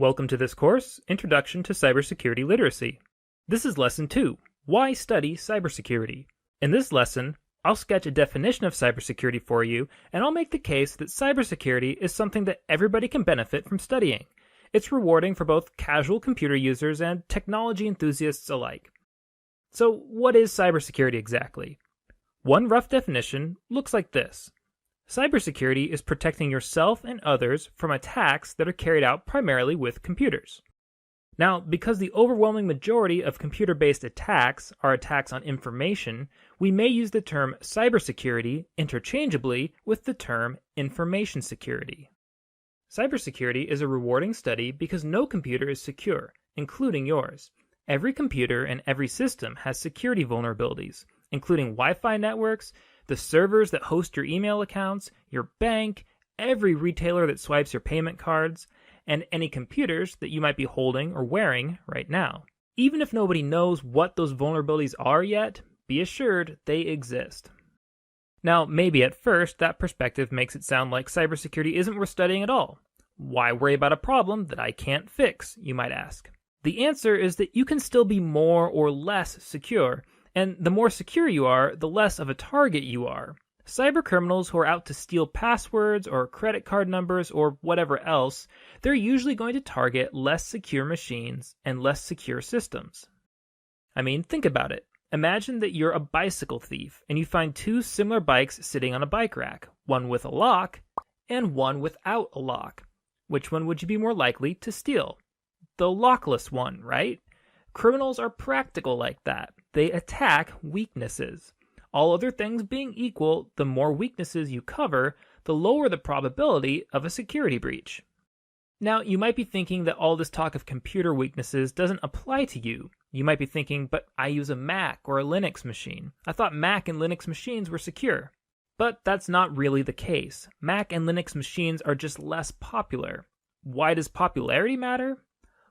Welcome to this course, Introduction to Cybersecurity Literacy. This is Lesson 2, Why Study Cybersecurity? In this lesson, I'll sketch a definition of cybersecurity for you, and I'll make the case that cybersecurity is something that everybody can benefit from studying. It's rewarding for both casual computer users and technology enthusiasts alike. So, what is cybersecurity exactly? One rough definition looks like this. Cybersecurity is protecting yourself and others from attacks that are carried out primarily with computers. Now, because the overwhelming majority of computer-based attacks are attacks on information, we may use the term cybersecurity interchangeably with the term information security. Cybersecurity is a rewarding study because no computer is secure, including yours. Every computer and every system has security vulnerabilities, including Wi-Fi networks, the servers that host your email accounts, your bank, every retailer that swipes your payment cards, and any computers that you might be holding or wearing right now. Even if nobody knows what those vulnerabilities are yet, be assured they exist. Now, maybe at first that perspective makes it sound like cybersecurity isn't worth studying at all. Why worry about a problem that I can't fix, you might ask. The answer is that you can still be more or less secure, and the more secure you are, the less of a target you are. Cybercriminals who are out to steal passwords or credit card numbers or whatever else, they're usually going to target less secure machines and less secure systems. I mean, think about it. Imagine that you're a bicycle thief and you find two similar bikes sitting on a bike rack, one with a lock and one without a lock. Which one would you be more likely to steal? The lockless one, right? Criminals are practical like that. They attack weaknesses. All other things being equal, the more weaknesses you cover, the lower the probability of a security breach. Now, you might be thinking that all this talk of computer weaknesses doesn't apply to you. You might be thinking, but I use a Mac or a Linux machine. I thought Mac and Linux machines were secure. But that's not really the case. Mac and Linux machines are just less popular. Why does popularity matter?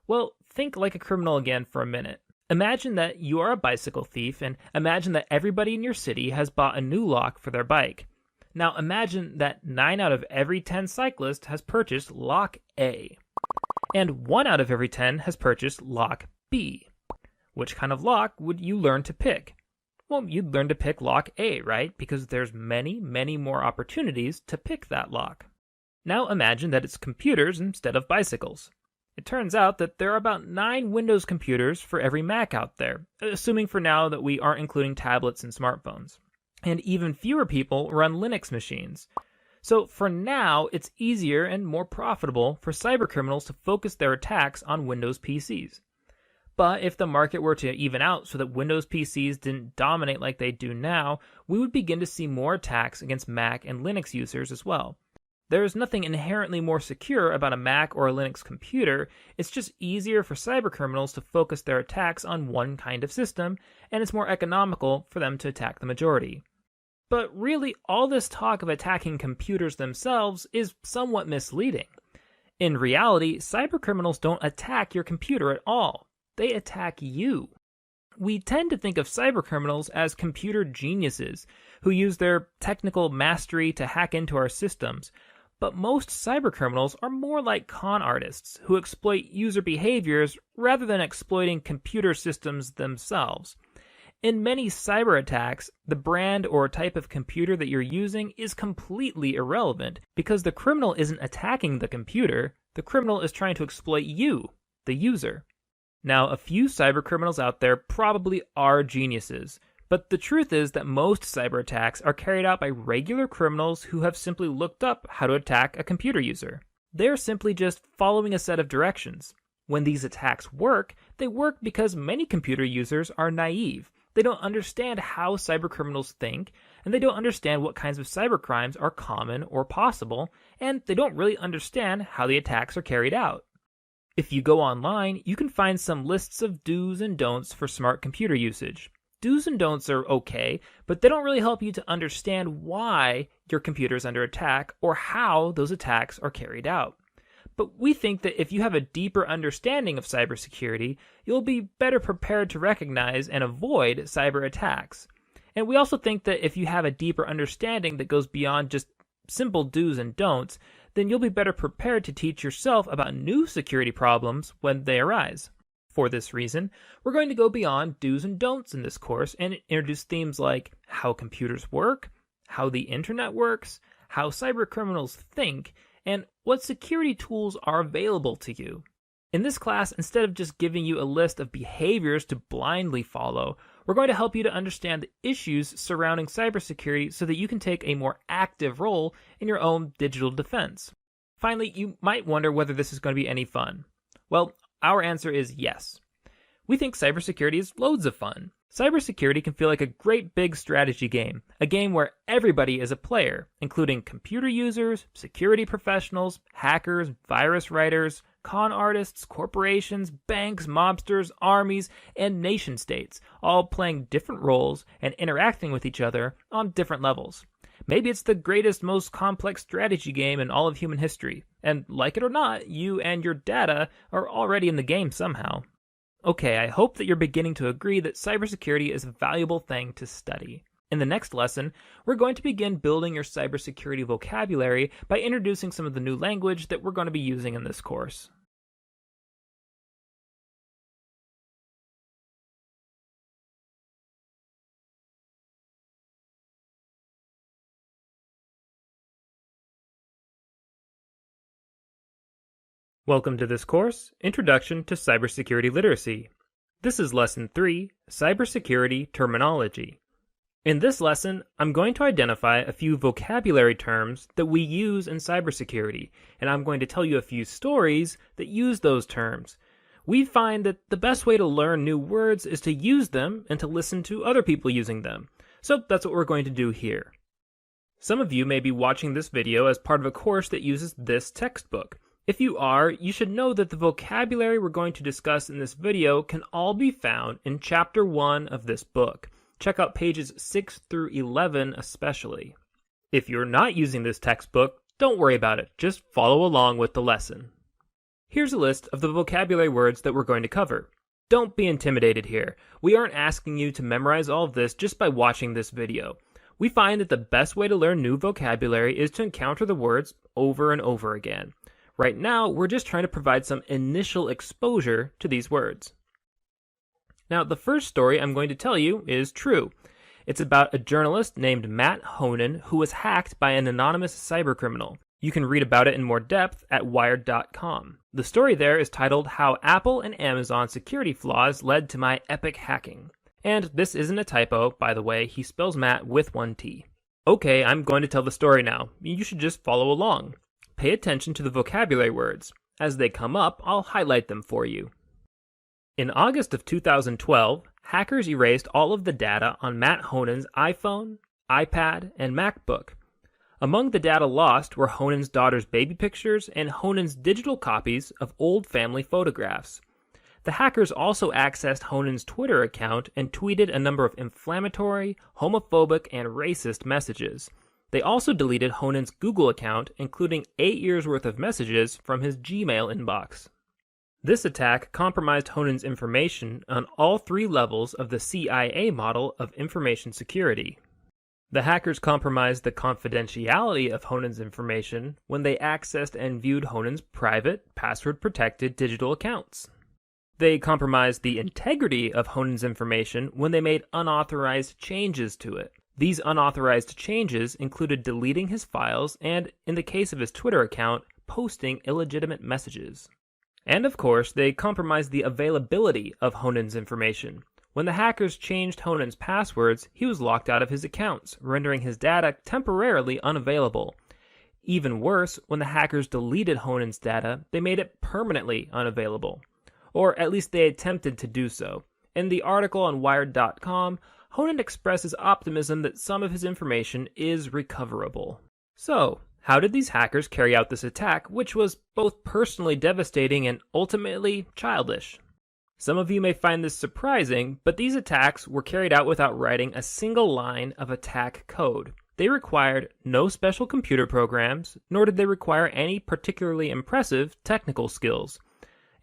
Well, think like a criminal again for a minute. Imagine that you are a bicycle thief, and imagine that everybody in your city has bought a new lock for their bike. Now imagine that 9 out of every 10 cyclists has purchased lock A, and 1 out of every 10 has purchased lock B. Which kind of lock would you learn to pick? Well, you'd learn to pick lock A, right? Because there's many more opportunities to pick that lock. Now imagine that it's computers instead of bicycles. It turns out that there are about 9 Windows computers for every Mac out there, assuming for now that we aren't including tablets and smartphones. And even fewer people run Linux machines. So for now, it's easier and more profitable for cybercriminals to focus their attacks on Windows PCs. But if the market were to even out so that Windows PCs didn't dominate like they do now, we would begin to see more attacks against Mac and Linux users as well. There is nothing inherently more secure about a Mac or a Linux computer. It's just easier for cybercriminals to focus their attacks on one kind of system, and it's more economical for them to attack the majority. But really, all this talk of attacking computers themselves is somewhat misleading. In reality, cybercriminals don't attack your computer at all. They attack you. We tend to think of cybercriminals as computer geniuses who use their technical mastery to hack into our systems. But most cybercriminals are more like con artists who exploit user behaviors rather than exploiting computer systems themselves. In many cyber attacks, the brand or type of computer that you're using is completely irrelevant because the criminal isn't attacking the computer, the criminal is trying to exploit you, the user. Now, a few cybercriminals out there probably are geniuses. But the truth is that most cyber attacks are carried out by regular criminals who have simply looked up how to attack a computer user. They're simply just following a set of directions. When these attacks work, they work because many computer users are naive. They don't understand how cybercriminals think, and they don't understand what kinds of cybercrimes are common or possible, and they don't really understand how the attacks are carried out. If you go online, you can find some lists of do's and don'ts for smart computer usage. Do's and don'ts are okay, but they don't really help you to understand why your computer is under attack or how those attacks are carried out. But we think that if you have a deeper understanding of cybersecurity, you'll be better prepared to recognize and avoid cyber attacks. And we also think that if you have a deeper understanding that goes beyond just simple do's and don'ts, then you'll be better prepared to teach yourself about new security problems when they arise. For this reason, we're going to go beyond do's and don'ts in this course and introduce themes like how computers work, how the internet works, how cybercriminals think, and what security tools are available to you. In this class, instead of just giving you a list of behaviors to blindly follow, we're going to help you to understand the issues surrounding cybersecurity so that you can take a more active role in your own digital defense. Finally, you might wonder whether this is going to be any fun. Well, our answer is yes. We think cybersecurity is loads of fun. Cybersecurity can feel like a great big strategy game, a game where everybody is a player, including computer users, security professionals, hackers, virus writers, con artists, corporations, banks, mobsters, armies, and nation states, all playing different roles and interacting with each other on different levels. Maybe it's the greatest, most complex strategy game in all of human history, and like it or not, you and your data are already in the game somehow. Okay, I hope that you're beginning to agree that cybersecurity is a valuable thing to study. In the next lesson, we're going to begin building your cybersecurity vocabulary by introducing some of the new language that we're going to be using in this course. Welcome to this course, Introduction to Cybersecurity Literacy. This is Lesson 3, Cybersecurity Terminology. In this lesson, I'm going to identify a few vocabulary terms that we use in cybersecurity, and I'm going to tell you a few stories that use those terms. We find that the best way to learn new words is to use them and to listen to other people using them. So that's what we're going to do here. Some of you may be watching this video as part of a course that uses this textbook. If you are, you should know that the vocabulary we're going to discuss in this video can all be found in Chapter 1 of this book. Check out pages 6 through 11 especially. If you're not using this textbook, don't worry about it. Just follow along with the lesson. Here's a list of the vocabulary words that we're going to cover. Don't be intimidated here. We aren't asking you to memorize all of this just by watching this video. We find that the best way to learn new vocabulary is to encounter the words over and over again. Right now, we're just trying to provide some initial exposure to these words. Now, the first story I'm going to tell you is true. It's about a journalist named Matt Honan who was hacked by an anonymous cybercriminal. You can read about it in more depth at Wired.com. The story there is titled How Apple and Amazon Security Flaws Led to My Epic Hacking. And this isn't a typo, by the way, he spells Matt with one T. Okay, I'm going to tell the story now. You should just follow along. Pay attention to the vocabulary words. As they come up, I'll highlight them for you. In August of 2012, hackers erased all of the data on Matt Honan's iPhone, iPad, and MacBook. Among the data lost were Honan's daughter's baby pictures and Honan's digital copies of old family photographs. The hackers also accessed Honan's Twitter account and tweeted a number of inflammatory, homophobic, and racist messages. They also deleted Honan's Google account, including 8 years' worth of messages from his Gmail inbox. This attack compromised Honan's information on all 3 levels of the CIA model of information security. The hackers compromised the confidentiality of Honan's information when they accessed and viewed Honan's private, password-protected digital accounts. They compromised the integrity of Honan's information when they made unauthorized changes to it. These unauthorized changes included deleting his files and, in the case of his Twitter account, posting illegitimate messages. And of course, they compromised the availability of Honan's information. When the hackers changed Honan's passwords, he was locked out of his accounts, rendering his data temporarily unavailable. Even worse, when the hackers deleted Honan's data, they made it permanently unavailable. Or at least they attempted to do so. In the article on Wired.com, Honan expresses optimism that some of his information is recoverable. So, how did these hackers carry out this attack, which was both personally devastating and ultimately childish? Some of you may find this surprising, but these attacks were carried out without writing a single line of attack code. They required no special computer programs, nor did they require any particularly impressive technical skills.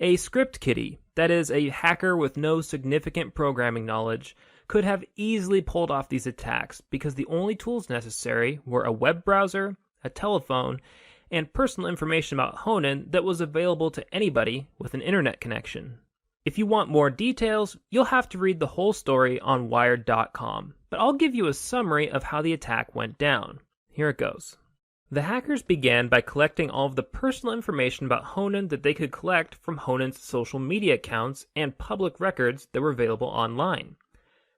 A script kiddie, that is, a hacker with no significant programming knowledge, could have easily pulled off these attacks because the only tools necessary were a web browser, a telephone, and personal information about Honan that was available to anybody with an internet connection. If you want more details, you'll have to read the whole story on Wired.com, but I'll give you a summary of how the attack went down. Here it goes. The hackers began by collecting all of the personal information about Honan that they could collect from Honan's social media accounts and public records that were available online.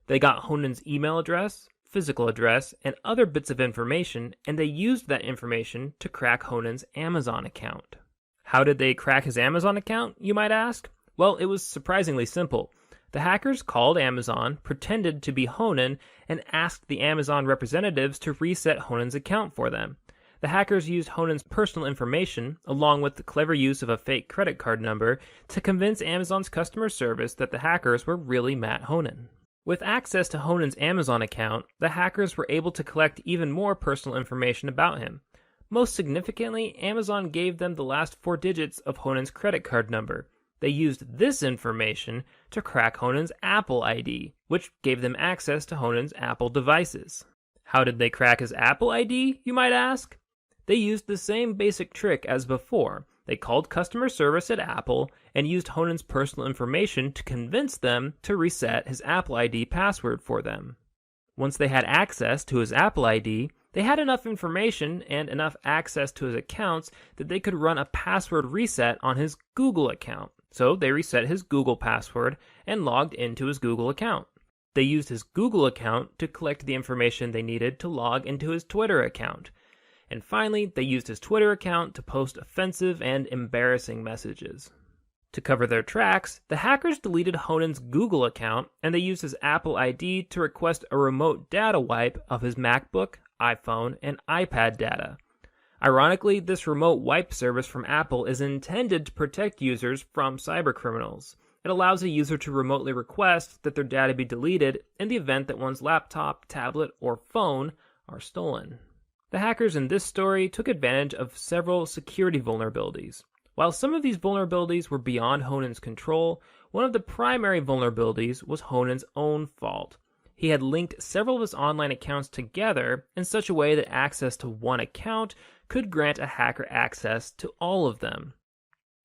They got Honan's email address, physical address, and other bits of information, and they used that information to crack Honan's Amazon account. How did they crack his Amazon account, you might ask? Well, it was surprisingly simple. The hackers called Amazon, pretended to be Honan, and asked the Amazon representatives to reset Honan's account for them. The hackers used Honan's personal information, along with the clever use of a fake credit card number, to convince Amazon's customer service that the hackers were really Matt Honan. With access to Honan's Amazon account, the hackers were able to collect even more personal information about him. Most significantly, Amazon gave them the last 4 digits of Honan's credit card number. They used this information to crack Honan's Apple ID, which gave them access to Honan's Apple devices. How did they crack his Apple ID, you might ask? They used the same basic trick as before. They called customer service at Apple and used Honan's personal information to convince them to reset his Apple ID password for them. Once they had access to his Apple ID, they had enough information and enough access to his accounts that they could run a password reset on his Google account. So they reset his Google password and logged into his Google account. They used his Google account to collect the information they needed to log into his Twitter account. And finally, they used his Twitter account to post offensive and embarrassing messages. To cover their tracks, the hackers deleted Honan's Google account, and they used his Apple ID to request a remote data wipe of his MacBook, iPhone, and iPad data. Ironically, this remote wipe service from Apple is intended to protect users from cybercriminals. It allows a user to remotely request that their data be deleted in the event that one's laptop, tablet, or phone are stolen. The hackers in this story took advantage of several security vulnerabilities. While some of these vulnerabilities were beyond Honan's control, one of the primary vulnerabilities was Honan's own fault. He had linked several of his online accounts together in such a way that access to one account could grant a hacker access to all of them.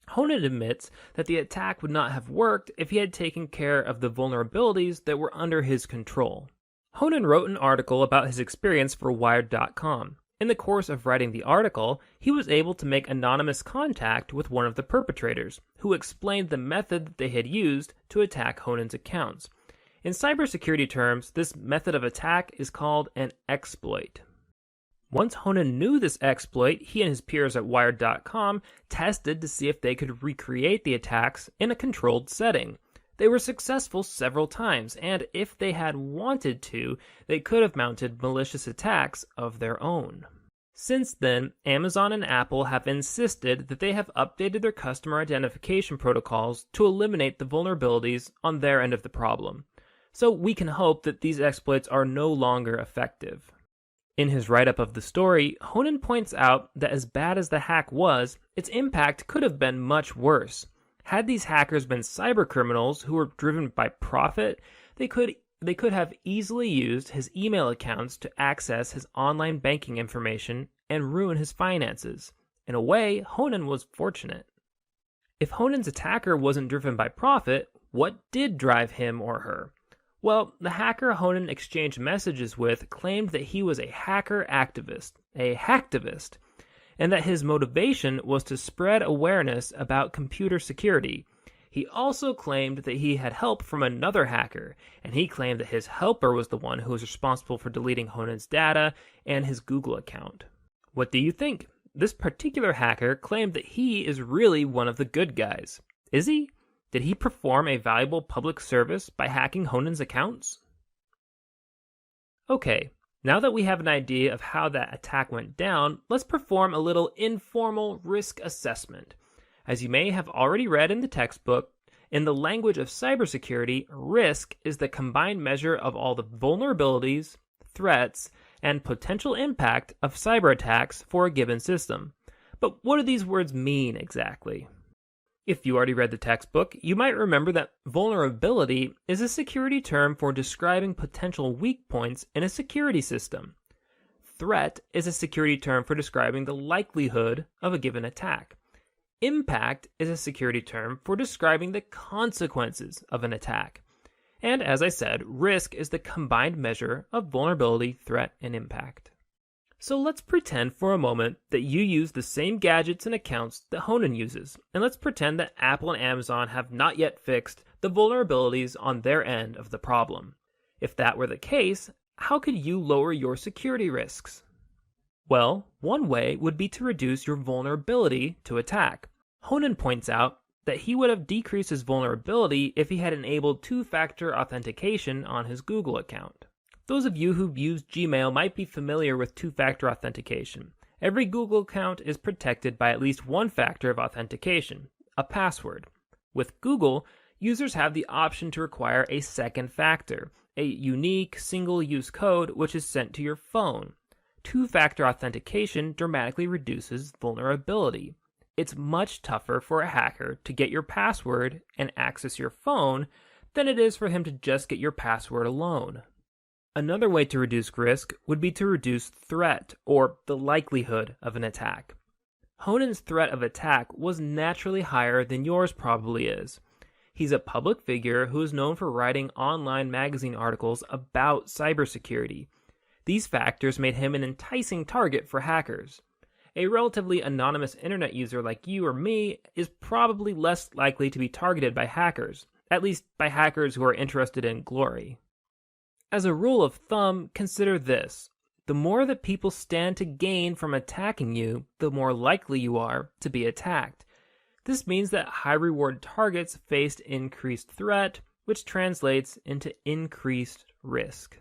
Honan admits that the attack would not have worked if he had taken care of the vulnerabilities that were under his control. Honan wrote an article about his experience for Wired.com. In the course of writing the article, he was able to make anonymous contact with one of the perpetrators, who explained the method that they had used to attack Honan's accounts. In cybersecurity terms, this method of attack is called an exploit. Once Honan knew this exploit, he and his peers at Wired.com tested to see if they could recreate the attacks in a controlled setting. They were successful several times, and if they had wanted to, they could have mounted malicious attacks of their own. Since then, Amazon and Apple have insisted that they have updated their customer identification protocols to eliminate the vulnerabilities on their end of the problem. So we can hope that these exploits are no longer effective. In his write-up of the story, Honan points out that as bad as the hack was, its impact could have been much worse. Had these hackers been cybercriminals who were driven by profit, they could have easily used his email accounts to access his online banking information and ruin his finances. In a way, Honan was fortunate. If Honan's attacker wasn't driven by profit, what did drive him or her? Well, the hacker Honan exchanged messages with claimed that he was a hacker activist, a hacktivist, and that his motivation was to spread awareness about computer security. He also claimed that he had help from another hacker, and he claimed that his helper was the one who was responsible for deleting Honan's data and his Google account. What do you think? This particular hacker claimed that he is really one of the good guys. Is he? Did he perform a valuable public service by hacking Honan's accounts? Okay. Now that we have an idea of how that attack went down, let's perform a little informal risk assessment. As you may have already read in the textbook, in the language of cybersecurity, risk is the combined measure of all the vulnerabilities, threats, and potential impact of cyber attacks for a given system. But what do these words mean exactly? If you already read the textbook, you might remember that vulnerability is a security term for describing potential weak points in a security system. threat is a security term for describing the likelihood of a given attack. Impact is a security term for describing the consequences of an attack. And as I said, risk is the combined measure of vulnerability, threat, and impact. So let's pretend for a moment that you use the same gadgets and accounts that Honan uses, and let's pretend that Apple and Amazon have not yet fixed the vulnerabilities on their end of the problem. If that were the case, how could you lower your security risks? Well, one way would be to reduce your vulnerability to attack. Honan points out that he would have decreased his vulnerability if he had enabled two-factor authentication on his Google account. Those of you who've used Gmail might be familiar with two-factor authentication. Every Google account is protected by at least one factor of authentication, a password. With Google, users have the option to require a second factor, a unique single-use code which is sent to your phone. Two-factor authentication dramatically reduces vulnerability. It's much tougher for a hacker to get your password and access your phone than it is for him to just get your password alone. Another way to reduce risk would be to reduce threat, or the likelihood of an attack. Honan's threat of attack was naturally higher than yours probably is. He's a public figure who is known for writing online magazine articles about cybersecurity. These factors made him an enticing target for hackers. A relatively anonymous internet user like you or me is probably less likely to be targeted by hackers, at least by hackers who are interested in glory. As a rule of thumb, consider this. The more that people stand to gain from attacking you, the more likely you are to be attacked. This means that high-reward targets faced increased threat, which translates into increased risk.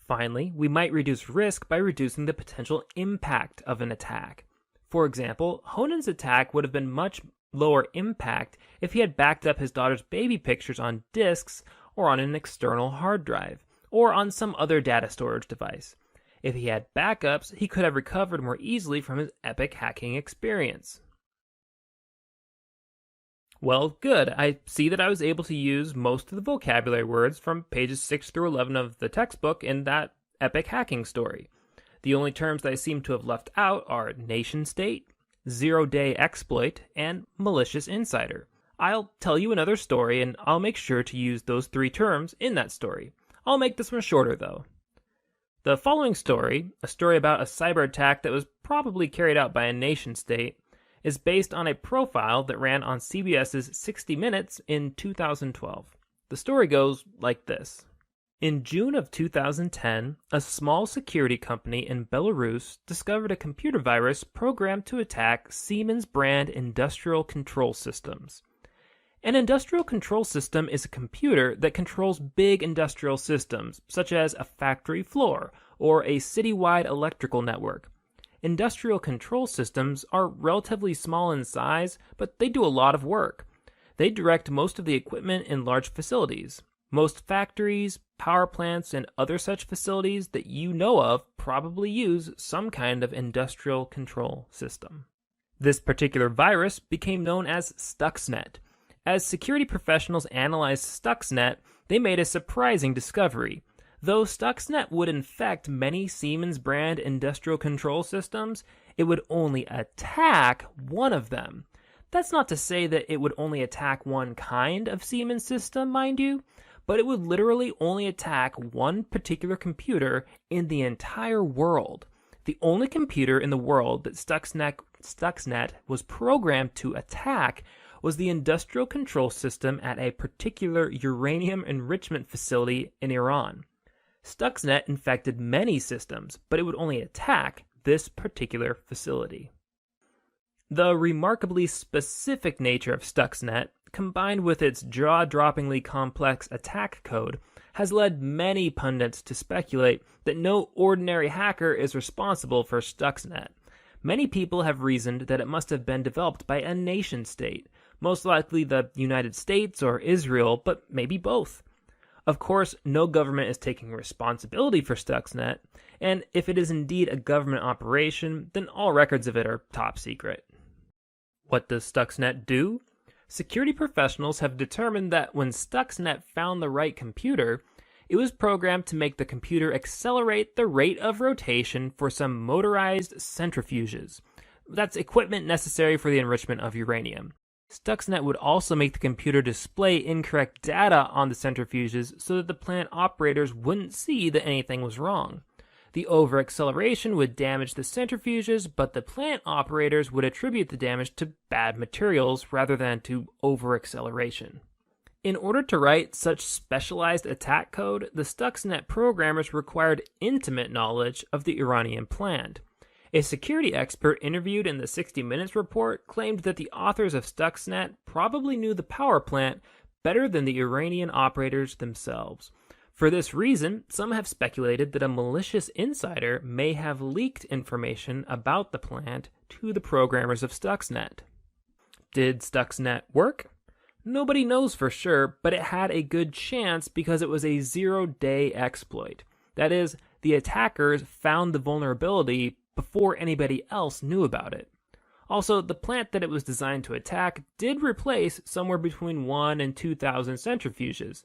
Finally, we might reduce risk by reducing the potential impact of an attack. For example, Honan's attack would have been much lower impact if he had backed up his daughter's baby pictures on disks or on an external hard drive, or on some other data storage device. If he had backups, he could have recovered more easily from his epic hacking experience. Well, good. I see that I was able to use most of the vocabulary words from pages 6 through 11 of the textbook in that epic hacking story. The only terms that I seem to have left out are nation-state, zero-day exploit, and malicious insider. I'll tell you another story, and I'll make sure to use those three terms in that story. I'll make this one shorter, though. The following story, a story about a cyber attack that was probably carried out by a nation-state, is based on a profile that ran on CBS's 60 Minutes in 2012. The story goes like this. In June of 2010, a small security company in Belarus discovered a computer virus programmed to attack Siemens brand industrial control systems. An industrial control system is a computer that controls big industrial systems, such as a factory floor or a citywide electrical network. Industrial control systems are relatively small in size, but they do a lot of work. They direct most of the equipment in large facilities. Most factories, power plants, and other such facilities that you know of probably use some kind of industrial control system. This particular virus became known as Stuxnet. As security professionals analyzed Stuxnet, they made a surprising discovery. Though Stuxnet would infect many Siemens brand industrial control systems, it would only attack one of them. That's not to say that it would only attack one kind of Siemens system, mind you, but it would literally only attack one particular computer in the entire world. The only computer in the world that Stuxnet was programmed to attack was the industrial control system at a particular uranium enrichment facility in Iran. Stuxnet infected many systems, but it would only attack this particular facility. The remarkably specific nature of Stuxnet, combined with its jaw-droppingly complex attack code, has led many pundits to speculate that no ordinary hacker is responsible for Stuxnet. Many people have reasoned that it must have been developed by a nation-state, most likely the United States or Israel, but maybe both. Of course, no government is taking responsibility for Stuxnet, and if it is indeed a government operation, then all records of it are top secret. What does Stuxnet do? Security professionals have determined that when Stuxnet found the right computer, It was programmed to make the computer accelerate the rate of rotation for some motorized centrifuges. That's equipment necessary for the enrichment of uranium. Stuxnet would also make the computer display incorrect data on the centrifuges so that the plant operators wouldn't see that anything was wrong. The over-acceleration would damage the centrifuges, but the plant operators would attribute the damage to bad materials rather than to over-acceleration. In order to write such specialized attack code, the Stuxnet programmers required intimate knowledge of the uranium plant. A security expert interviewed in the 60 Minutes report claimed that the authors of Stuxnet probably knew the power plant better than the Iranian operators themselves. For this reason, some have speculated that a malicious insider may have leaked information about the plant to the programmers of Stuxnet. Did Stuxnet work? Nobody knows for sure, but it had a good chance because it was a zero-day exploit. That is, the attackers found the vulnerability before anybody else knew about it. Also, the plant that it was designed to attack did replace somewhere between 1,000 and 2,000 centrifuges.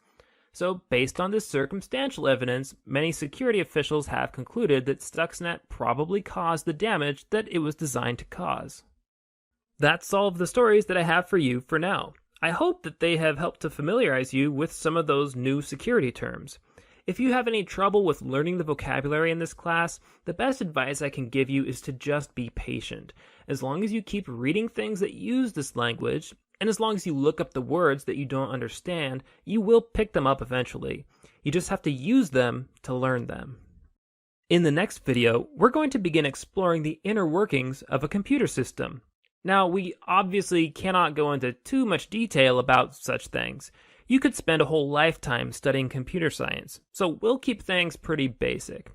So, based on this circumstantial evidence, many security officials have concluded that Stuxnet probably caused the damage that it was designed to cause. That's all of the stories that I have for you for now. I hope that they have helped to familiarize you with some of those new security terms. If you have any trouble with learning the vocabulary in this class, the best advice I can give you is to just be patient. As long as you keep reading things that use this language, and as long as you look up the words that you don't understand, you will pick them up eventually. You just have to use them to learn them. In the next video, we're going to begin exploring the inner workings of a computer system. Now, we obviously cannot go into too much detail about such things. You could spend a whole lifetime studying computer science, so we'll keep things pretty basic.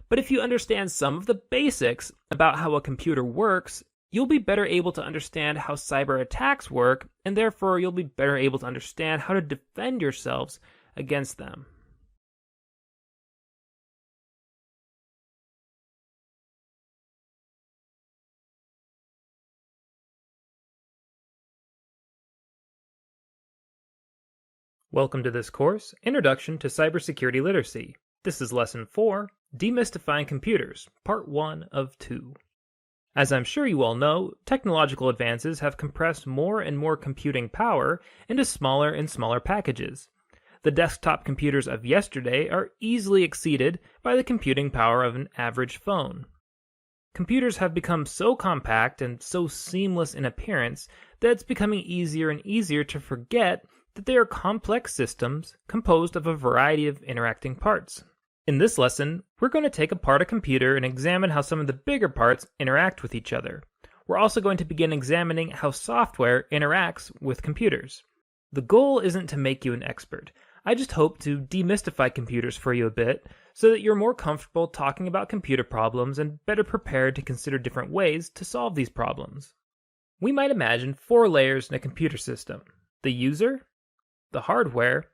But if you understand some of the basics about how a computer works, you'll be better able to understand how cyber attacks work, and therefore you'll be better able to understand how to defend yourselves against them. Welcome to this course, Introduction to Cybersecurity Literacy. This is Lesson 4, Demystifying Computers, Part 1 of 2. As I'm sure you all know, technological advances have compressed more and more computing power into smaller and smaller packages. The desktop computers of yesterday are easily exceeded by the computing power of an average phone. Computers have become so compact and so seamless in appearance that it's becoming easier and easier to forget that they are complex systems composed of a variety of interacting parts. In this lesson, we're going to take apart a computer and examine how some of the bigger parts interact with each other. We're also going to begin examining how software interacts with computers. The goal isn't to make you an expert. I just hope to demystify computers for you a bit so that you're more comfortable talking about computer problems and better prepared to consider different ways to solve these problems. We might imagine 4 layers in a computer system: the user, the hardware,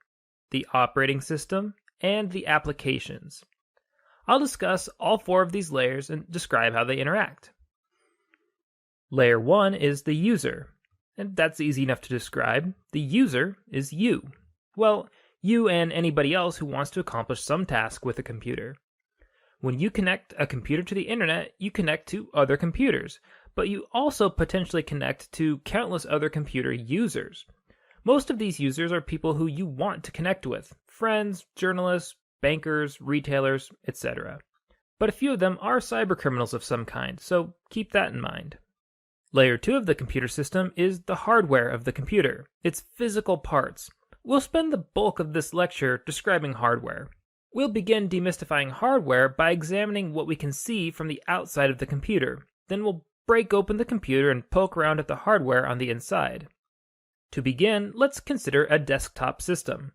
the operating system, and the applications. I'll discuss all 4 of these layers and describe how they interact. Layer 1 is the user, and that's easy enough to describe. The user is you. Well, you and anybody else who wants to accomplish some task with a computer. When you connect a computer to the internet, you connect to other computers, but you also potentially connect to countless other computer users. Most of these users are people who you want to connect with: friends, journalists, bankers, retailers, etc. But a few of them are cybercriminals of some kind, so keep that in mind. Layer 2 of the computer system is the hardware of the computer, its physical parts. We'll spend the bulk of this lecture describing hardware. We'll begin demystifying hardware by examining what we can see from the outside of the computer. Then we'll break open the computer and poke around at the hardware on the inside. To begin, let's consider a desktop system.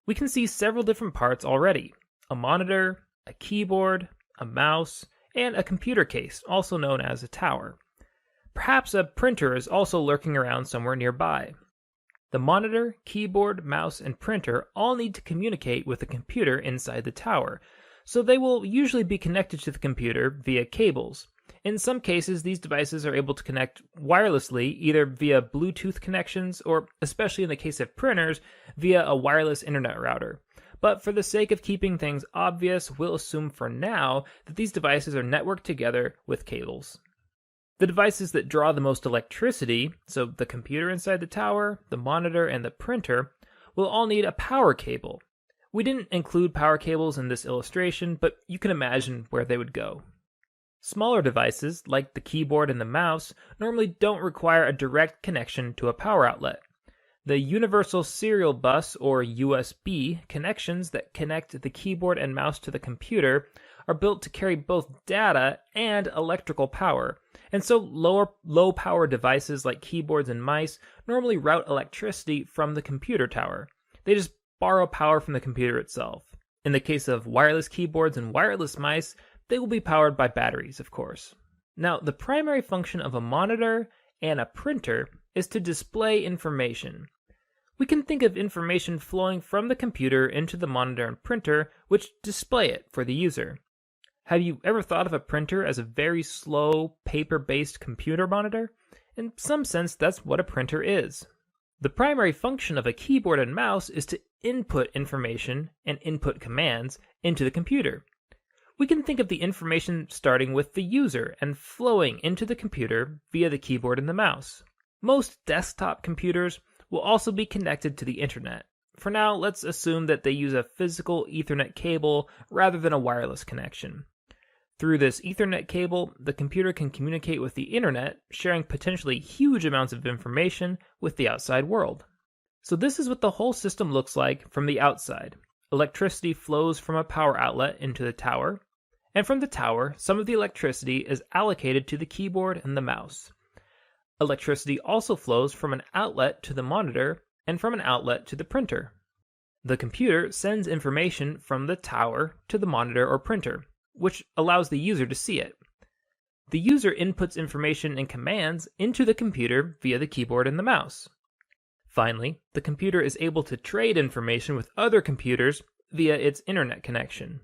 We can see several different parts already: a monitor, a keyboard, a mouse, and a computer case, also known as a tower. Perhaps a printer is also lurking around somewhere nearby. The monitor, keyboard, mouse, and printer all need to communicate with the computer inside the tower, so they will usually be connected to the computer via cables. In some cases, these devices are able to connect wirelessly, either via Bluetooth connections or, especially in the case of printers, via a wireless internet router. But for the sake of keeping things obvious, we'll assume for now that these devices are networked together with cables. The devices that draw the most electricity, so the computer inside the tower, the monitor, and the printer, will all need a power cable. We didn't include power cables in this illustration, but you can imagine where they would go. Smaller devices, like the keyboard and the mouse, normally don't require a direct connection to a power outlet. The Universal Serial Bus, or USB, connections that connect the keyboard and mouse to the computer are built to carry both data and electrical power, and so low-power devices like keyboards and mice normally route electricity from the computer tower. They just borrow power from the computer itself. In the case of wireless keyboards and wireless mice, they will be powered by batteries, of course. Now, the primary function of a monitor and a printer is to display information. We can think of information flowing from the computer into the monitor and printer, which display it for the user. Have you ever thought of a printer as a very slow, paper-based computer monitor? In some sense, that's what a printer is. The primary function of a keyboard and mouse is to input information and input commands into the computer. We can think of the information starting with the user and flowing into the computer via the keyboard and the mouse. Most desktop computers will also be connected to the internet. For now, let's assume that they use a physical Ethernet cable rather than a wireless connection. Through this Ethernet cable, the computer can communicate with the internet, sharing potentially huge amounts of information with the outside world. So this is what the whole system looks like from the outside. Electricity flows from a power outlet into the tower, and from the tower, some of the electricity is allocated to the keyboard and the mouse. Electricity also flows from an outlet to the monitor and from an outlet to the printer. The computer sends information from the tower to the monitor or printer, which allows the user to see it. The user inputs information and commands into the computer via the keyboard and the mouse. Finally, the computer is able to trade information with other computers via its internet connection.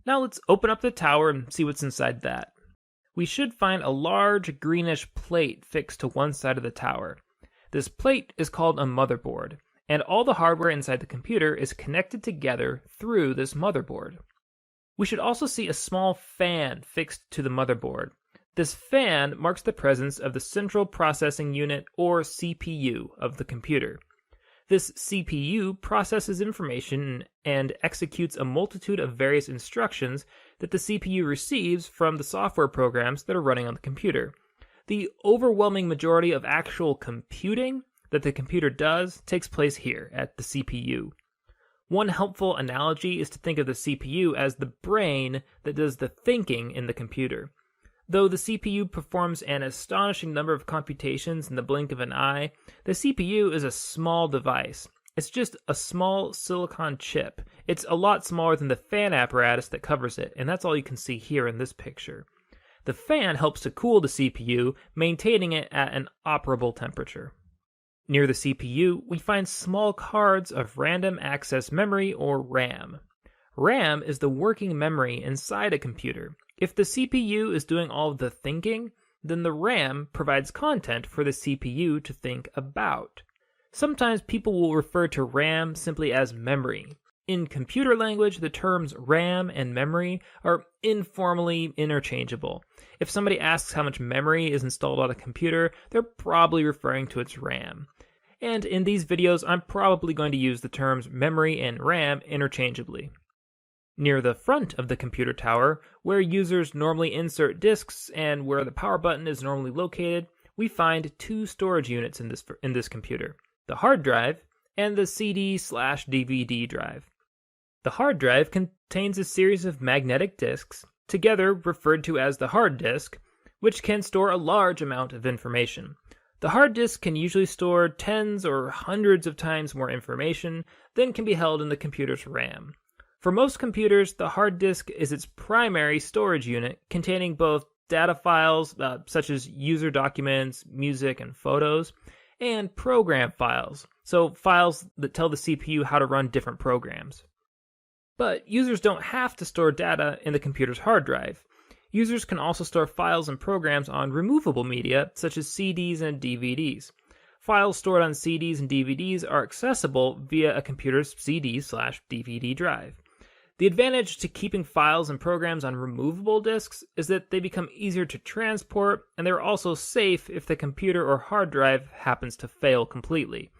Now let's open up the tower and see what's inside that. We should find a large greenish plate fixed to one side of the tower. This plate is called a motherboard, and all the hardware inside the computer is connected together through this motherboard. We should also see a small fan fixed to the motherboard. This fan marks the presence of the Central Processing Unit, or CPU, of the computer. This CPU processes information and executes a multitude of various instructions that the CPU receives from the software programs that are running on the computer. The overwhelming majority of actual computing that the computer does takes place here at the CPU. One helpful analogy is to think of the CPU as the brain that does the thinking in the computer. Though the CPU performs an astonishing number of computations in the blink of an eye, the CPU is a small device. It's just a small silicon chip. It's a lot smaller than the fan apparatus that covers it, and that's all you can see here in this picture. The fan helps to cool the CPU, maintaining it at an operable temperature. Near the CPU, we find small cards of random access memory, or RAM. RAM is the working memory inside a computer. If the CPU is doing all of the thinking, then the RAM provides content for the CPU to think about. Sometimes people will refer to RAM simply as memory. In computer language, the terms RAM and memory are informally interchangeable. If somebody asks how much memory is installed on a computer, they're probably referring to its RAM. And in these videos, I'm probably going to use the terms memory and RAM interchangeably. Near the front of the computer tower, where users normally insert disks and where the power button is normally located, we find two storage units in this computer, the hard drive and the CD/DVD drive. The hard drive contains a series of magnetic disks, together referred to as the hard disk, which can store a large amount of information. The hard disk can usually store tens or hundreds of times more information than can be held in the computer's RAM. For most computers, the hard disk is its primary storage unit, containing both data files, such as user documents, music, and photos, and program files, so files that tell the CPU how to run different programs. But users don't have to store data in the computer's hard drive. Users can also store files and programs on removable media, such as CDs and DVDs. Files stored on CDs and DVDs are accessible via a computer's CD/DVD drive. The advantage to keeping files and programs on removable disks is that they become easier to transport, and they're also safe if the computer or hard drive happens to fail completely.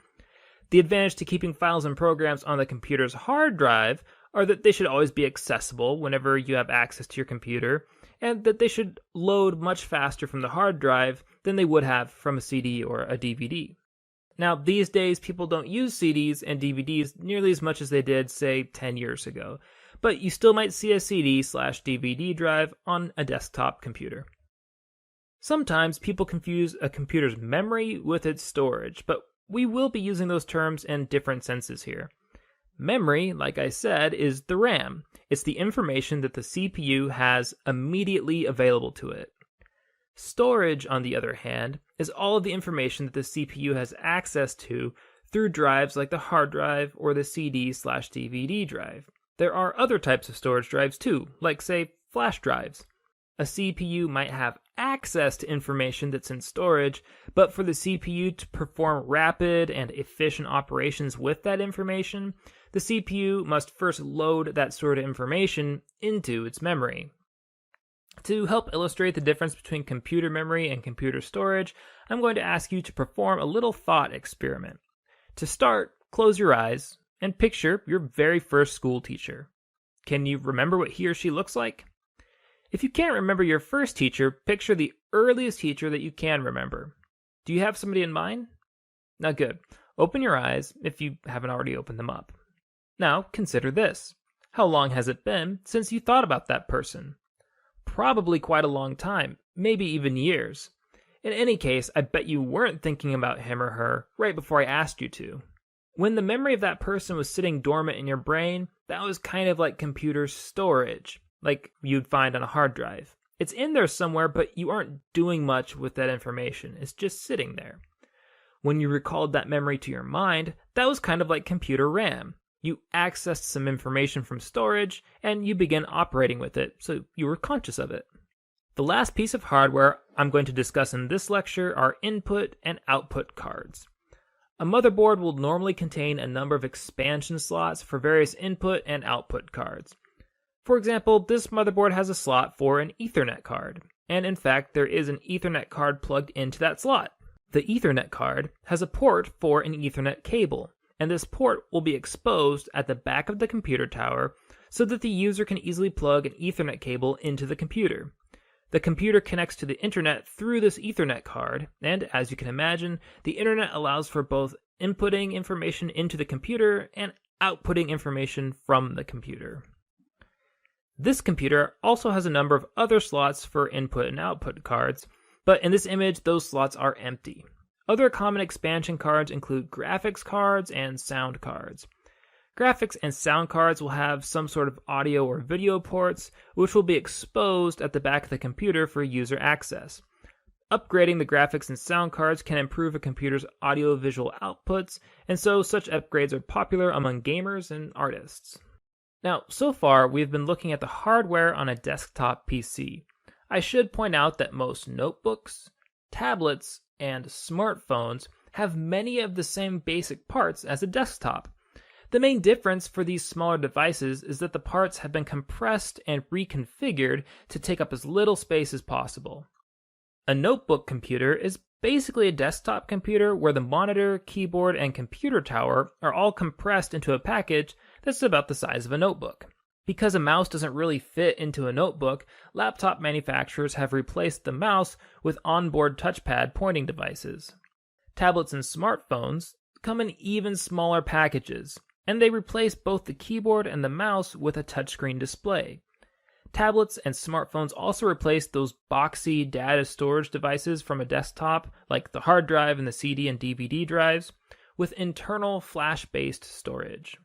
The advantage to keeping files and programs on the computer's hard drive are that they should always be accessible whenever you have access to your computer, and that they should load much faster from the hard drive than they would have from a CD or a DVD. Now, these days, people don't use CDs and DVDs nearly as much as they did, say, 10 years ago, but you still might see a CD/DVD drive on a desktop computer. Sometimes people confuse a computer's memory with its storage, but we will be using those terms in different senses here. Memory, like I said, is the RAM. It's the information that the CPU has immediately available to it. Storage, on the other hand, is all of the information that the CPU has access to through drives like the hard drive or the CD/DVD drive. There are other types of storage drives too, like say flash drives. A CPU might have access to information that's in storage, but for the CPU to perform rapid and efficient operations with that information, the CPU must first load that sort of information into its memory. To help illustrate the difference between computer memory and computer storage, I'm going to ask you to perform a little thought experiment. To start, close your eyes and picture your very first school teacher. Can you remember what he or she looks like? If you can't remember your first teacher, picture the earliest teacher that you can remember. Do you have somebody in mind? Now good. Open your eyes if you haven't already opened them up. Now consider this. How long has it been since you thought about that person? Probably quite a long time, maybe even years. In any case, I bet you weren't thinking about him or her right before I asked you to. When the memory of that person was sitting dormant in your brain, that was kind of like computer storage, like you'd find on a hard drive. It's in there somewhere, but you aren't doing much with that information. It's just sitting there. When you recalled that memory to your mind, that was kind of like computer RAM. You accessed some information from storage, and you began operating with it, so you were conscious of it. The last piece of hardware I'm going to discuss in this lecture are input and output cards. A motherboard will normally contain a number of expansion slots for various input and output cards. For example, this motherboard has a slot for an Ethernet card, and in fact there is an Ethernet card plugged into that slot. The Ethernet card has a port for an Ethernet cable, and this port will be exposed at the back of the computer tower so that the user can easily plug an Ethernet cable into the computer. The computer connects to the internet through this Ethernet card, and as you can imagine, the internet allows for both inputting information into the computer and outputting information from the computer. This computer also has a number of other slots for input and output cards, but in this image, those slots are empty. Other common expansion cards include graphics cards and sound cards. Graphics and sound cards will have some sort of audio or video ports, which will be exposed at the back of the computer for user access. Upgrading the graphics and sound cards can improve a computer's audio-visual outputs, and so such upgrades are popular among gamers and artists. Now, so far, we've been looking at the hardware on a desktop PC. I should point out that most notebooks, tablets, and smartphones have many of the same basic parts as a desktop. The main difference for these smaller devices is that the parts have been compressed and reconfigured to take up as little space as possible. A notebook computer is basically a desktop computer where the monitor, keyboard, and computer tower are all compressed into a package that's about the size of a notebook. Because a mouse doesn't really fit into a notebook, laptop manufacturers have replaced the mouse with onboard touchpad pointing devices. Tablets and smartphones come in even smaller packages, and they replace both the keyboard and the mouse with a touchscreen display. Tablets and smartphones also replace those boxy data storage devices from a desktop, like the hard drive and the CD and DVD drives, with internal flash-based storage.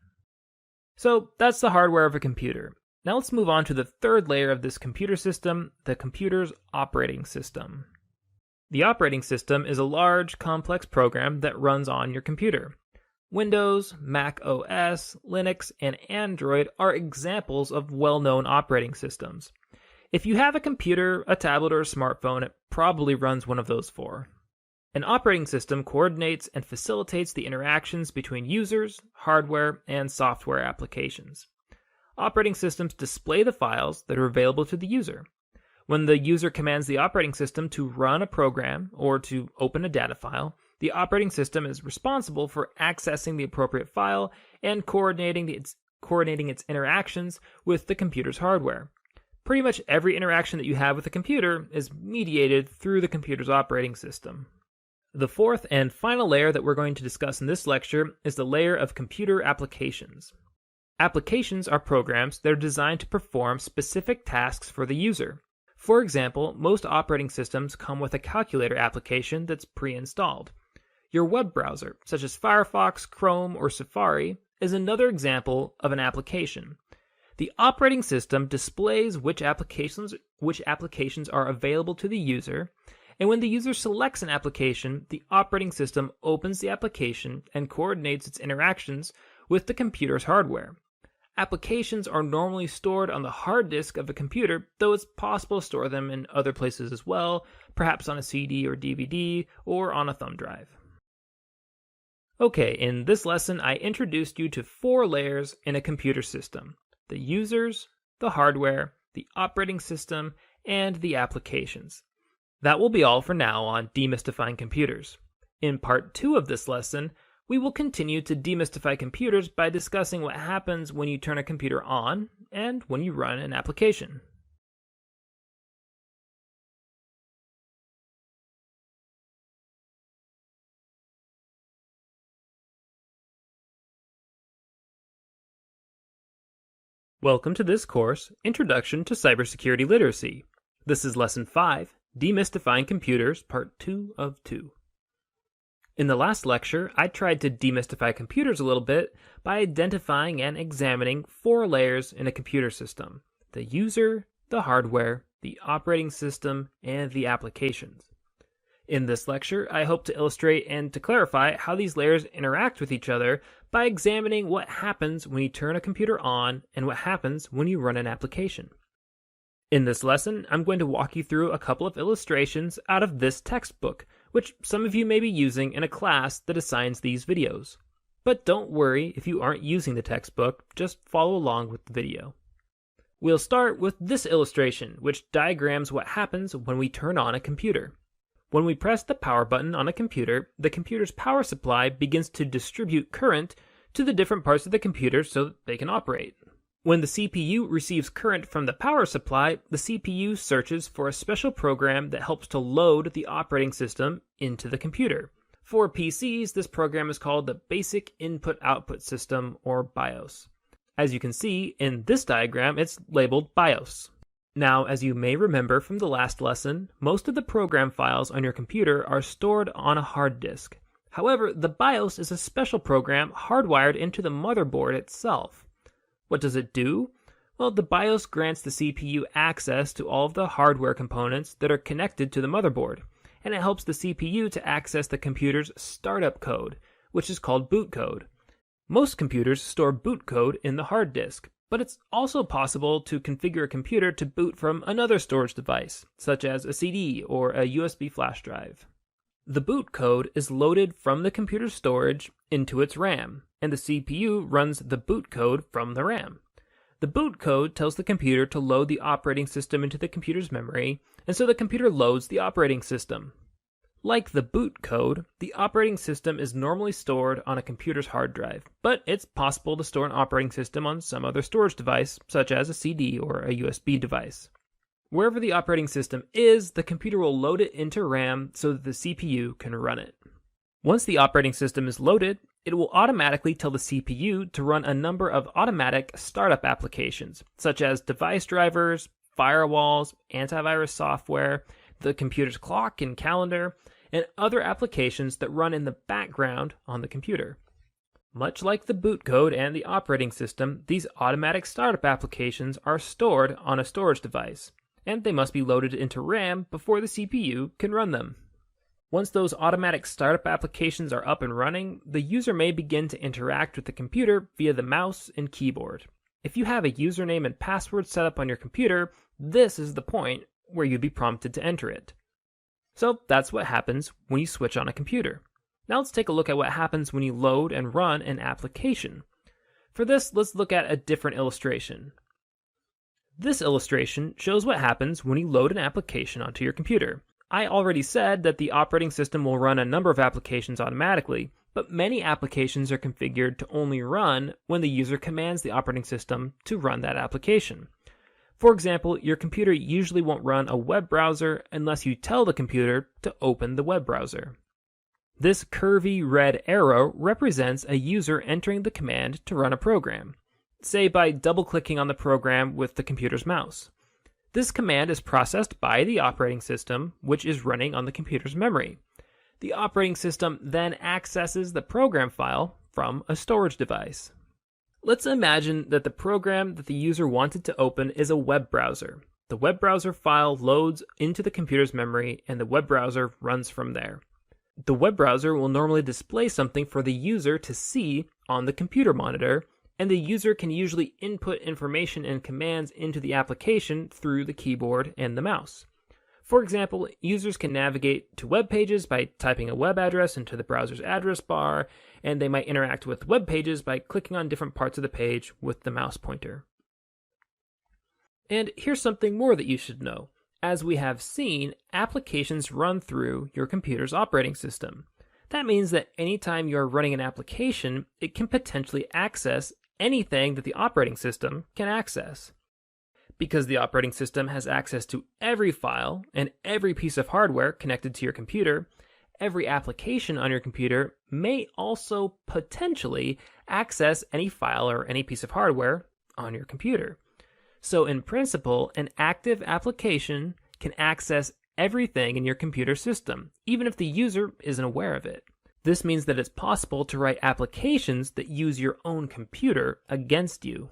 So that's the hardware of a computer. Now let's move on to the third layer of this computer system, the computer's operating system. The operating system is a large, complex program that runs on your computer. Windows, Mac OS, Linux, and Android are examples of well-known operating systems. If you have a computer, a tablet, or a smartphone, it probably runs one of those four. An operating system coordinates and facilitates the interactions between users, hardware, and software applications. Operating systems display the files that are available to the user. When the user commands the operating system to run a program or to open a data file, the operating system is responsible for accessing the appropriate file and coordinating its interactions with the computer's hardware. Pretty much every interaction that you have with a computer is mediated through the computer's operating system. The fourth and final layer that we're going to discuss in this lecture is the layer of computer applications. Applications are programs that are designed to perform specific tasks for the user. For example, most operating systems come with a calculator application that's pre-installed. Your web browser, such as Firefox, Chrome, or Safari, is another example of an application. The operating system displays which applications are available to the user, and when the user selects an application, the operating system opens the application and coordinates its interactions with the computer's hardware. Applications are normally stored on the hard disk of a computer, though it's possible to store them in other places as well, perhaps on a CD or DVD, or on a thumb drive. Okay, in this lesson I introduced you to 4 layers in a computer system: the users, the hardware, the operating system, and the applications. That will be all for now on demystifying computers. In part 2 of this lesson, we will continue to demystify computers by discussing what happens when you turn a computer on and when you run an application. Welcome to this course, Introduction to Cybersecurity Literacy. This is Lesson 5, Demystifying Computers, Part 2 of 2. In the last lecture, I tried to demystify computers a little bit by identifying and examining 4 layers in a computer system: the user, the hardware, the operating system, and the applications. In this lecture, I hope to illustrate and to clarify how these layers interact with each other by examining what happens when you turn a computer on and what happens when you run an application. In this lesson, I'm going to walk you through a couple of illustrations out of this textbook, which some of you may be using in a class that assigns these videos. But don't worry if you aren't using the textbook, just follow along with the video. We'll start with this illustration, which diagrams what happens when we turn on a computer. When we press the power button on a computer, the computer's power supply begins to distribute current to the different parts of the computer so that they can operate. When the CPU receives current from the power supply, the CPU searches for a special program that helps to load the operating system into the computer. For PCs, this program is called the Basic Input-Output System, or BIOS. As you can see in this diagram, it's labeled BIOS. Now, as you may remember from the last lesson, most of the program files on your computer are stored on a hard disk. However, the BIOS is a special program hardwired into the motherboard itself. What does it do? Well, the BIOS grants the CPU access to all of the hardware components that are connected to the motherboard, and it helps the CPU to access the computer's startup code, which is called boot code. Most computers store boot code in the hard disk, but it's also possible to configure a computer to boot from another storage device, such as a CD or a USB flash drive. The boot code is loaded from the computer's storage into its RAM, and the CPU runs the boot code from the RAM. The boot code tells the computer to load the operating system into the computer's memory, and so the computer loads the operating system. Like the boot code, the operating system is normally stored on a computer's hard drive, but it's possible to store an operating system on some other storage device, such as a CD or a USB device. Wherever the operating system is, the computer will load it into RAM so that the CPU can run it. Once the operating system is loaded, it will automatically tell the CPU to run a number of automatic startup applications, such as device drivers, firewalls, antivirus software, the computer's clock and calendar, and other applications that run in the background on the computer. Much like the boot code and the operating system, these automatic startup applications are stored on a storage device, and they must be loaded into RAM before the CPU can run them. Once those automatic startup applications are up and running, the user may begin to interact with the computer via the mouse and keyboard. If you have a username and password set up on your computer, this is the point where you'd be prompted to enter it. So that's what happens when you switch on a computer. Now let's take a look at what happens when you load and run an application. For this, let's look at a different illustration. This illustration shows what happens when you load an application onto your computer. I already said that the operating system will run a number of applications automatically, but many applications are configured to only run when the user commands the operating system to run that application. For example, your computer usually won't run a web browser unless you tell the computer to open the web browser. This curvy red arrow represents a user entering the command to run a program, say by double-clicking on the program with the computer's mouse. This command is processed by the operating system, which is running on the computer's memory. The operating system then accesses the program file from a storage device. Let's imagine that the program that the user wanted to open is a web browser. The web browser file loads into the computer's memory, and the web browser runs from there. The web browser will normally display something for the user to see on the computer monitor, and the user can usually input information and commands into the application through the keyboard and the mouse. For example, users can navigate to web pages by typing a web address into the browser's address bar, and they might interact with web pages by clicking on different parts of the page with the mouse pointer. And here's something more that you should know. As we have seen, applications run through your computer's operating system. That means that anytime you're running an application, it can potentially access anything that the operating system can access. Because the operating system has access to every file and every piece of hardware connected to your computer, every application on your computer may also potentially access any file or any piece of hardware on your computer. So in principle, an active application can access everything in your computer system, even if the user isn't aware of it. This means that it's possible to write applications that use your own computer against you.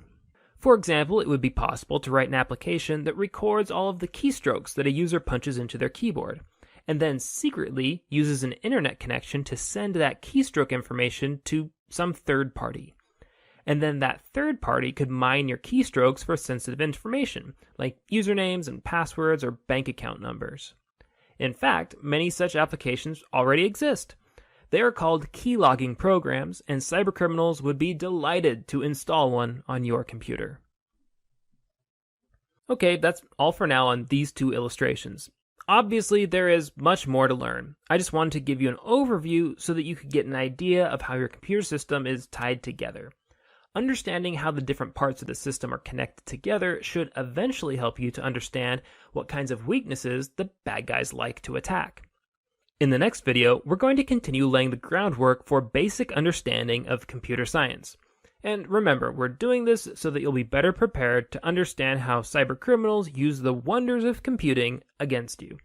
For example, it would be possible to write an application that records all of the keystrokes that a user punches into their keyboard, and then secretly uses an internet connection to send that keystroke information to some third party. And then that third party could mine your keystrokes for sensitive information, like usernames and passwords or bank account numbers. In fact, many such applications already exist. They are called keylogging programs, and cybercriminals would be delighted to install one on your computer. Okay, that's all for now on these two illustrations. Obviously, there is much more to learn. I just wanted to give you an overview so that you could get an idea of how your computer system is tied together. Understanding how the different parts of the system are connected together should eventually help you to understand what kinds of weaknesses the bad guys like to attack. In the next video, we're going to continue laying the groundwork for basic understanding of computer science. And remember, we're doing this so that you'll be better prepared to understand how cybercriminals use the wonders of computing against you.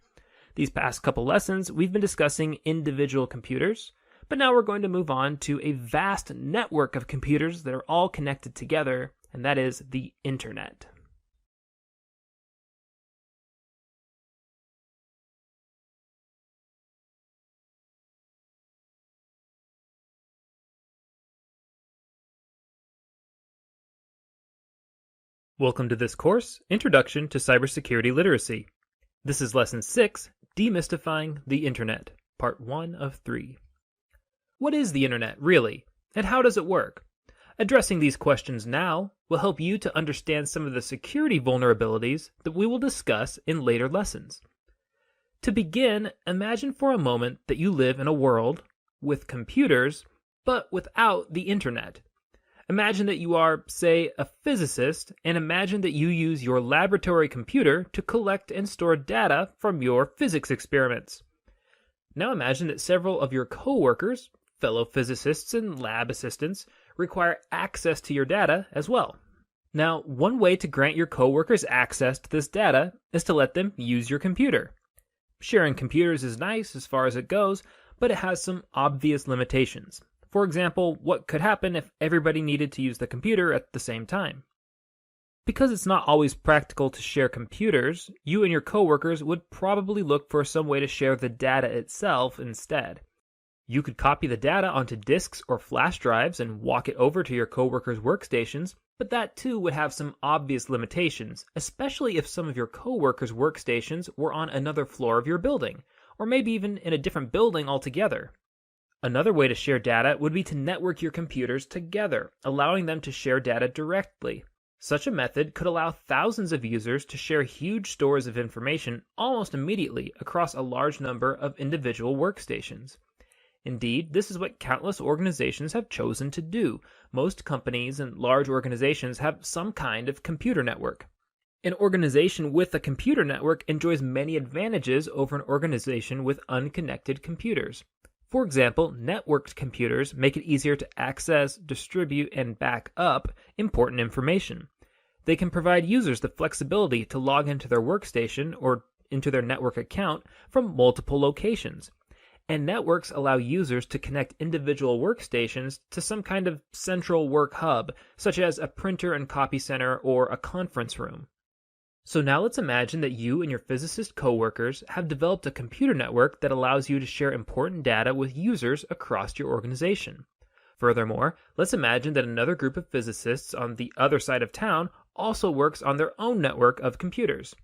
These past couple lessons, we've been discussing individual computers, but now we're going to move on to a vast network of computers that are all connected together, and that is the Internet. Welcome to this course, Introduction to Cybersecurity Literacy. This is Lesson 6, Demystifying the Internet, Part 1 of 3. What is the Internet, really, and how does it work? Addressing these questions now will help you to understand some of the security vulnerabilities that we will discuss in later lessons. To begin, imagine for a moment that you live in a world with computers, but without the Internet. Imagine that you are, say, a physicist, and imagine that you use your laboratory computer to collect and store data from your physics experiments. Now imagine that several of your coworkers, fellow physicists and lab assistants, require access to your data as well. Now, one way to grant your coworkers access to this data is to let them use your computer. Sharing computers is nice as far as it goes, but it has some obvious limitations. For example, what could happen if everybody needed to use the computer at the same time? Because it's not always practical to share computers, you and your coworkers would probably look for some way to share the data itself instead. You could copy the data onto disks or flash drives and walk it over to your coworkers' workstations, but that too would have some obvious limitations, especially if some of your coworkers' workstations were on another floor of your building, or maybe even in a different building altogether. Another way to share data would be to network your computers together, allowing them to share data directly. Such a method could allow thousands of users to share huge stores of information almost immediately across a large number of individual workstations. Indeed, this is what countless organizations have chosen to do. Most companies and large organizations have some kind of computer network. An organization with a computer network enjoys many advantages over an organization with unconnected computers. For example, networked computers make it easier to access, distribute, and back up important information. They can provide users the flexibility to log into their workstation or into their network account from multiple locations. And networks allow users to connect individual workstations to some kind of central work hub, such as a printer and copy center or a conference room. So now let's imagine that you and your physicist coworkers have developed a computer network that allows you to share important data with users across your organization. Furthermore, let's imagine that another group of physicists on the other side of town also works on their own network of computers.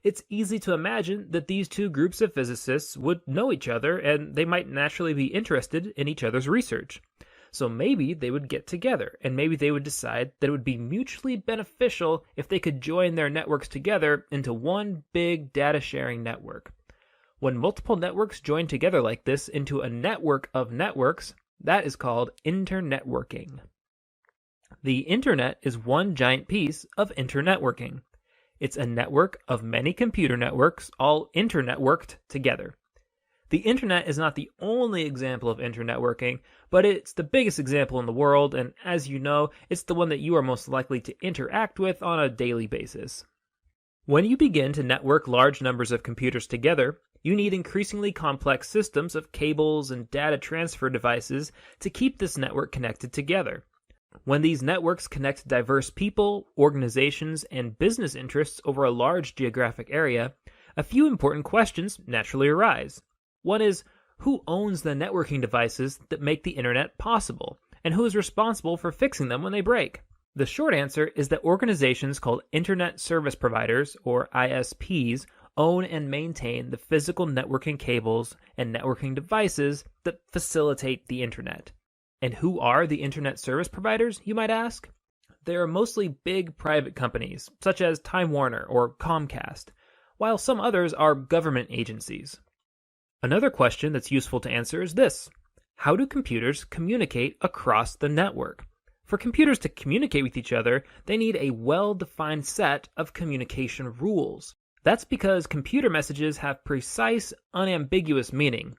It's easy to imagine that these two groups of physicists would know each other and they might naturally be interested in each other's research. So maybe they would get together and maybe they would decide that it would be mutually beneficial if they could join their networks together into one big data sharing network. When multiple networks join together like this into a network of networks, that is called internetworking. The internet is one giant piece of internetworking. It's a network of many computer networks, all internetworked together. The internet is not the only example of internetworking, but it's the biggest example in the world, and as you know, it's the one that you are most likely to interact with on a daily basis. When you begin to network large numbers of computers together, you need increasingly complex systems of cables and data transfer devices to keep this network connected together. When these networks connect diverse people, organizations, and business interests over a large geographic area, a few important questions naturally arise. One is, who owns the networking devices that make the internet possible, and who is responsible for fixing them when they break? The short answer is that organizations called Internet Service Providers, or ISPs, own and maintain the physical networking cables and networking devices that facilitate the internet. And who are the Internet Service Providers, you might ask? They are mostly big private companies, such as Time Warner or Comcast, while some others are government agencies. Another question that's useful to answer is this: how do computers communicate across the network? For computers to communicate with each other, they need a well-defined set of communication rules. That's because computer messages have precise, unambiguous meaning.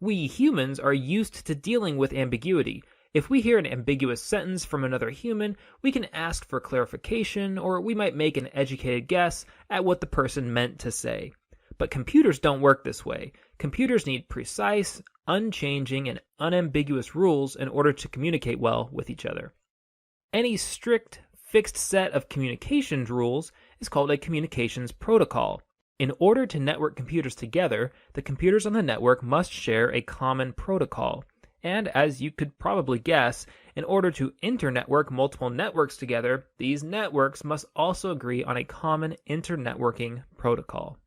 We humans are used to dealing with ambiguity. If we hear an ambiguous sentence from another human, we can ask for clarification, or we might make an educated guess at what the person meant to say. But computers don't work this way. Computers need precise, unchanging, and unambiguous rules in order to communicate well with each other. Any strict, fixed set of communications rules is called a communications protocol. In order to network computers together, the computers on the network must share a common protocol. And as you could probably guess, in order to internetwork multiple networks together, these networks must also agree on a common internetworking protocol.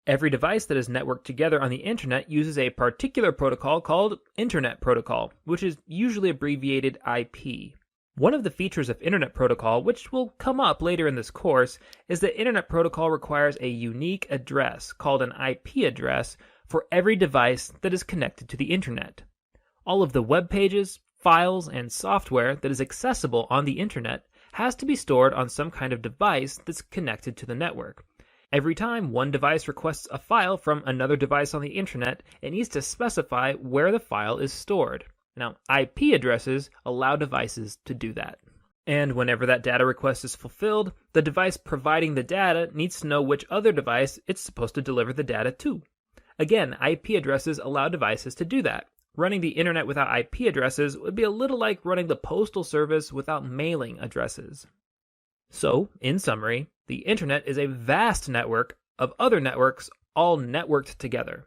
Every device that is networked together on the internet uses a particular protocol called Internet Protocol, which is usually abbreviated IP. One of the features of Internet Protocol, which will come up later in this course, is that Internet Protocol requires a unique address, called an IP address, for every device that is connected to the internet. All of the web pages, files, and software that is accessible on the internet has to be stored on some kind of device that's connected to the network. Every time one device requests a file from another device on the internet, it needs to specify where the file is stored. Now, IP addresses allow devices to do that. And whenever that data request is fulfilled, the device providing the data needs to know which other device it's supposed to deliver the data to. Again, IP addresses allow devices to do that. Running the internet without IP addresses would be a little like running the postal service without mailing addresses. So, in summary, the internet is a vast network of other networks all networked together.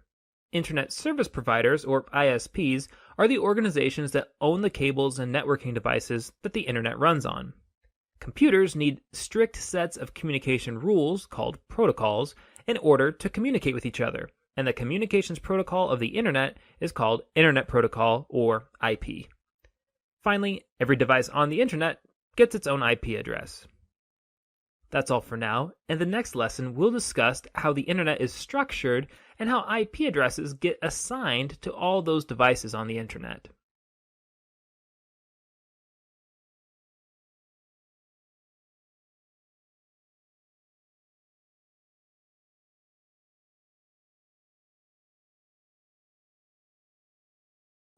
Internet Service Providers, or ISPs, are the organizations that own the cables and networking devices that the internet runs on. Computers need strict sets of communication rules, called protocols, in order to communicate with each other. and the communications protocol of the Internet is called Internet Protocol, or IP. Finally, every device on the Internet gets its own IP address. That's all for now. In the next lesson, we'll discuss how the Internet is structured and how IP addresses get assigned to all those devices on the Internet.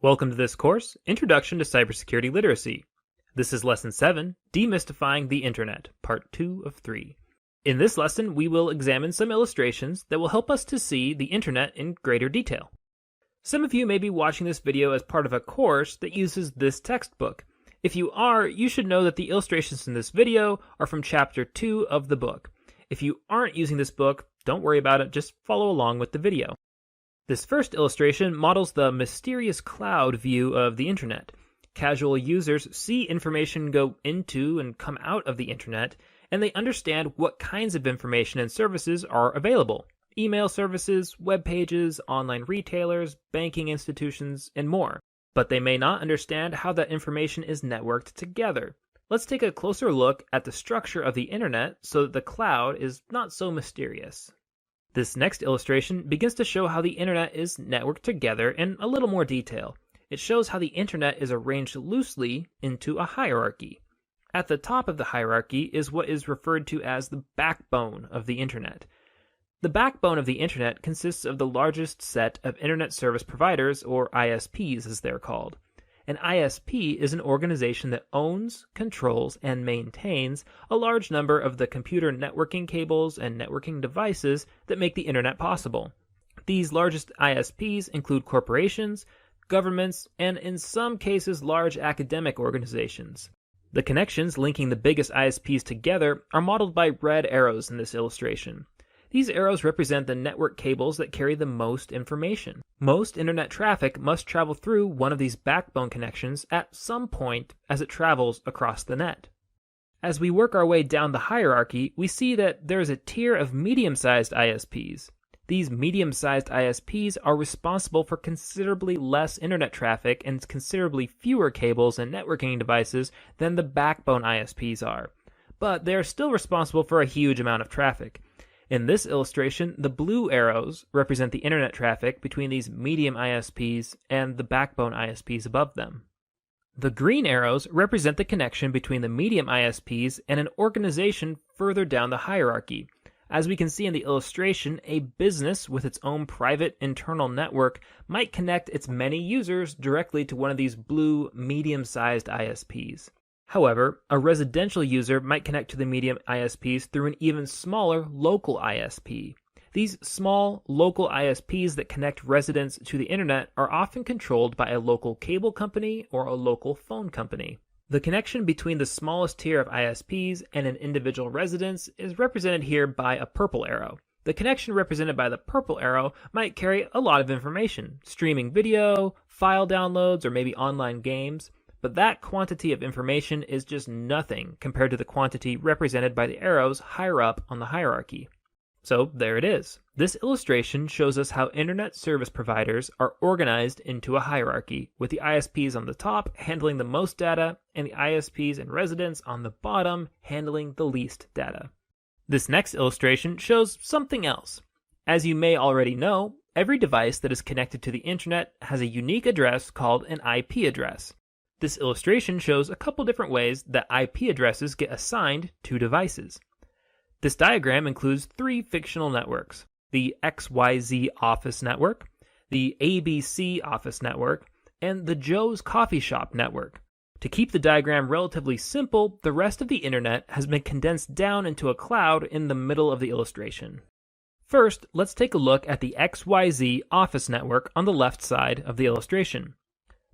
Welcome to this course, Introduction to Cybersecurity Literacy. This is Lesson 7, Demystifying the Internet, Part 2 of 3. In this lesson, we will examine some illustrations that will help us to see the Internet in greater detail. Some of you may be watching this video as part of a course that uses this textbook. If you are, you should know that the illustrations in this video are from Chapter 2 of the book. If you aren't using this book, don't worry about it, just follow along with the video. This first illustration models the mysterious cloud view of the Internet. Casual users see information go into and come out of the Internet, and they understand what kinds of information and services are available. Email services, web pages, online retailers, banking institutions, and more. But they may not understand how that information is networked together. Let's take a closer look at the structure of the Internet so that the cloud is not so mysterious. This next illustration begins to show how the Internet is networked together in a little more detail. It shows how the Internet is arranged loosely into a hierarchy. At the top of the hierarchy is what is referred to as the backbone of the Internet. The backbone of the Internet consists of the largest set of Internet service providers, or ISPs as they're called. An ISP is an organization that owns, controls, and maintains a large number of the computer networking cables and networking devices that make the Internet possible. These largest ISPs include corporations, governments, and in some cases large academic organizations. The connections linking the biggest ISPs together are modeled by red arrows in this illustration. These arrows represent the network cables that carry the most information. Most Internet traffic must travel through one of these backbone connections at some point as it travels across the net. As we work our way down the hierarchy, we see that there is a tier of medium-sized ISPs. These medium-sized ISPs are responsible for considerably less Internet traffic and considerably fewer cables and networking devices than the backbone ISPs are. But they are still responsible for a huge amount of traffic. In this illustration, the blue arrows represent the Internet traffic between these medium ISPs and the backbone ISPs above them. The green arrows represent the connection between the medium ISPs and an organization further down the hierarchy. As we can see in the illustration, a business with its own private internal network might connect its many users directly to one of these blue medium-sized ISPs. However, a residential user might connect to the medium ISPs through an even smaller local ISP. These small, local ISPs that connect residents to the Internet are often controlled by a local cable company or a local phone company. The connection between the smallest tier of ISPs and an individual residence is represented here by a purple arrow. The connection represented by the purple arrow might carry a lot of information, streaming video, file downloads, or maybe online games. But that quantity of information is just nothing compared to the quantity represented by the arrows higher up on the hierarchy. So there it is. This illustration shows us how Internet service providers are organized into a hierarchy, with the ISPs on the top handling the most data and the ISPs and residents on the bottom handling the least data. This next illustration shows something else. As you may already know, every device that is connected to the Internet has a unique address called an IP address. This illustration shows a couple different ways that IP addresses get assigned to devices. This diagram includes three fictional networks: the XYZ Office Network, the ABC Office Network, and the Joe's Coffee Shop Network. To keep the diagram relatively simple, the rest of the Internet has been condensed down into a cloud in the middle of the illustration. First, let's take a look at the XYZ Office Network on the left side of the illustration.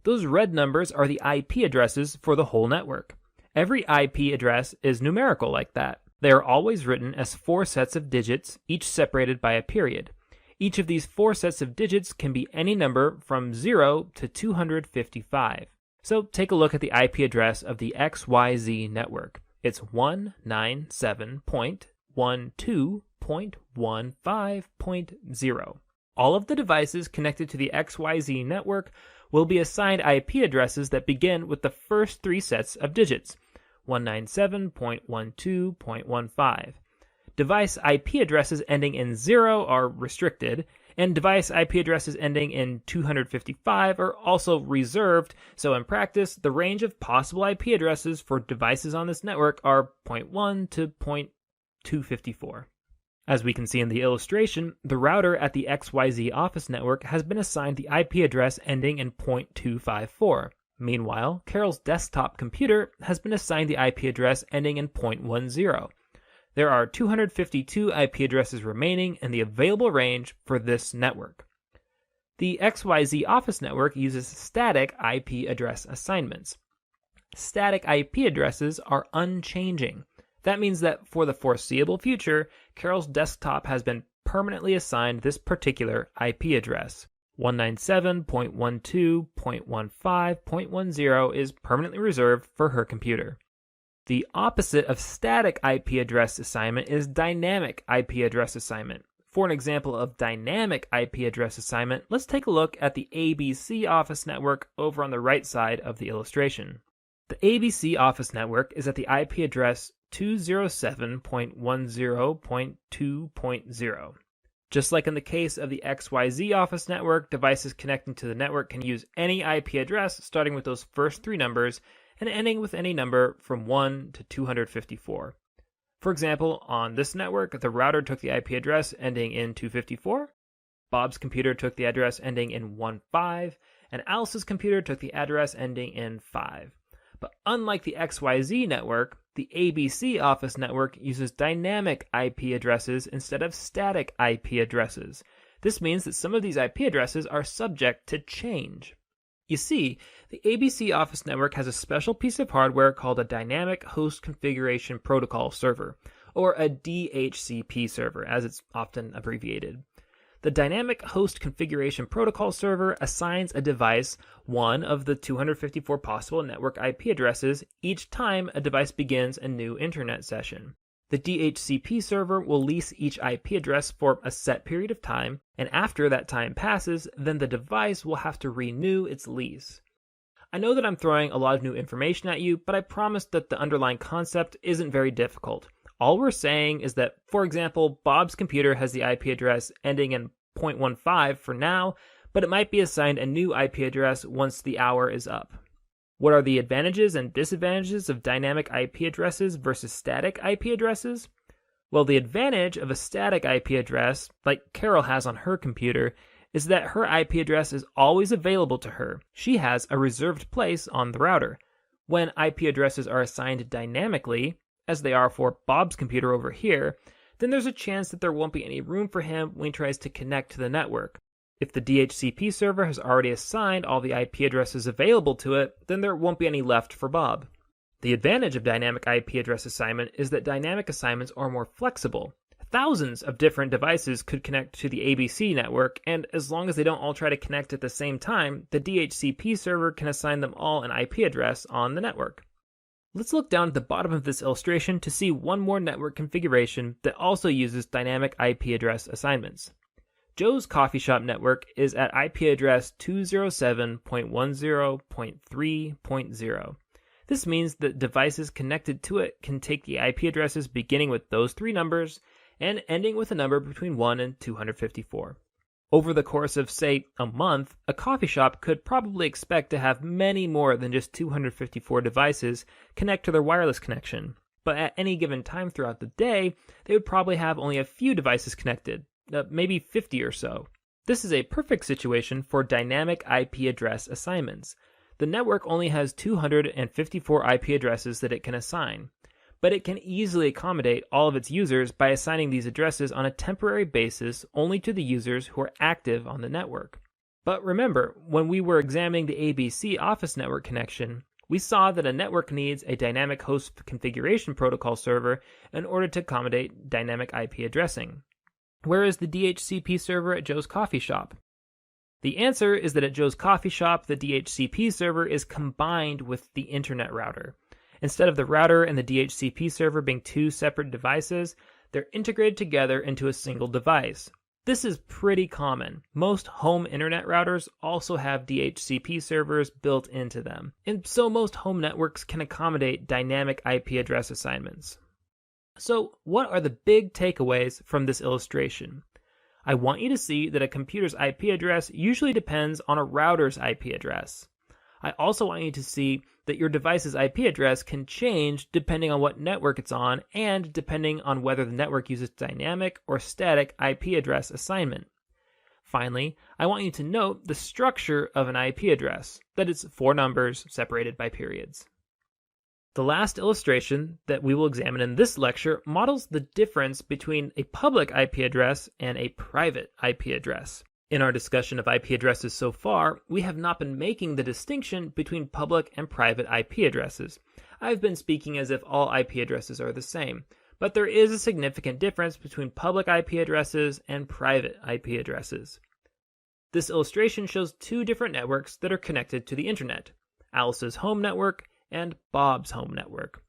Those red numbers are the IP addresses for the whole network. Every IP address is numerical like that. They are always written as 4 sets of digits, each separated by a period. Each of these 4 sets of digits can be any number from 0 to 255. So take a look at the IP address of the XYZ network. It's 197.12.15.0. All of the devices connected to the XYZ network will be assigned IP addresses that begin with the first three sets of digits, 197.12.15. Device IP addresses ending in 0 are restricted, and device IP addresses ending in 255 are also reserved, so in practice, the range of possible IP addresses for devices on this network are 0.1 to 0.254. As we can see in the illustration, the router at the XYZ office network has been assigned the IP address ending in 0.254. Meanwhile, Carol's desktop computer has been assigned the IP address ending in 0.10. There are 252 IP addresses remaining in the available range for this network. The XYZ office network uses static IP address assignments. Static IP addresses are unchanging. That means that for the foreseeable future, Carol's desktop has been permanently assigned this particular IP address. 197.12.15.10 is permanently reserved for her computer. The opposite of static IP address assignment is dynamic IP address assignment. For an example of dynamic IP address assignment, let's take a look at the ABC office network over on the right side of the illustration. The ABC office network is at the IP address 207.10.2.0. Just like in the case of the XYZ office network, devices connecting to the network can use any IP address starting with those first three numbers and ending with any number from 1 to 254. For example, on this network, the router took the IP address ending in 254, Bob's computer took the address ending in 15, and Alice's computer took the address ending in 5. But unlike the XYZ network, the ABC office network uses dynamic IP addresses instead of static IP addresses. This means that some of these IP addresses are subject to change. You see, the ABC office network has a special piece of hardware called a Dynamic Host Configuration Protocol Server, or a DHCP server, as it's often abbreviated. The Dynamic Host Configuration Protocol Server assigns a device one of the 254 possible network IP addresses each time a device begins a new internet session. The DHCP server will lease each IP address for a set period of time, and after that time passes, then the device will have to renew its lease. I know that I'm throwing a lot of new information at you, but I promise that the underlying concept isn't very difficult. All we're saying is that, for example, Bob's computer has the IP address ending in 0.15 for now, but it might be assigned a new IP address once the hour is up. What are the advantages and disadvantages of dynamic IP addresses versus static IP addresses? Well, the advantage of a static IP address, like Carol has on her computer, is that her IP address is always available to her. She has a reserved place on the router. When IP addresses are assigned dynamically, as they are for Bob's computer over here, then there's a chance that there won't be any room for him when he tries to connect to the network. If the DHCP server has already assigned all the IP addresses available to it, then there won't be any left for Bob. The advantage of dynamic IP address assignment is that dynamic assignments are more flexible. Thousands of different devices could connect to the ABC network, and as long as they don't all try to connect at the same time, the DHCP server can assign them all an IP address on the network. Let's look down at the bottom of this illustration to see one more network configuration that also uses dynamic IP address assignments. Joe's Coffee Shop network is at IP address 207.10.3.0. This means that devices connected to it can take the IP addresses beginning with those three numbers and ending with a number between 1 and 254. Over the course of, say, a month, a coffee shop could probably expect to have many more than just 254 devices connect to their wireless connection. But at any given time throughout the day, they would probably have only a few devices connected, maybe 50 or so. This is a perfect situation for dynamic IP address assignments. The network only has 254 IP addresses that it can assign, but it can easily accommodate all of its users by assigning these addresses on a temporary basis only to the users who are active on the network. But remember, when we were examining the ABC office network connection, we saw that a network needs a dynamic host configuration protocol server in order to accommodate dynamic IP addressing. Where is the DHCP server at Joe's Coffee Shop? The answer is that at Joe's Coffee Shop, the DHCP server is combined with the internet router. Instead of the router and the DHCP server being two separate devices, they're integrated together into a single device. This is pretty common. Most home internet routers also have DHCP servers built into them, and so most home networks can accommodate dynamic IP address assignments. So, what are the big takeaways from this illustration? I want you to see that a computer's IP address usually depends on a router's IP address. I also want you to see that your device's IP address can change depending on what network it's on and depending on whether the network uses dynamic or static IP address assignment. Finally, I want you to note the structure of an IP address, that it's 4 numbers separated by periods. The last illustration that we will examine in this lecture models the difference between a public IP address and a private IP address. In our discussion of IP addresses so far, we have not been making the distinction between public and private IP addresses. I've been speaking as if all IP addresses are the same, but there is a significant difference between public IP addresses and private IP addresses. This illustration shows 2 different networks that are connected to the internet: Alice's home network and Bob's home network.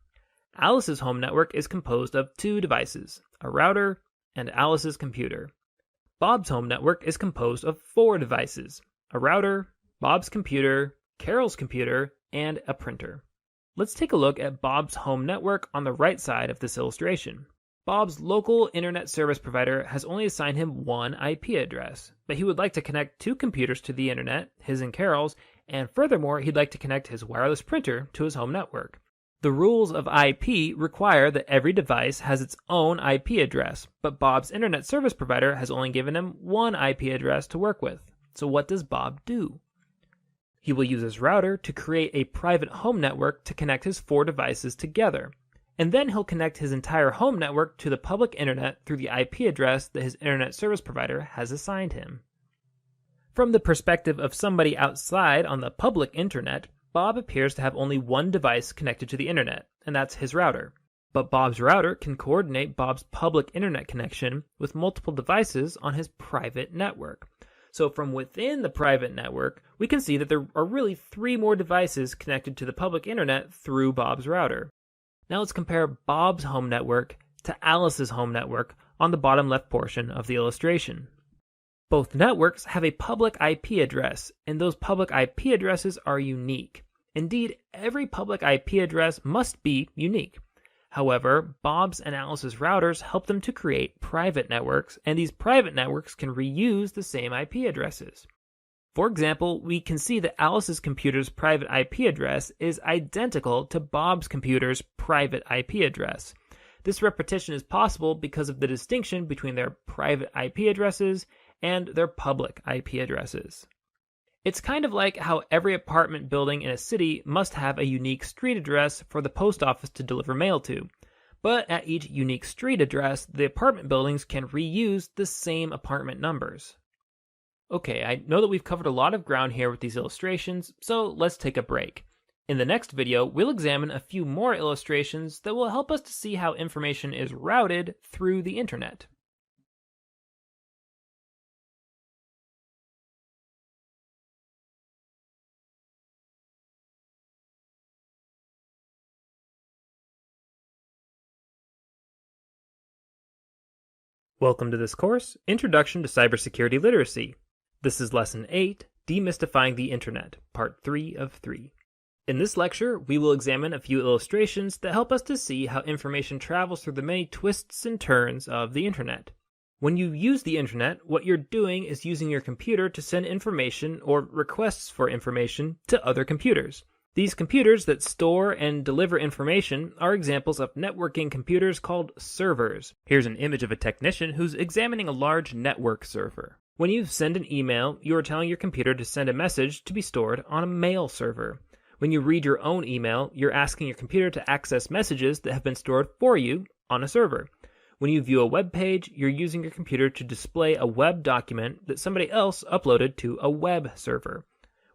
Alice's home network is composed of 2 devices, a router and Alice's computer. Bob's home network is composed of 4 devices, a router, Bob's computer, Carol's computer, and a printer. Let's take a look at Bob's home network on the right side of this illustration. Bob's local internet service provider has only assigned him 1 IP address, but he would like to connect 2 computers to the internet, his and Carol's, and furthermore, he'd like to connect his wireless printer to his home network. The rules of IP require that every device has its own IP address, but Bob's internet service provider has only given him 1 IP address to work with. So what does Bob do? He will use his router to create a private home network to connect his 4 devices together, and then he'll connect his entire home network to the public internet through the IP address that his internet service provider has assigned him. From the perspective of somebody outside on the public internet, Bob appears to have only 1 device connected to the internet, and that's his router. But Bob's router can coordinate Bob's public internet connection with multiple devices on his private network. So from within the private network, we can see that there are really 3 more devices connected to the public internet through Bob's router. Now let's compare Bob's home network to Alice's home network on the bottom left portion of the illustration. Both networks have a public IP address, and those public IP addresses are unique. Indeed, every public IP address must be unique. However, Bob's and Alice's routers help them to create private networks, and these private networks can reuse the same IP addresses. For example, we can see that Alice's computer's private IP address is identical to Bob's computer's private IP address. This repetition is possible because of the distinction between their private IP addresses and their public IP addresses. It's kind of like how every apartment building in a city must have a unique street address for the post office to deliver mail to. But at each unique street address, the apartment buildings can reuse the same apartment numbers. Okay, I know that we've covered a lot of ground here with these illustrations, so let's take a break. In the next video, we'll examine a few more illustrations that will help us to see how information is routed through the internet. Welcome to this course, Introduction to Cybersecurity Literacy. This is Lesson 8, Demystifying the Internet, Part 3 of 3. In this lecture, we will examine a few illustrations that help us to see how information travels through the many twists and turns of the Internet. When you use the Internet, what you're doing is using your computer to send information or requests for information to other computers. These computers that store and deliver information are examples of networking computers called servers. Here's an image of a technician who's examining a large network server. When you send an email, you are telling your computer to send a message to be stored on a mail server. When you read your own email, you're asking your computer to access messages that have been stored for you on a server. When you view a web page, you're using your computer to display a web document that somebody else uploaded to a web server.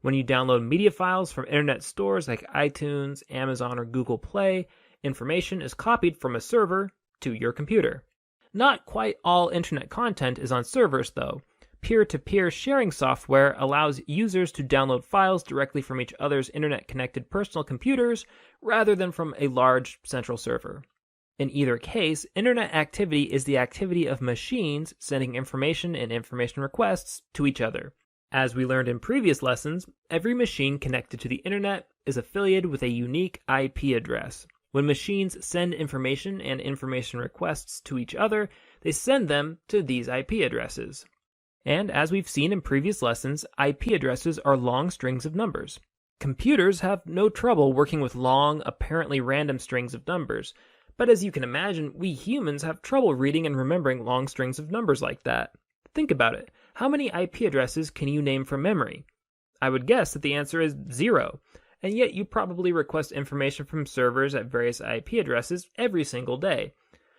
When you download media files from internet stores like iTunes, Amazon, or Google Play, information is copied from a server to your computer. Not quite all internet content is on servers, though. Peer-to-peer sharing software allows users to download files directly from each other's internet-connected personal computers rather than from a large central server. In either case, internet activity is the activity of machines sending information and information requests to each other. As we learned in previous lessons, every machine connected to the internet is affiliated with a unique IP address. When machines send information and information requests to each other, they send them to these IP addresses. And as we've seen in previous lessons, IP addresses are long strings of numbers. Computers have no trouble working with long, apparently random strings of numbers. But as you can imagine, we humans have trouble reading and remembering long strings of numbers like that. Think about it. How many IP addresses can you name from memory? I would guess that the answer is 0. And yet you probably request information from servers at various IP addresses every single day.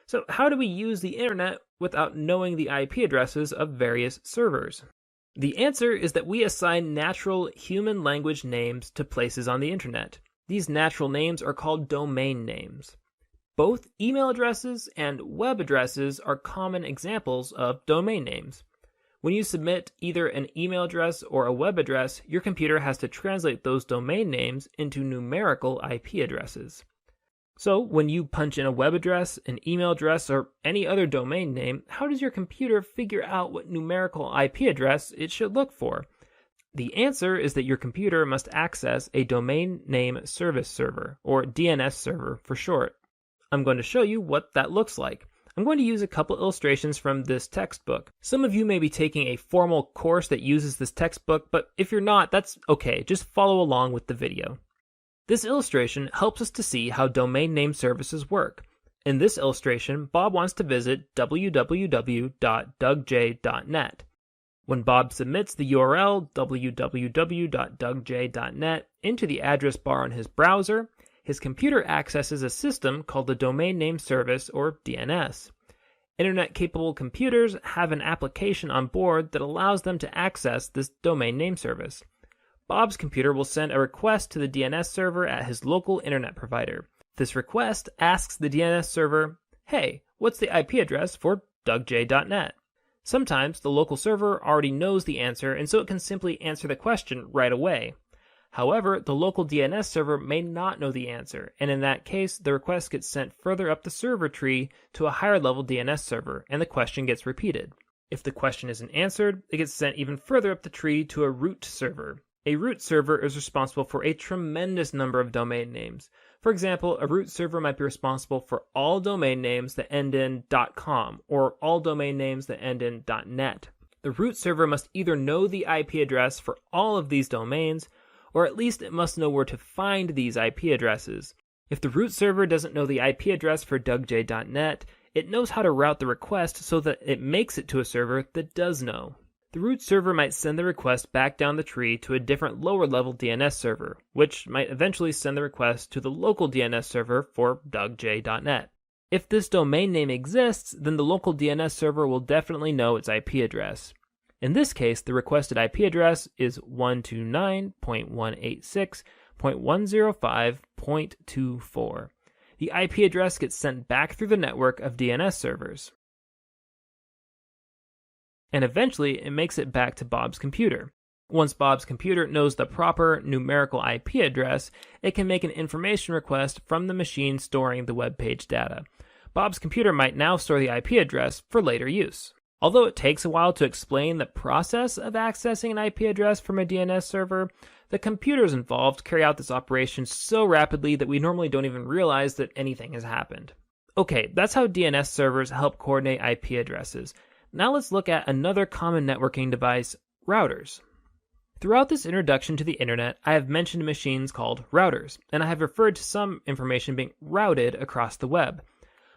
So how do we use the internet without knowing the IP addresses of various servers? The answer is that we assign natural human language names to places on the internet. These natural names are called domain names. Both email addresses and web addresses are common examples of domain names. When you submit either an email address or a web address, your computer has to translate those domain names into numerical IP addresses. So when you punch in a web address, an email address, or any other domain name, how does your computer figure out what numerical IP address it should look for? The answer is that your computer must access a domain name service server, or DNS server for short. I'm going to show you what that looks like. I'm going to use a couple illustrations from this textbook. Some of you may be taking a formal course that uses this textbook, but if you're not, that's okay. Just follow along with the video. This illustration helps us to see how domain name services work. In this illustration, Bob wants to visit www.dougj.net. When Bob submits the URL www.dougj.net into the address bar on his browser, his computer accesses a system called the Domain Name Service, or DNS. Internet-capable computers have an application on board that allows them to access this domain name service. Bob's computer will send a request to the DNS server at his local internet provider. This request asks the DNS server, "Hey, what's the IP address for dougj.net?" Sometimes the local server already knows the answer, and so it can simply answer the question right away. However, the local DNS server may not know the answer, and in that case, the request gets sent further up the server tree to a higher level DNS server, and the question gets repeated. If the question isn't answered, it gets sent even further up the tree to a root server. A root server is responsible for a tremendous number of domain names. For example, a root server might be responsible for all domain names that end in .com, or all domain names that end in .net. The root server must either know the IP address for all of these domains, or at least it must know where to find these IP addresses. If the root server doesn't know the IP address for dougj.net, it knows how to route the request so that it makes it to a server that does know. The root server might send the request back down the tree to a different lower level DNS server, which might eventually send the request to the local DNS server for dougj.net. If this domain name exists, then the local DNS server will definitely know its IP address. In this case, the requested IP address is 129.186.105.24. The IP address gets sent back through the network of DNS servers. And eventually, it makes it back to Bob's computer. Once Bob's computer knows the proper numerical IP address, it can make an information request from the machine storing the web page data. Bob's computer might now store the IP address for later use. Although it takes a while to explain the process of accessing an IP address from a DNS server, the computers involved carry out this operation so rapidly that we normally don't even realize that anything has happened. Okay, that's how DNS servers help coordinate IP addresses. Now let's look at another common networking device, routers. Throughout this introduction to the internet, I have mentioned machines called routers, and I have referred to some information being routed across the web.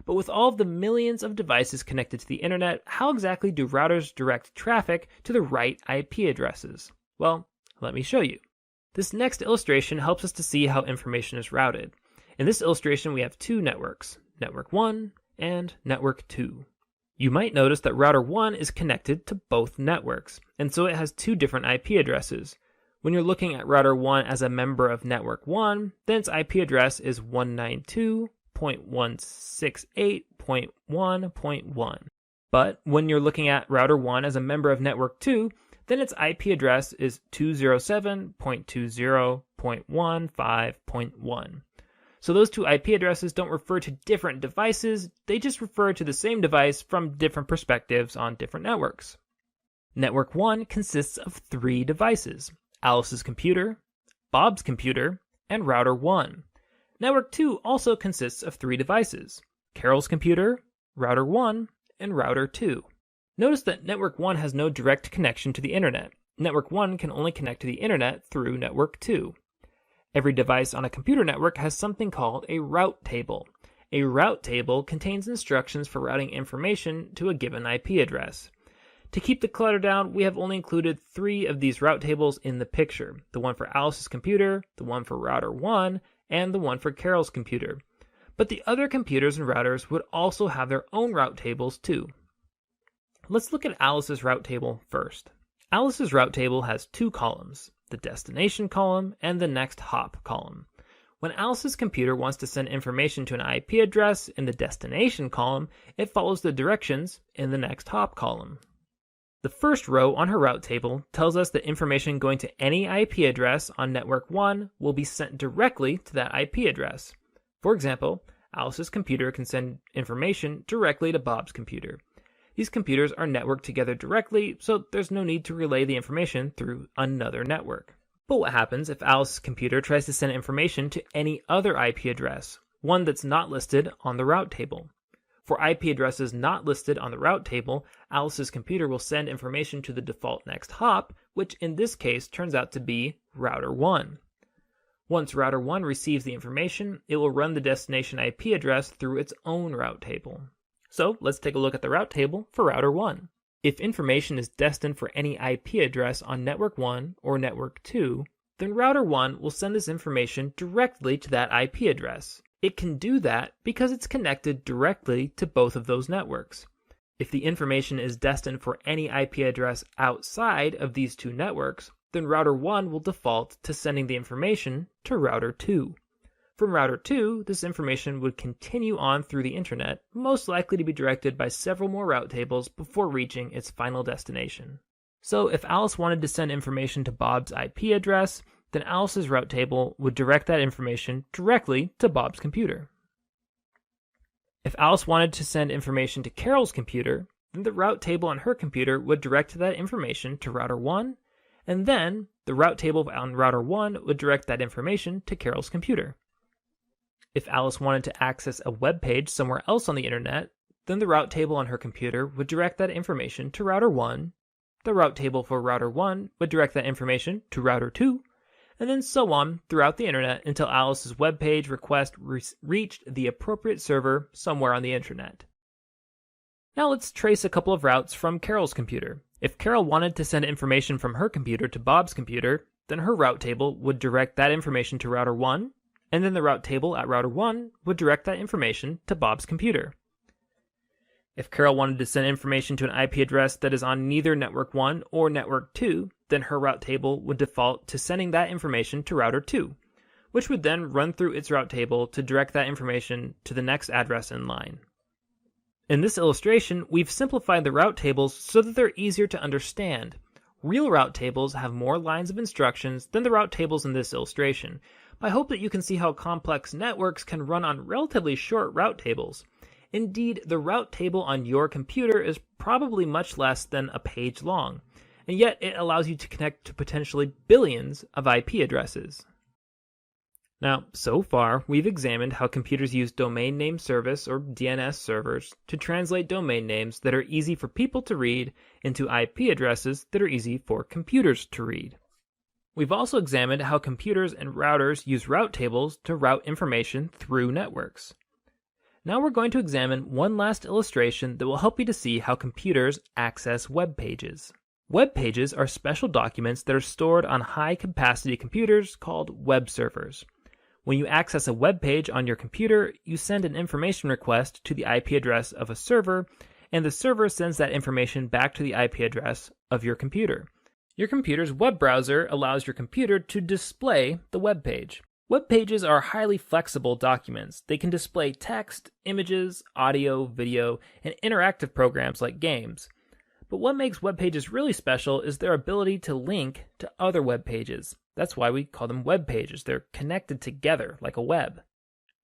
But with all of the millions of devices connected to the internet, how exactly do routers direct traffic to the right IP addresses? Well, let me show you. This next illustration helps us to see how information is routed. In this illustration, we have two networks, Network 1 and Network 2. You might notice that router 1 is connected to both networks, and so it has two different IP addresses. When you're looking at router 1 as a member of Network 1, then its IP address is 192.168.1.1. But when you're looking at router 1 as a member of Network 2, then its IP address is 207.20.15.1. So those two IP addresses don't refer to different devices, they just refer to the same device from different perspectives on different networks. Network 1 consists of 3 devices: Alice's computer, Bob's computer, and router 1. Network 2 also consists of 3 devices: Carol's computer, router 1, and router 2. Notice that network 1 has no direct connection to the internet. Network 1 can only connect to the internet through network 2. Every device on a computer network has something called a route table. A route table contains instructions for routing information to a given IP address. To keep the clutter down, we have only included 3 of these route tables in the picture: the one for Alice's computer, the one for router 1, and the one for Carol's computer. But the other computers and routers would also have their own route tables too. Let's look at Alice's route table first. Alice's route table has 2 columns: the destination column and the next hop column. When Alice's computer wants to send information to an IP address in the destination column, it follows the directions in the next hop column. The first row on her route table tells us that information going to any IP address on network 1 will be sent directly to that IP address. For example, Alice's computer can send information directly to Bob's computer. These computers are networked together directly, so there's no need to relay the information through another network. But what happens if Alice's computer tries to send information to any other IP address, one that's not listed on the route table? For IP addresses not listed on the route table, Alice's computer will send information to the default next hop, which in this case turns out to be router 1. Once router 1 receives the information, it will run the destination IP address through its own route table. So let's take a look at the route table for router 1. If information is destined for any IP address on network 1 or network 2, then router 1 will send this information directly to that IP address. It can do that because it's connected directly to both of those networks. If the information is destined for any IP address outside of these 2 networks, then router 1 will default to sending the information to router 2. From router 2, this information would continue on through the internet, most likely to be directed by several more route tables before reaching its final destination. So if Alice wanted to send information to Bob's IP address, then Alice's route table would direct that information directly to Bob's computer. If Alice wanted to send information to Carol's computer, then the route table on her computer would direct that information to router 1, and then the route table on router 1 would direct that information to Carol's computer. If Alice wanted to access a web page somewhere else on the internet, then the route table on her computer would direct that information to router 1, the route table for router 1 would direct that information to router 2, and then so on throughout the internet until Alice's web page request reached the appropriate server somewhere on the internet. Now let's trace a couple of routes from Carol's computer. If Carol wanted to send information from her computer to Bob's computer, then her route table would direct that information to router 1, and then the route table at router 1 would direct that information to Bob's computer. If Carol wanted to send information to an IP address that is on neither network 1 or network 2, then her route table would default to sending that information to router 2, which would then run through its route table to direct that information to the next address in line. In this illustration, we've simplified the route tables so that they're easier to understand. Real route tables have more lines of instructions than the route tables in this illustration. I hope that you can see how complex networks can run on relatively short route tables. Indeed, the route table on your computer is probably much less than a page long, and yet it allows you to connect to potentially billions of IP addresses. Now, so far, we've examined how computers use domain name service or DNS servers to translate domain names that are easy for people to read into IP addresses that are easy for computers to read. We've also examined how computers and routers use route tables to route information through networks. Now we're going to examine one last illustration that will help you to see how computers access web pages. Web pages are special documents that are stored on high-capacity computers called web servers. When you access a web page on your computer, you send an information request to the IP address of a server, and the server sends that information back to the IP address of your computer. Your computer's web browser allows your computer to display the web page. Web pages are highly flexible documents. They can display text, images, audio, video, and interactive programs like games. But what makes web pages really special is their ability to link to other web pages. That's why we call them web pages. They're connected together like a web.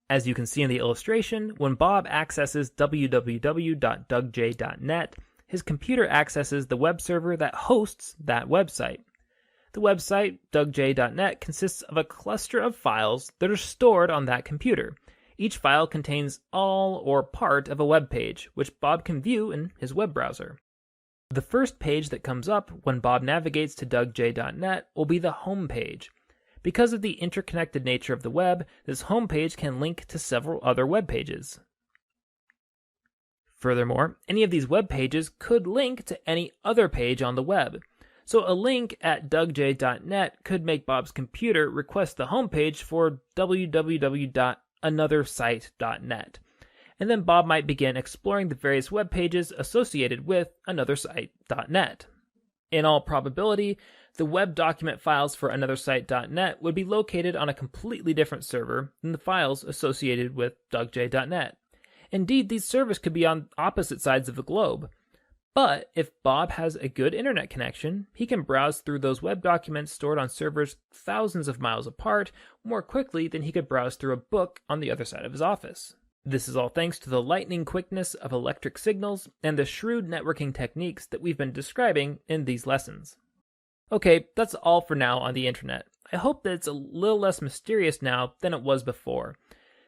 As you can see in the illustration, when Bob accesses www.dougj.net, his computer accesses the web server that hosts that website. The website, dougj.net, consists of a cluster of files that are stored on that computer. Each file contains all or part of a web page, which Bob can view in his web browser. The first page that comes up when Bob navigates to dougj.net will be the home page. Because of the interconnected nature of the web, this home page can link to several other web pages. Furthermore, any of these web pages could link to any other page on the web. So a link at dougj.net could make Bob's computer request the home page for www.anothersite.net. And then Bob might begin exploring the various web pages associated with anothersite.net. In all probability, the web document files for anothersite.net would be located on a completely different server than the files associated with dougj.net. Indeed, these servers could be on opposite sides of the globe. But if Bob has a good internet connection, he can browse through those web documents stored on servers thousands of miles apart more quickly than he could browse through a book on the other side of his office. This is all thanks to the lightning quickness of electric signals and the shrewd networking techniques that we've been describing in these lessons. Okay, that's all for now on the internet. I hope that it's a little less mysterious now than it was before.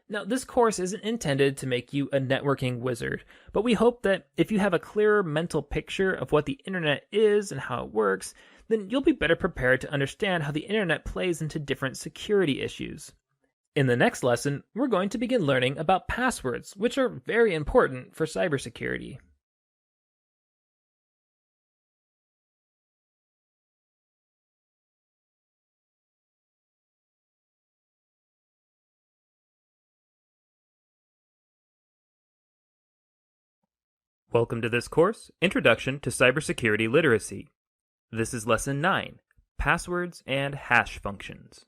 Now, this course isn't intended to make you a networking wizard, but we hope that if you have a clearer mental picture of what the internet is and how it works, then you'll be better prepared to understand how the internet plays into different security issues. In the next lesson, we're going to begin learning about passwords, which are very important for cybersecurity. Welcome to this course, Introduction to Cybersecurity Literacy. This is Lesson 9, Passwords and Hash Functions.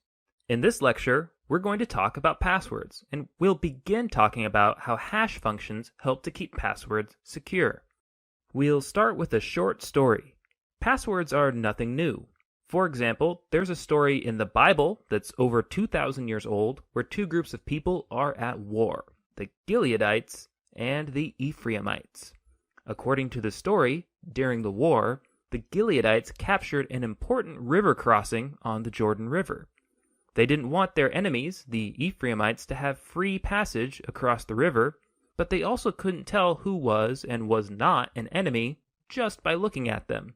In this lecture, we're going to talk about passwords, and we'll begin talking about how hash functions help to keep passwords secure. We'll start with a short story. Passwords are nothing new. For example, there's a story in the Bible that's over 2,000 years old where two groups of people are at war, the Gileadites and the Ephraimites. According to the story, during the war, the Gileadites captured an important river crossing on the Jordan River. They didn't want their enemies, the Ephraimites, to have free passage across the river, but they also couldn't tell who was and was not an enemy just by looking at them.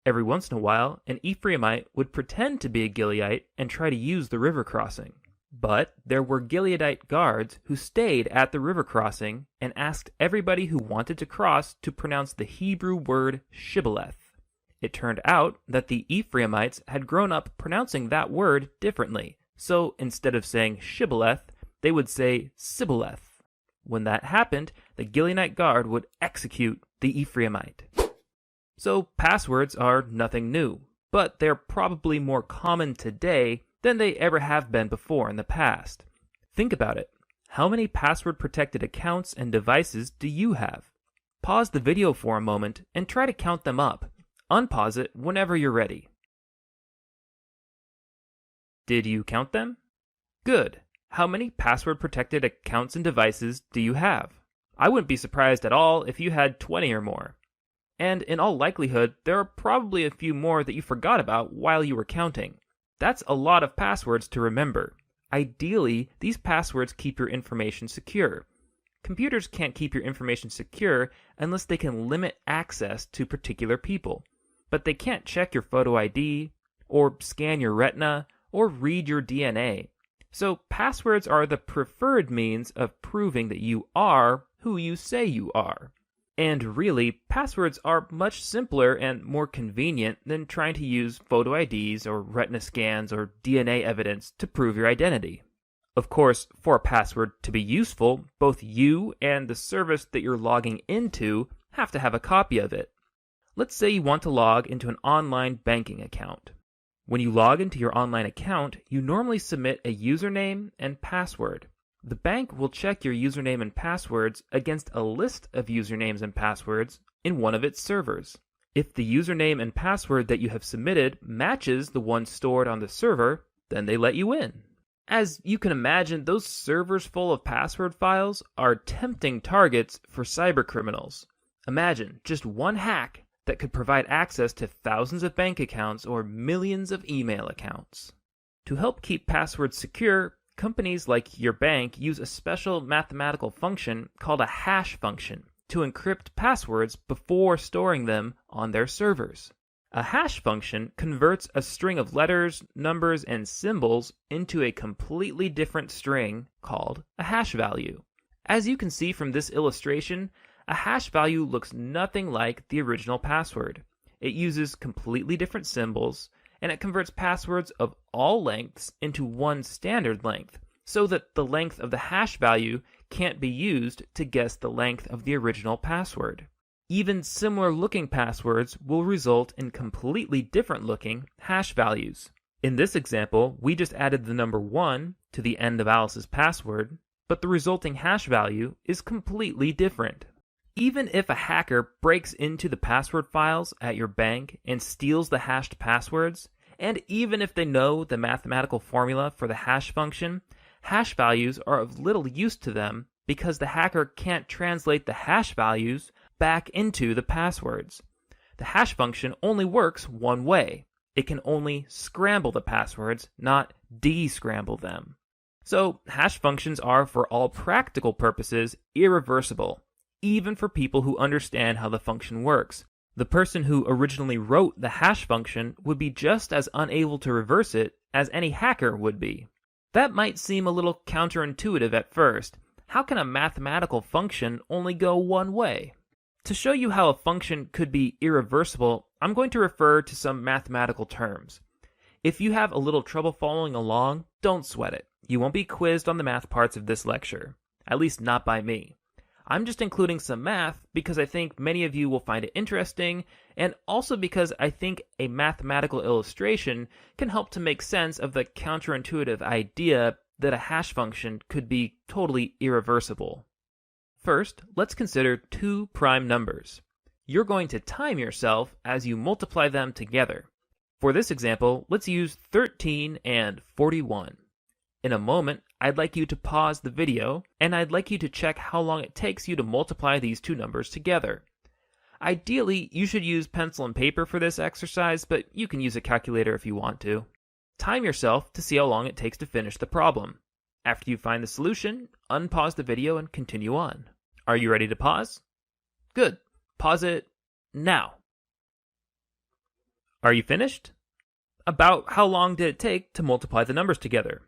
Every once in a while, an Ephraimite would pretend to be a Gileadite and try to use the river crossing. But there were Gileadite guards who stayed at the river crossing and asked everybody who wanted to cross to pronounce the Hebrew word shibboleth. It turned out that the Ephraimites had grown up pronouncing that word differently, so instead of saying shibboleth, they would say sibboleth. When that happened, the Gileadite guard would execute the Ephraimite. So passwords are nothing new, but they're probably more common today than they ever have been before in the past. Think about it. How many password-protected accounts and devices do you have? Pause the video for a moment and try to count them up. Unpause it whenever you're ready. Did you count them? Good. How many password-protected accounts and devices do you have? I wouldn't be surprised at all if you had 20 or more. And in all likelihood, there are probably a few more that you forgot about while you were counting. That's a lot of passwords to remember. Ideally, these passwords keep your information secure. Computers can't keep your information secure unless they can limit access to particular people. But they can't check your photo ID, or scan your retina, or read your DNA. So passwords are the preferred means of proving that you are who you say you are. And really, passwords are much simpler and more convenient than trying to use photo IDs or retina scans or DNA evidence to prove your identity. Of course, for a password to be useful, both you and the service that you're logging into have to have a copy of it. Let's say you want to log into an online banking account. When you log into your online account, you normally submit a username and password. The bank will check your username and passwords against a list of usernames and passwords in one of its servers. If the username and password that you have submitted matches the one stored on the server, then they let you in. As you can imagine, those servers full of password files are tempting targets for cybercriminals. Imagine just one hack that could provide access to thousands of bank accounts or millions of email accounts. To help keep passwords secure, companies like your bank use a special mathematical function called a hash function to encrypt passwords before storing them on their servers. A hash function converts a string of letters, numbers, and symbols into a completely different string called a hash value. As you can see from this illustration, a hash value looks nothing like the original password. It uses completely different symbols, and it converts passwords of all lengths into one standard length, so that the length of the hash value can't be used to guess the length of the original password. Even similar looking passwords will result in completely different looking hash values. In this example, we just added the number 1 to the end of Alice's password, but the resulting hash value is completely different. Even if a hacker breaks into the password files at your bank and steals the hashed passwords, and even if they know the mathematical formula for the hash function, hash values are of little use to them because the hacker can't translate the hash values back into the passwords. The hash function only works one way. It can only scramble the passwords, not de-scramble them. So hash functions are, for all practical purposes, irreversible, even for people who understand how the function works. The person who originally wrote the hash function would be just as unable to reverse it as any hacker would be. That might seem a little counterintuitive at first. How can a mathematical function only go one way? To show you how a function could be irreversible, I'm going to refer to some mathematical terms. If you have a little trouble following along, don't sweat it. You won't be quizzed on the math parts of this lecture, at least not by me. I'm just including some math because I think many of you will find it interesting, and also because I think a mathematical illustration can help to make sense of the counterintuitive idea that a hash function could be totally irreversible. First, let's consider two prime numbers. You're going to time yourself as you multiply them together. For this example, let's use 13 and 41. In a moment, I'd like you to pause the video, and I'd like you to check how long it takes you to multiply these two numbers together. Ideally, you should use pencil and paper for this exercise, but you can use a calculator if you want to. Time yourself to see how long it takes to finish the problem. After you find the solution, unpause the video and continue on. Are you ready to pause? Good. Pause it now. Are you finished? About how long did it take to multiply the numbers together?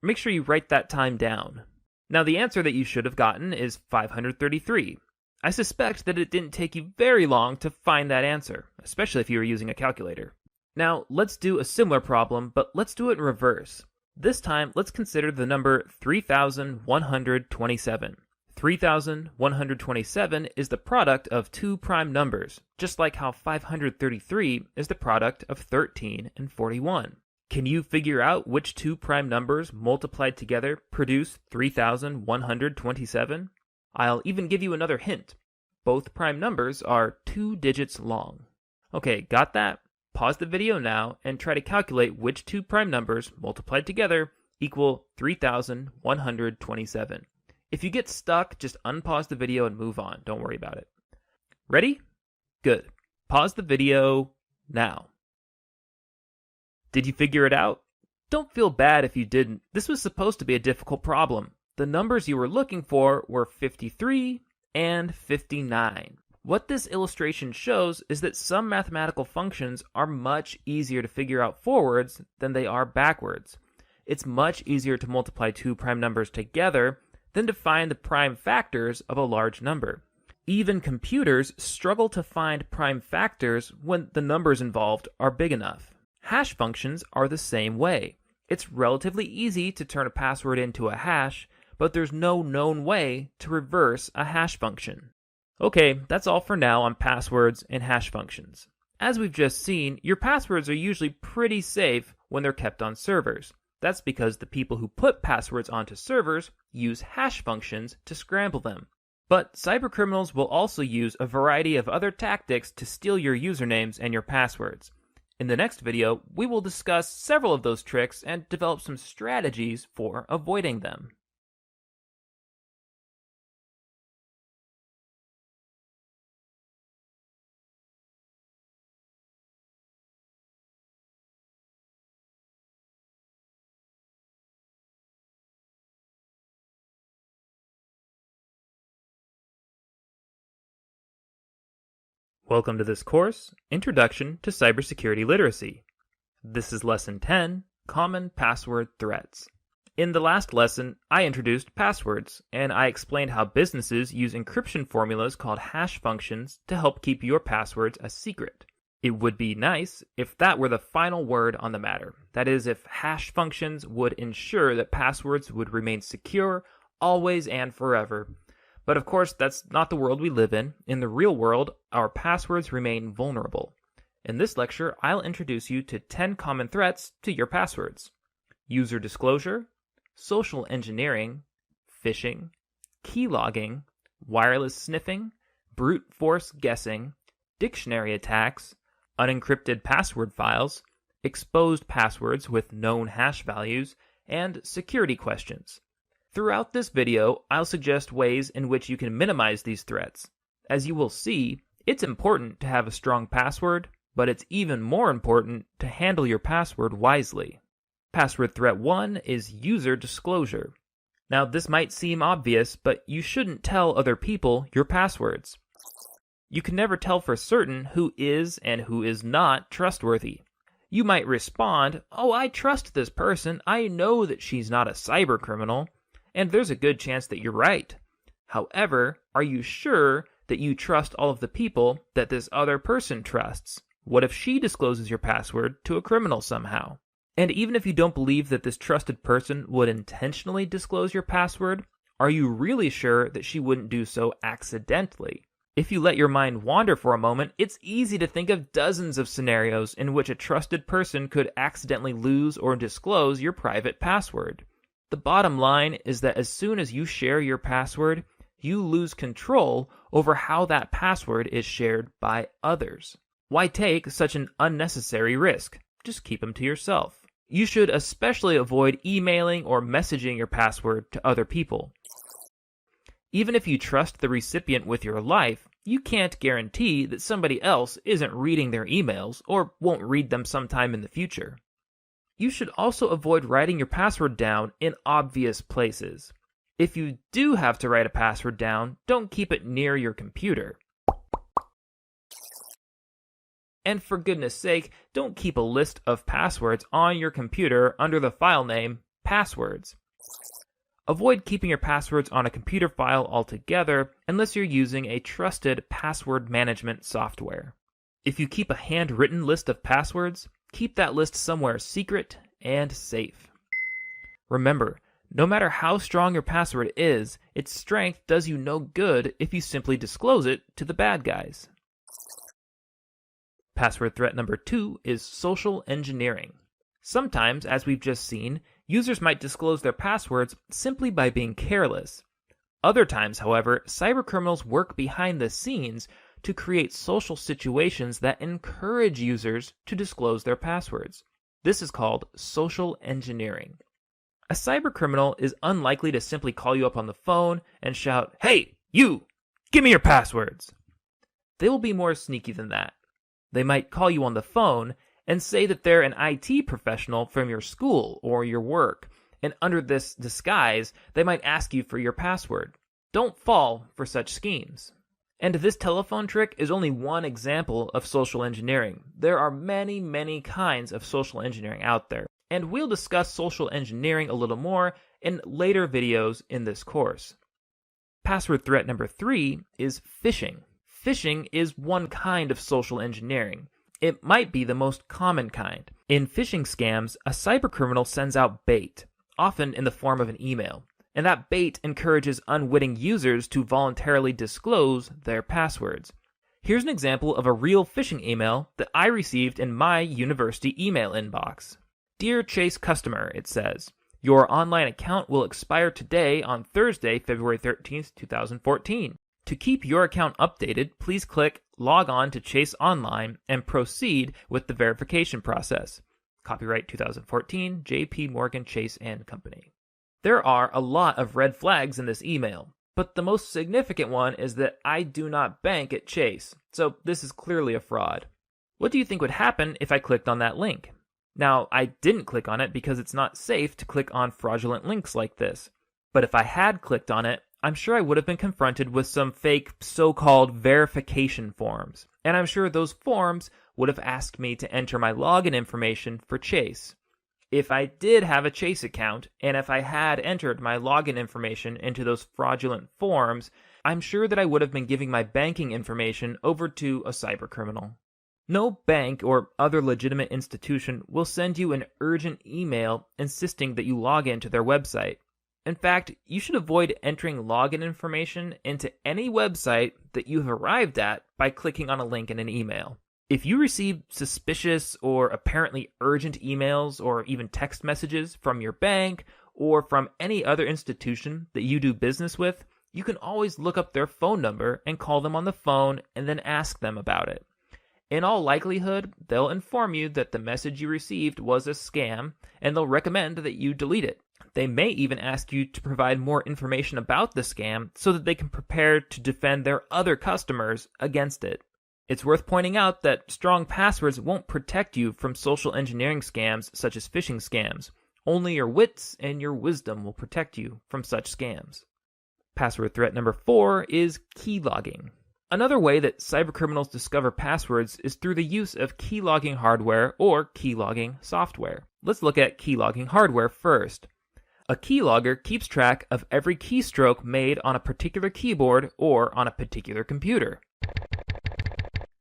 Make sure you write that time down. Now the answer that you should have gotten is 533. I suspect that it didn't take you very long to find that answer, especially if you were using a calculator. Now let's do a similar problem, but let's do it in reverse. This time, let's consider the number 3,127. 3,127 is the product of two prime numbers, just like how 533 is the product of 13 and 41. Can you figure out which two prime numbers multiplied together produce 3,127? I'll even give you another hint. Both prime numbers are 2 digits long. Okay, got that? Pause the video now and try to calculate which two prime numbers multiplied together equal 3,127. If you get stuck, just unpause the video and move on. Don't worry about it. Ready? Good. Pause the video now. Did you figure it out? Don't feel bad if you didn't. This was supposed to be a difficult problem. The numbers you were looking for were 53 and 59. What this illustration shows is that some mathematical functions are much easier to figure out forwards than they are backwards. It's much easier to multiply two prime numbers together than to find the prime factors of a large number. Even computers struggle to find prime factors when the numbers involved are big enough. Hash functions are the same way. It's relatively easy to turn a password into a hash, but there's no known way to reverse a hash function. Okay, that's all for now on passwords and hash functions. As we've just seen, your passwords are usually pretty safe when they're kept on servers. That's because the people who put passwords onto servers use hash functions to scramble them. But cybercriminals will also use a variety of other tactics to steal your usernames and your passwords. In the next video, we will discuss several of those tricks and develop some strategies for avoiding them. Welcome to this course, Introduction to Cybersecurity Literacy. This is Lesson 10, Common Password Threats. In the last lesson, I introduced passwords, and I explained how businesses use encryption formulas called hash functions to help keep your passwords a secret. It would be nice if that were the final word on the matter. That is, if hash functions would ensure that passwords would remain secure always and forever. But of course, that's not the world we live in. In the real world, our passwords remain vulnerable. In this lecture, I'll introduce you to 10 common threats to your passwords: user disclosure, social engineering, phishing, keylogging, wireless sniffing, brute force guessing, dictionary attacks, unencrypted password files, exposed passwords with known hash values, and security questions. Throughout this video, I'll suggest ways in which you can minimize these threats. As you will see, it's important to have a strong password, but it's even more important to handle your password wisely. Password threat 1 is user disclosure. Now, this might seem obvious, but you shouldn't tell other people your passwords. You can never tell for certain who is and who is not trustworthy. You might respond, "Oh, I trust this person. I know that she's not a cyber criminal." And there's a good chance that you're right. However, are you sure that you trust all of the people that this other person trusts? What if she discloses your password to a criminal somehow? And even if you don't believe that this trusted person would intentionally disclose your password, are you really sure that she wouldn't do so accidentally? If you let your mind wander for a moment, it's easy to think of dozens of scenarios in which a trusted person could accidentally lose or disclose your private password. The bottom line is that as soon as you share your password, you lose control over how that password is shared by others. Why take such an unnecessary risk? Just keep them to yourself. You should especially avoid emailing or messaging your password to other people. Even if you trust the recipient with your life, you can't guarantee that somebody else isn't reading their emails or won't read them sometime in the future. You should also avoid writing your password down in obvious places. If you do have to write a password down, don't keep it near your computer. And for goodness sake, don't keep a list of passwords on your computer under the file name passwords. Avoid keeping your passwords on a computer file altogether unless you're using a trusted password management software. If you keep a handwritten list of passwords, keep that list somewhere secret and safe. Remember, no matter how strong your password is, its strength does you no good if you simply disclose it to the bad guys. Password threat number 2 is social engineering. Sometimes, as we've just seen, users might disclose their passwords simply by being careless. Other times, however, cybercriminals work behind the scenes to create social situations that encourage users to disclose their passwords. This is called social engineering. A cybercriminal is unlikely to simply call you up on the phone and shout, "Hey, you, give me your passwords." They will be more sneaky than that. They might call you on the phone and say that they're an IT professional from your school or your work, and under this disguise, they might ask you for your password. Don't fall for such schemes. And this telephone trick is only one example of social engineering. There are many, many kinds of social engineering out there, and we'll discuss social engineering a little more in later videos in this course. Password threat number 3 is phishing. Phishing is one kind of social engineering. It might be the most common kind. In phishing scams, a cybercriminal sends out bait, often in the form of an email. And that bait encourages unwitting users to voluntarily disclose their passwords. Here's an example of a real phishing email that I received in my university email inbox. "Dear Chase customer," it says, "your online account will expire today on Thursday, February 13th, 2014. To keep your account updated, please click log on to Chase Online and proceed with the verification process. Copyright 2014, J.P. Morgan Chase & Company. There are a lot of red flags in this email, but the most significant one is that I do not bank at Chase, so this is clearly a fraud. What do you think would happen if I clicked on that link? Now, I didn't click on it because it's not safe to click on fraudulent links like this. But if I had clicked on it, I'm sure I would have been confronted with some fake so-called verification forms. And I'm sure those forms would have asked me to enter my login information for Chase. If I did have a Chase account, and if I had entered my login information into those fraudulent forms, I'm sure that I would have been giving my banking information over to a cybercriminal. No bank or other legitimate institution will send you an urgent email insisting that you log into their website. In fact, you should avoid entering login information into any website that you have arrived at by clicking on a link in an email. If you receive suspicious or apparently urgent emails or even text messages from your bank or from any other institution that you do business with, you can always look up their phone number and call them on the phone and then ask them about it. In all likelihood, they'll inform you that the message you received was a scam, and they'll recommend that you delete it. They may even ask you to provide more information about the scam so that they can prepare to defend their other customers against it. It's worth pointing out that strong passwords won't protect you from social engineering scams such as phishing scams. Only your wits and your wisdom will protect you from such scams. Password threat number 4 is keylogging. Another way that cybercriminals discover passwords is through the use of keylogging hardware or keylogging software. Let's look at keylogging hardware first. A keylogger keeps track of every keystroke made on a particular keyboard or on a particular computer.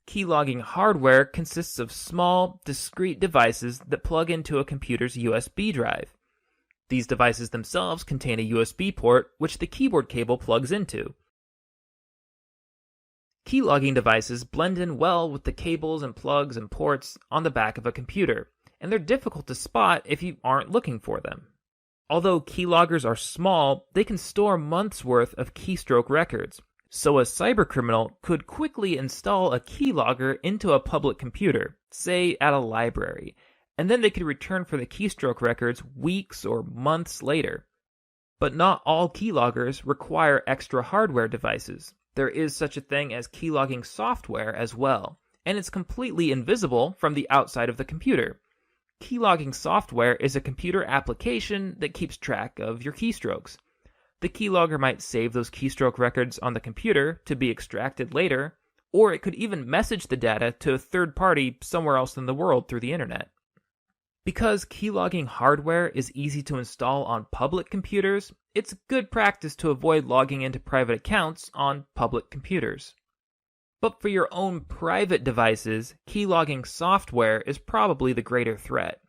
Keylogging hardware consists of small, discrete devices that plug into a computer's USB drive. These devices themselves contain a USB port which the keyboard cable plugs into. Keylogging devices blend in well with the cables and plugs and ports on the back of a computer, and they're difficult to spot if you aren't looking for them. Although keyloggers are small, they can store months' worth of keystroke records, so a cybercriminal could quickly install a keylogger into a public computer, say at a library, and then they could return for the keystroke records weeks or months later. But not all keyloggers require extra hardware devices. There is such a thing as keylogging software as well, and it's completely invisible from the outside of the computer. Keylogging software is a computer application that keeps track of your keystrokes. The keylogger might save those keystroke records on the computer to be extracted later, or it could even message the data to a third party somewhere else in the world through the internet. Because keylogging hardware is easy to install on public computers, it's good practice to avoid logging into private accounts on public computers. But for your own private devices, keylogging software is probably the greater threat.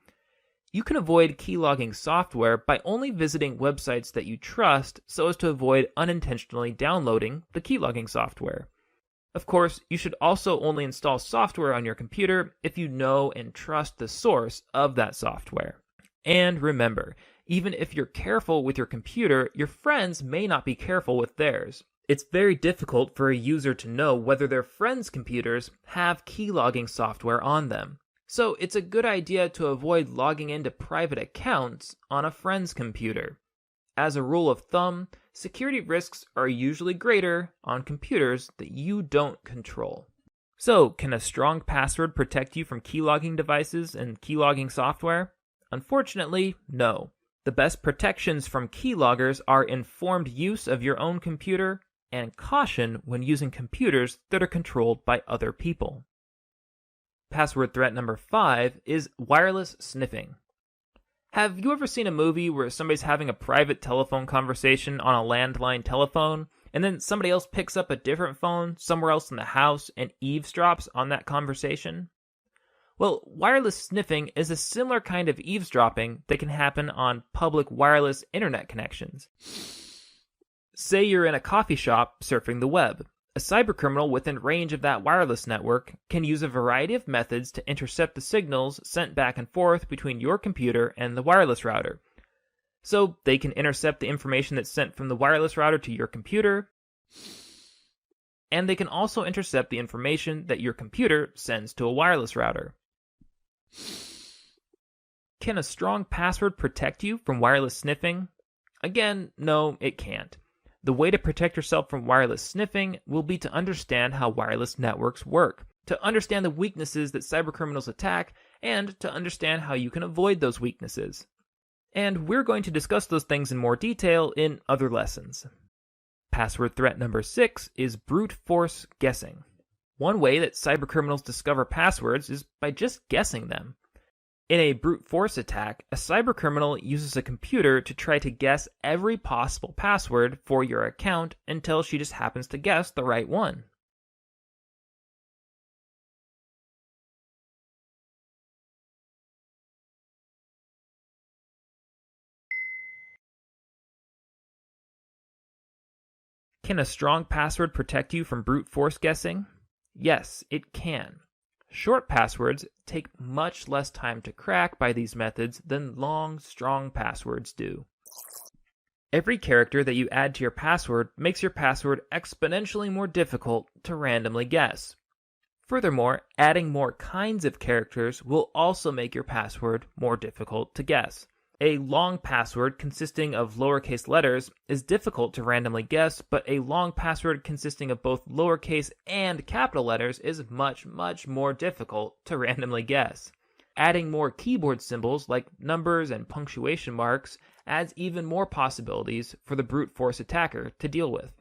You can avoid keylogging software by only visiting websites that you trust so as to avoid unintentionally downloading the keylogging software. Of course, you should also only install software on your computer if you know and trust the source of that software. And remember, even if you're careful with your computer, your friends may not be careful with theirs. It's very difficult for a user to know whether their friends' computers have keylogging software on them. So it's a good idea to avoid logging into private accounts on a friend's computer. As a rule of thumb, security risks are usually greater on computers that you don't control. So, can a strong password protect you from keylogging devices and keylogging software? Unfortunately, no. The best protections from keyloggers are informed use of your own computer and caution when using computers that are controlled by other people. Password threat number 5 is wireless sniffing. Have you ever seen a movie where somebody's having a private telephone conversation on a landline telephone, and then somebody else picks up a different phone somewhere else in the house and eavesdrops on that conversation? Well, wireless sniffing is a similar kind of eavesdropping that can happen on public wireless internet connections. Say you're in a coffee shop surfing the web. A cybercriminal within range of that wireless network can use a variety of methods to intercept the signals sent back and forth between your computer and the wireless router. So they can intercept the information that's sent from the wireless router to your computer, and they can also intercept the information that your computer sends to a wireless router. Can a strong password protect you from wireless sniffing? Again, no, it can't. The way to protect yourself from wireless sniffing will be to understand how wireless networks work, to understand the weaknesses that cybercriminals attack, and to understand how you can avoid those weaknesses. And we're going to discuss those things in more detail in other lessons. Password threat number 6 is brute force guessing. One way that cybercriminals discover passwords is by just guessing them. In a brute force attack, a cybercriminal uses a computer to try to guess every possible password for your account until she just happens to guess the right one. Can a strong password protect you from brute force guessing? Yes, it can. Short passwords take much less time to crack by these methods than long, strong passwords do. Every character that you add to your password makes your password exponentially more difficult to randomly guess. Furthermore, adding more kinds of characters will also make your password more difficult to guess. A long password consisting of lowercase letters is difficult to randomly guess, but a long password consisting of both lowercase and capital letters is much, much more difficult to randomly guess. Adding more keyboard symbols like numbers and punctuation marks adds even more possibilities for the brute force attacker to deal with.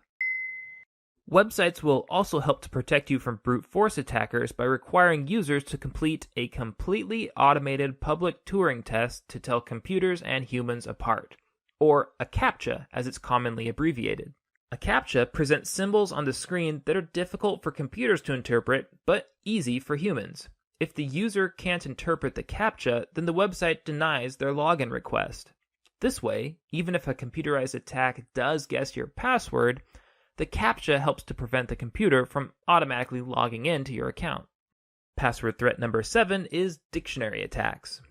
Websites will also help to protect you from brute force attackers by requiring users to complete a completely automated public Turing test to tell computers and humans apart, or a CAPTCHA as it's commonly abbreviated. A CAPTCHA presents symbols on the screen that are difficult for computers to interpret, but easy for humans. If the user can't interpret the CAPTCHA, then the website denies their login request. This way, even if a computerized attack does guess your password, the CAPTCHA helps to prevent the computer from automatically logging into your account. Password threat number 7 is dictionary attacks.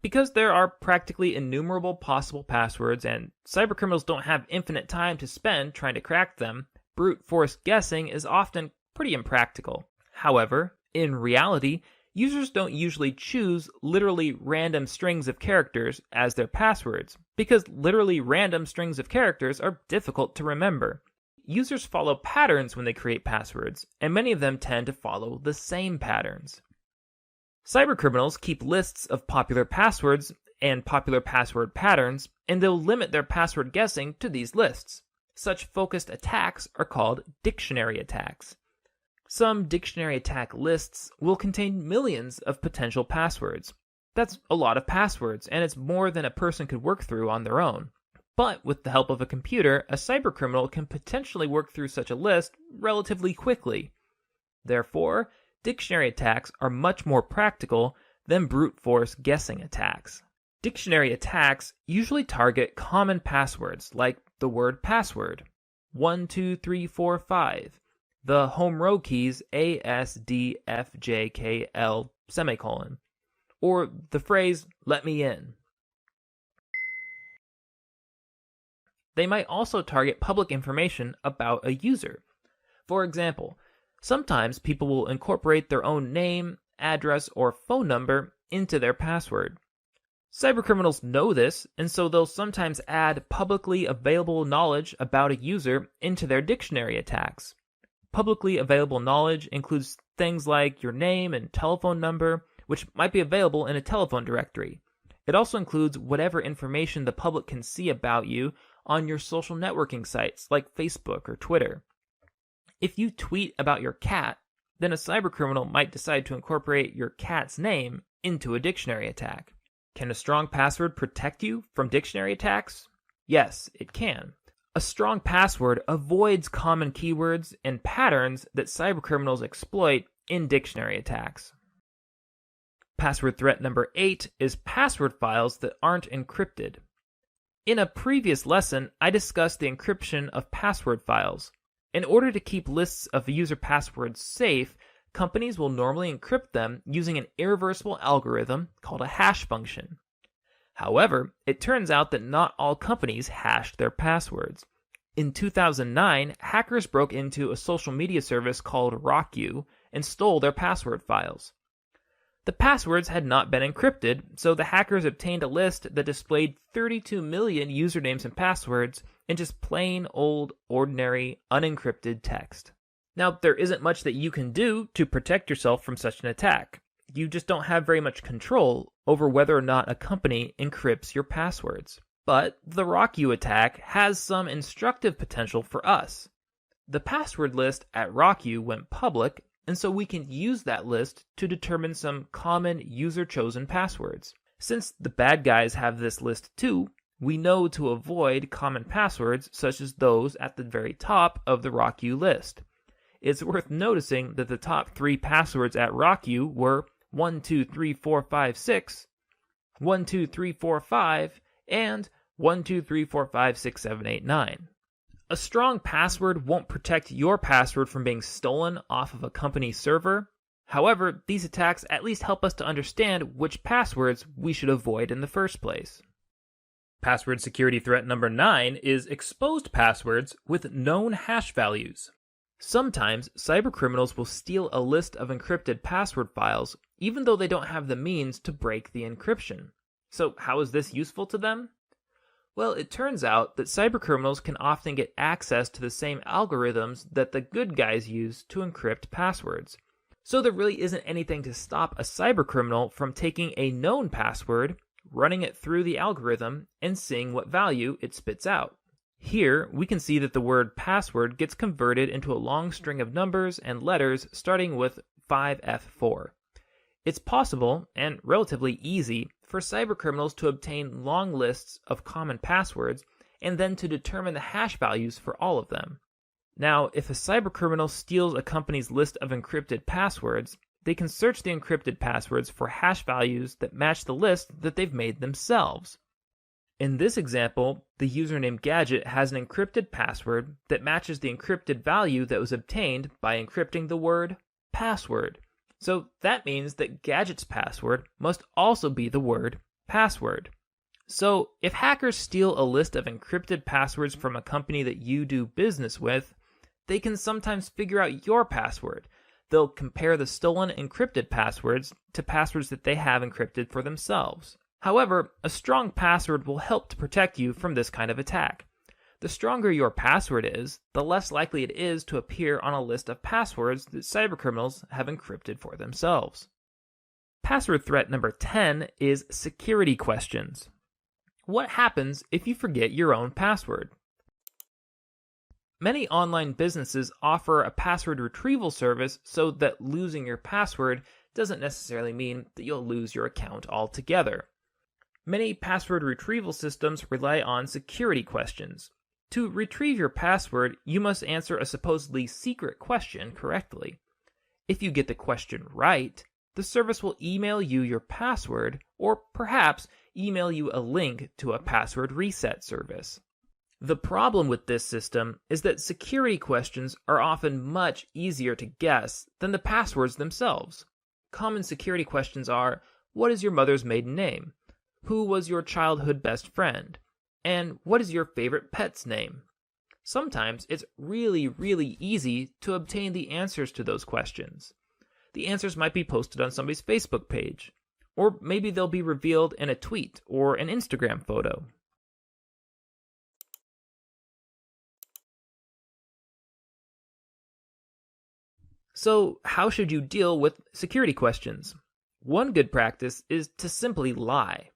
Because there are practically innumerable possible passwords and cybercriminals don't have infinite time to spend trying to crack them, brute force guessing is often pretty impractical. However, in reality, users don't usually choose literally random strings of characters as their passwords, because literally random strings of characters are difficult to remember. Users follow patterns when they create passwords, and many of them tend to follow the same patterns. Cybercriminals keep lists of popular passwords and popular password patterns, and they'll limit their password guessing to these lists. Such focused attacks are called dictionary attacks. Some dictionary attack lists will contain millions of potential passwords. That's a lot of passwords, and it's more than a person could work through on their own. But with the help of a computer, a cybercriminal can potentially work through such a list relatively quickly. Therefore, dictionary attacks are much more practical than brute force guessing attacks. Dictionary attacks usually target common passwords like the word password, 1, 2, 3, 4, 5, the home row keys A, S, D, F, J, K, L, semicolon, or the phrase let me in. They might also target public information about a user. For example, sometimes people will incorporate their own name, address, or phone number into their password. Cybercriminals know this, and so they'll sometimes add publicly available knowledge about a user into their dictionary attacks. Publicly available knowledge includes things like your name and telephone number, which might be available in a telephone directory. It also includes whatever information the public can see about you on your social networking sites like Facebook or Twitter. If you tweet about your cat, then a cybercriminal might decide to incorporate your cat's name into a dictionary attack. Can a strong password protect you from dictionary attacks? Yes, it can. A strong password avoids common keywords and patterns that cybercriminals exploit in dictionary attacks. Password threat number 8 is password files that aren't encrypted. In a previous lesson, I discussed the encryption of password files. In order to keep lists of user passwords safe, companies will normally encrypt them using an irreversible algorithm called a hash function. However, it turns out that not all companies hashed their passwords. In 2009, hackers broke into a social media service called RockYou and stole their password files. The passwords had not been encrypted, so the hackers obtained a list that displayed 32 million usernames and passwords in just plain old, ordinary, unencrypted text. Now, there isn't much that you can do to protect yourself from such an attack. You just don't have very much control over whether or not a company encrypts your passwords. But the RockYou attack has some instructive potential for us. The password list at RockYou went public, and so we can use that list to determine some common user-chosen passwords. Since the bad guys have this list too, we know to avoid common passwords such as those at the very top of the RockYou list. It's worth noticing that the top 3 passwords at RockYou were 123456, 12345, and 123456789. A strong password won't protect your password from being stolen off of a company's server. However, these attacks at least help us to understand which passwords we should avoid in the first place. Password security threat number 9 is exposed passwords with known hash values. Sometimes, cybercriminals will steal a list of encrypted password files even though they don't have the means to break the encryption. So how is this useful to them? Well, it turns out that cybercriminals can often get access to the same algorithms that the good guys use to encrypt passwords. So there really isn't anything to stop a cybercriminal from taking a known password, running it through the algorithm, and seeing what value it spits out. Here, we can see that the word password gets converted into a long string of numbers and letters starting with 5F4. It's possible, and relatively easy, for cybercriminals to obtain long lists of common passwords and then to determine the hash values for all of them. Now, if a cybercriminal steals a company's list of encrypted passwords, they can search the encrypted passwords for hash values that match the list that they've made themselves. In this example, the username Gadget has an encrypted password that matches the encrypted value that was obtained by encrypting the word password. So that means that Gadget's password must also be the word password. So if hackers steal a list of encrypted passwords from a company that you do business with, they can sometimes figure out your password. They'll compare the stolen encrypted passwords to passwords that they have encrypted for themselves. However, a strong password will help to protect you from this kind of attack. The stronger your password is, the less likely it is to appear on a list of passwords that cybercriminals have encrypted for themselves. Password threat number 10 is security questions. What happens if you forget your own password? Many online businesses offer a password retrieval service so that losing your password doesn't necessarily mean that you'll lose your account altogether. Many password retrieval systems rely on security questions. To retrieve your password, you must answer a supposedly secret question correctly. If you get the question right, the service will email you your password, or perhaps email you a link to a password reset service. The problem with this system is that security questions are often much easier to guess than the passwords themselves. Common security questions are, what is your mother's maiden name? Who was your childhood best friend? And what is your favorite pet's name? Sometimes it's really easy to obtain the answers to those questions. The answers might be posted on somebody's Facebook page, or maybe they'll be revealed in a tweet or an Instagram photo. So, how should you deal with security questions? One good practice is to simply lie.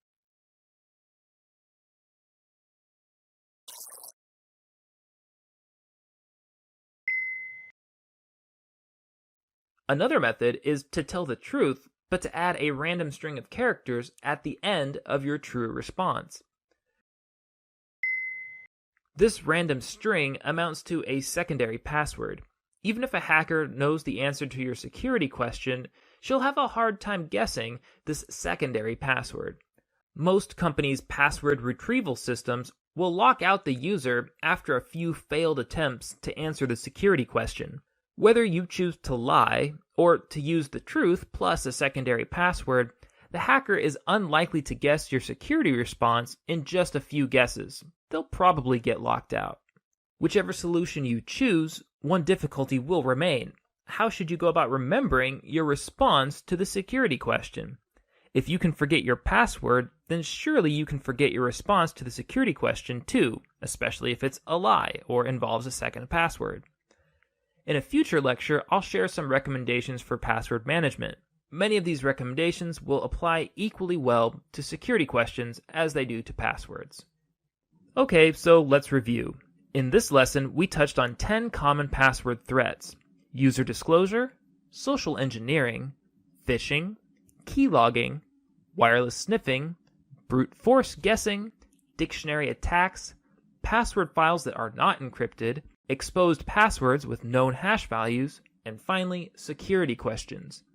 Another method is to tell the truth, but to add a random string of characters at the end of your true response. This random string amounts to a secondary password. Even if a hacker knows the answer to your security question, she'll have a hard time guessing this secondary password. Most companies' password retrieval systems will lock out the user after a few failed attempts to answer the security question. Whether you choose to lie or to use the truth plus a secondary password, the hacker is unlikely to guess your security response in just a few guesses. They'll probably get locked out. Whichever solution you choose, one difficulty will remain. How should you go about remembering your response to the security question? If you can forget your password, then surely you can forget your response to the security question too, especially if it's a lie or involves a second password. In a future lecture, I'll share some recommendations for password management. Many of these recommendations will apply equally well to security questions as they do to passwords. Okay, so let's review. In this lesson, we touched on 10 common password threats: user disclosure, social engineering, phishing, keylogging, wireless sniffing, brute force guessing, dictionary attacks, password files that are not encrypted, exposed passwords with known hash values, and finally, security questions.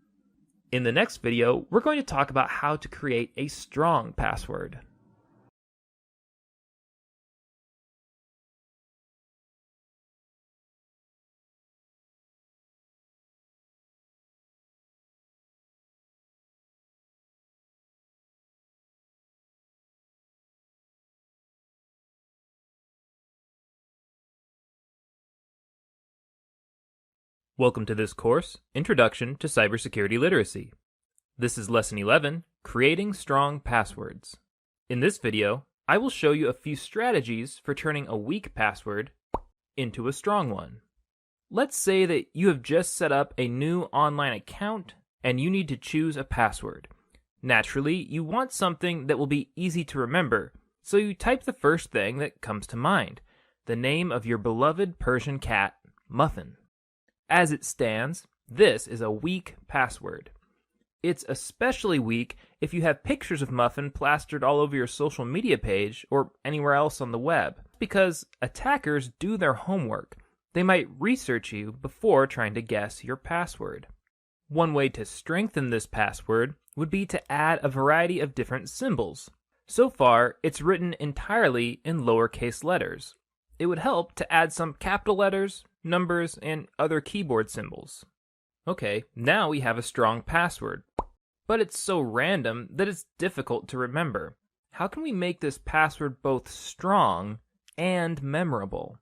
In the next video, we're going to talk about how to create a strong password. Welcome to this course, Introduction to Cybersecurity Literacy. This is Lesson 11, Creating Strong Passwords. In this video, I will show you a few strategies for turning a weak password into a strong one. Let's say that you have just set up a new online account and you need to choose a password. Naturally, you want something that will be easy to remember, so you type the first thing that comes to mind, the name of your beloved Persian cat, Muffin. As it stands, this is a weak password. It's especially weak if you have pictures of Muffin plastered all over your social media page or anywhere else on the web, because attackers do their homework. They might research you before trying to guess your password. One way to strengthen this password would be to add a variety of different symbols. So far, it's written entirely in lowercase letters. It would help to add some capital letters, numbers, and other keyboard symbols. Okay, now we have a strong password, but it's so random that it's difficult to remember. How can we make this password both strong and memorable?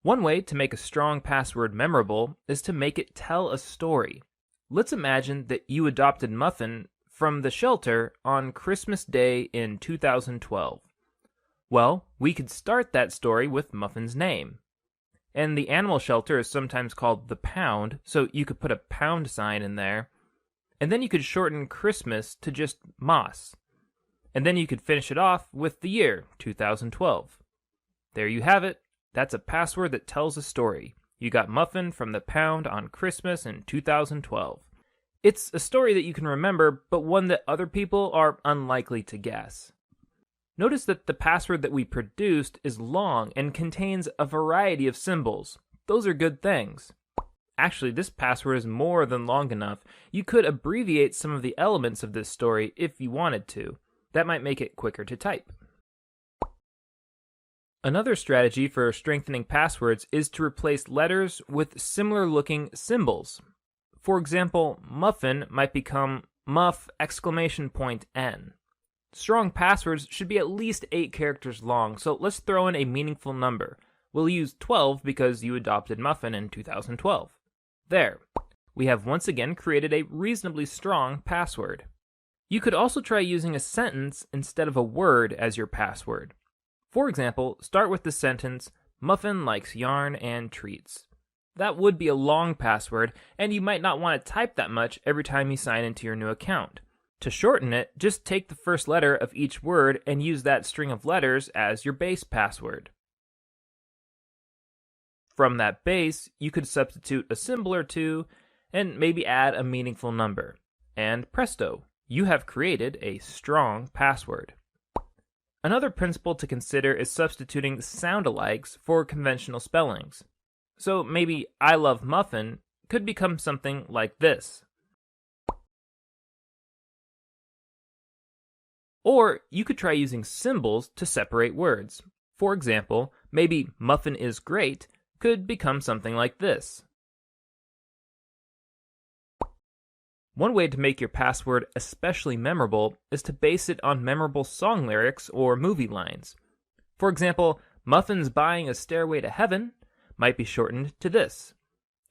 One way to make a strong password memorable is to make it tell a story. Let's imagine that you adopted Muffin from the shelter on Christmas Day in 2012. Well, we could start that story with Muffin's name. And the animal shelter is sometimes called the Pound, so you could put a pound sign in there. And then you could shorten Christmas to just Moss. And then you could finish it off with the year, 2012. There you have it. That's a password that tells a story. You got Muffin from the Pound on Christmas in 2012. It's a story that you can remember, but one that other people are unlikely to guess. Notice that the password that we produced is long and contains a variety of symbols. Those are good things. Actually, this password is more than long enough. You could abbreviate some of the elements of this story if you wanted to. That might make it quicker to type. Another strategy for strengthening passwords is to replace letters with similar-looking symbols. For example, Muffin might become Muff!N. Strong passwords should be at least 8 characters long, so let's throw in a meaningful number. We'll use 12 because you adopted Muffin in 2012. There. We have once again created a reasonably strong password. You could also try using a sentence instead of a word as your password. For example, start with the sentence, Muffin likes yarn and treats. That would be a long password, and you might not want to type that much every time you sign into your new account. To shorten it, just take the first letter of each word and use that string of letters as your base password. From that base, you could substitute a symbol or two and maybe add a meaningful number. And presto, you have created a strong password. Another principle to consider is substituting sound-alikes for conventional spellings. So maybe I love Muffin could become something like this. Or you could try using symbols to separate words. For example, maybe Muffin is great could become something like this. One way to make your password especially memorable is to base it on memorable song lyrics or movie lines. For example, Muffin's buying a stairway to heaven might be shortened to this.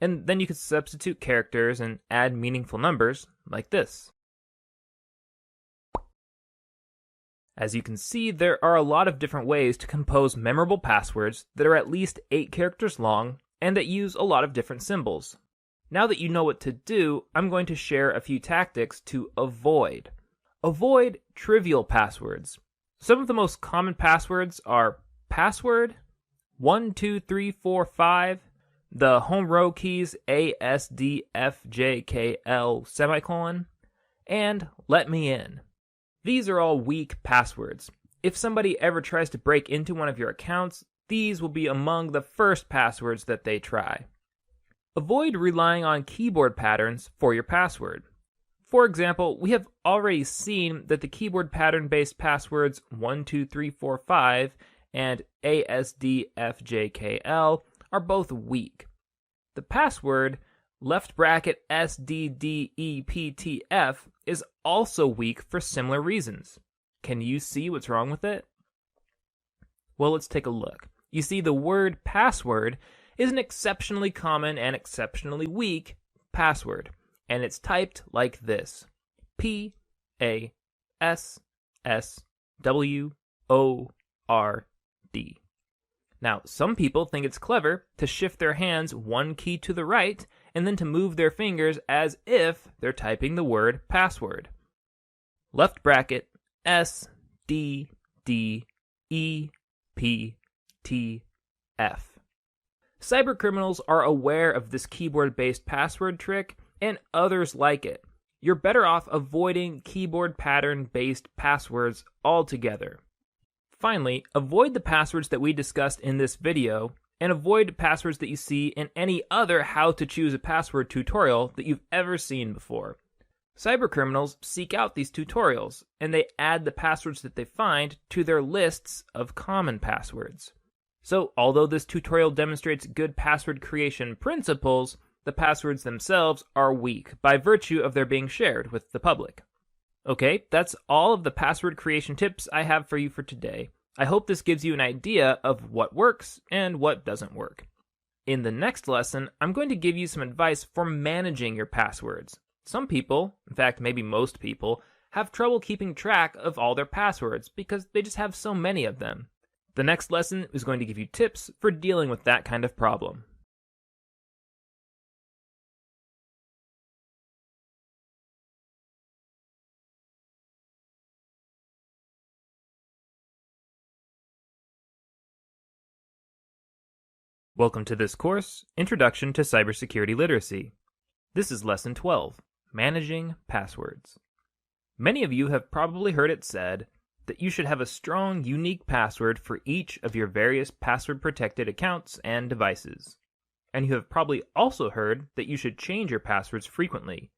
And then you could substitute characters and add meaningful numbers like this. As you can see, there are a lot of different ways to compose memorable passwords that are at least 8 characters long and that use a lot of different symbols. Now that you know what to do, I'm going to share a few tactics to avoid trivial passwords. Some of the most common passwords are password, 12345, the home row keys ASDFJKL semicolon, and let me in. These are all weak passwords. If somebody ever tries to break into one of your accounts, these will be among the first passwords that they try. Avoid relying on keyboard patterns for your password. For example, we have already seen that the keyboard pattern-based passwords 12345 and ASDFJKL are both weak. The password left bracket SDDEPTF is also weak for similar reasons. Can you see what's wrong with it? Well, let's take a look. You see, the word password is an exceptionally common and exceptionally weak password, and it's typed like this: PASSWORD. Now, some people think it's clever to shift their hands one key to the right and then to move their fingers as if they're typing the word password. Left bracket SDDEPTF. Cybercriminals are aware of this keyboard-based password trick and others like it. You're better off avoiding keyboard pattern-based passwords altogether. Finally, avoid the passwords that we discussed in this video, and avoid passwords that you see in any other how to choose a password tutorial that you've ever seen before. Cybercriminals seek out these tutorials, and they add the passwords that they find to their lists of common passwords. So, although this tutorial demonstrates good password creation principles, the passwords themselves are weak by virtue of their being shared with the public. Okay, that's all of the password creation tips I have for you for today. I hope this gives you an idea of what works and what doesn't work. In the next lesson, I'm going to give you some advice for managing your passwords. Some people, in fact maybe most people, have trouble keeping track of all their passwords because they just have so many of them. The next lesson is going to give you tips for dealing with that kind of problem. Welcome to this course, Introduction to Cybersecurity Literacy. This is Lesson 12, Managing Passwords. Many of you have probably heard it said that you should have a strong, unique password for each of your various password-protected accounts and devices. And you have probably also heard that you should change your passwords frequently,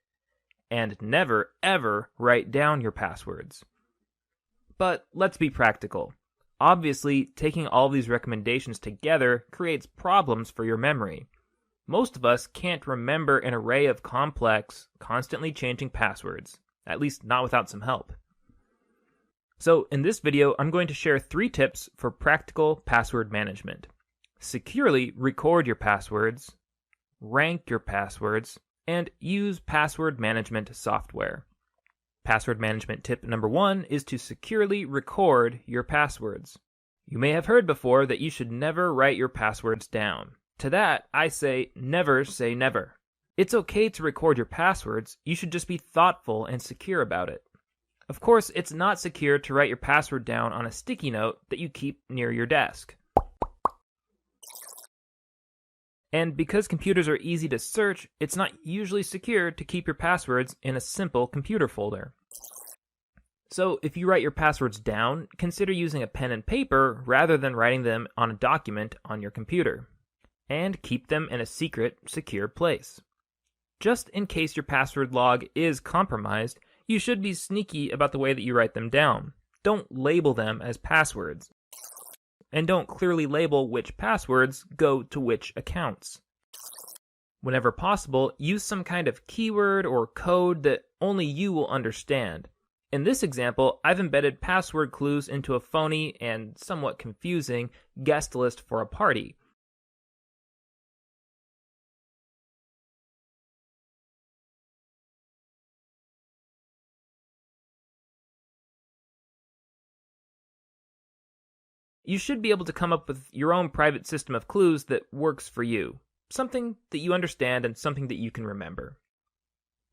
and never, ever write down your passwords. But let's be practical. Obviously, taking all these recommendations together creates problems for your memory. Most of us can't remember an array of complex, constantly changing passwords, at least not without some help. So in this video, I'm going to share 3 tips for practical password management. Securely record your passwords, rank your passwords, and use password management software. Password management tip number 1 is to securely record your passwords. You may have heard before that you should never write your passwords down. To that, I say never say never. It's okay to record your passwords, you should just be thoughtful and secure about it. Of course, it's not secure to write your password down on a sticky note that you keep near your desk. And because computers are easy to search, it's not usually secure to keep your passwords in a simple computer folder. So if you write your passwords down, consider using a pen and paper rather than writing them on a document on your computer. And keep them in a secret, secure place. Just in case your password log is compromised, you should be sneaky about the way that you write them down. Don't label them as passwords. And don't clearly label which passwords go to which accounts. Whenever possible, use some kind of keyword or code that only you will understand. In this example, I've embedded password clues into a phony and somewhat confusing guest list for a party. you should be able to come up with your own private system of clues that works for you. Something that you understand and something that you can remember.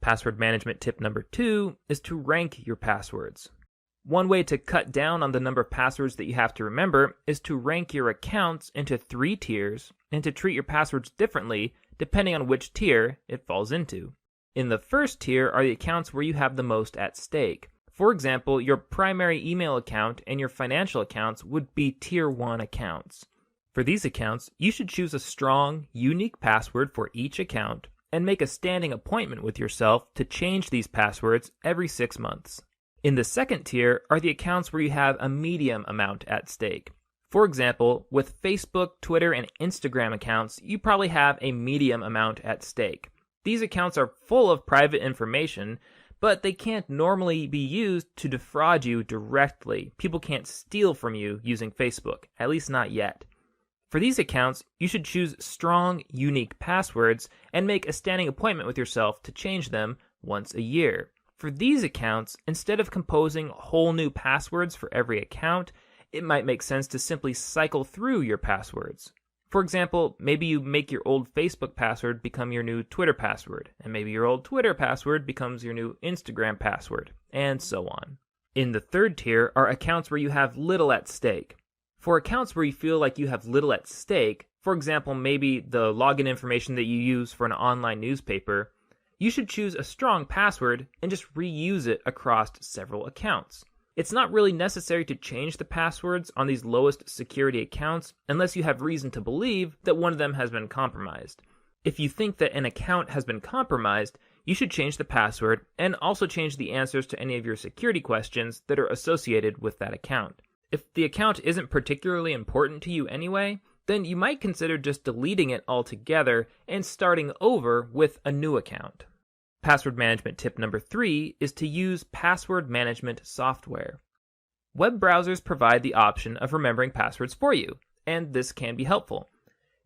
Password management tip number 2 is to rank your passwords. One way to cut down on the number of passwords that you have to remember is to rank your accounts into 3 tiers and to treat your passwords differently depending on which tier it falls into. In the first tier are the accounts where you have the most at stake. For example, your primary email account and your financial accounts would be tier 1 accounts. For these accounts, you should choose a strong, unique password for each account and make a standing appointment with yourself to change these passwords every 6 months. In the second tier are the accounts where you have a medium amount at stake. For example, with Facebook, Twitter, and Instagram accounts, you probably have a medium amount at stake. These accounts are full of private information, but they can't normally be used to defraud you directly. People can't steal from you using Facebook, at least not yet. For these accounts, you should choose strong, unique passwords and make a standing appointment with yourself to change them once a year. For these accounts, instead of composing whole new passwords for every account, it might make sense to simply cycle through your passwords. For example, maybe you make your old Facebook password become your new Twitter password, and maybe your old Twitter password becomes your new Instagram password, and so on. In the third tier are accounts where you have little at stake. For accounts where you feel like you have little at stake, for example, maybe the login information that you use for an online newspaper, you should choose a strong password and just reuse it across several accounts. It's not really necessary to change the passwords on these lowest security accounts unless you have reason to believe that one of them has been compromised. If you think that an account has been compromised, you should change the password and also change the answers to any of your security questions that are associated with that account. If the account isn't particularly important to you anyway, then you might consider just deleting it altogether and starting over with a new account. Password management tip number 3 is to use password management software. Web browsers provide the option of remembering passwords for you, and this can be helpful.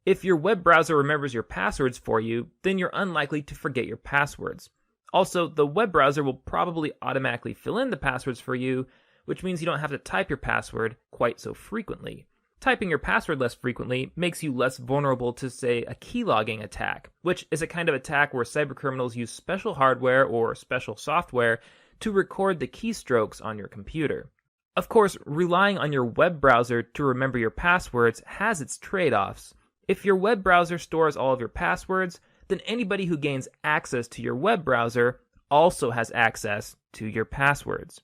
If your web browser remembers your passwords for you, then you're unlikely to forget your passwords. Also, the web browser will probably automatically fill in the passwords for you, which means you don't have to type your password quite so frequently. Typing your password less frequently makes you less vulnerable to, say, a keylogging attack, which is a kind of attack where cybercriminals use special hardware or special software to record the keystrokes on your computer. Of course, relying on your web browser to remember your passwords has its trade-offs. If your web browser stores all of your passwords, then anybody who gains access to your web browser also has access to your passwords.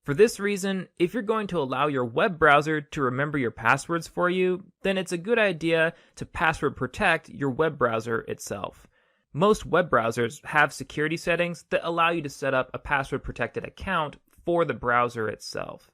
For this reason, if you're going to allow your web browser to remember your passwords for you, then it's a good idea to password protect your web browser itself. Most web browsers have security settings that allow you to set up a password protected account for the browser itself.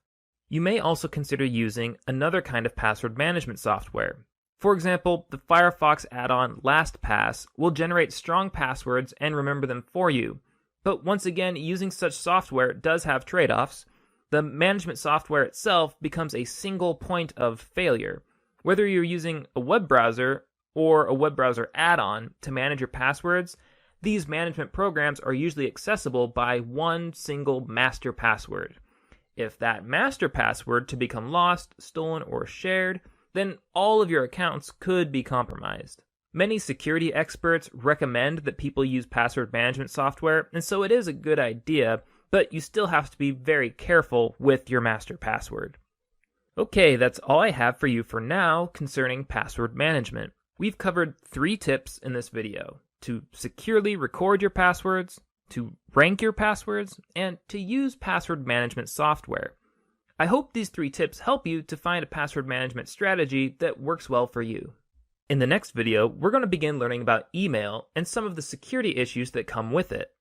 You may also consider using another kind of password management software. For example, the Firefox add-on LastPass will generate strong passwords and remember them for you. But once again, using such software does have trade-offs. The management software itself becomes a single point of failure. Whether you're using a web browser or a web browser add-on to manage your passwords, these management programs are usually accessible by one single master password. If that master password to become lost, stolen, or shared, then all of your accounts could be compromised. Many security experts recommend that people use password management software, and so it is a good idea, but you still have to be very careful with your master password. Okay, that's all I have for you for now concerning password management. We've covered 3 tips in this video: to securely record your passwords, to rank your passwords, and to use password management software. I hope these 3 tips help you to find a password management strategy that works well for you. In the next video, we're going to begin learning about email and some of the security issues that come with it.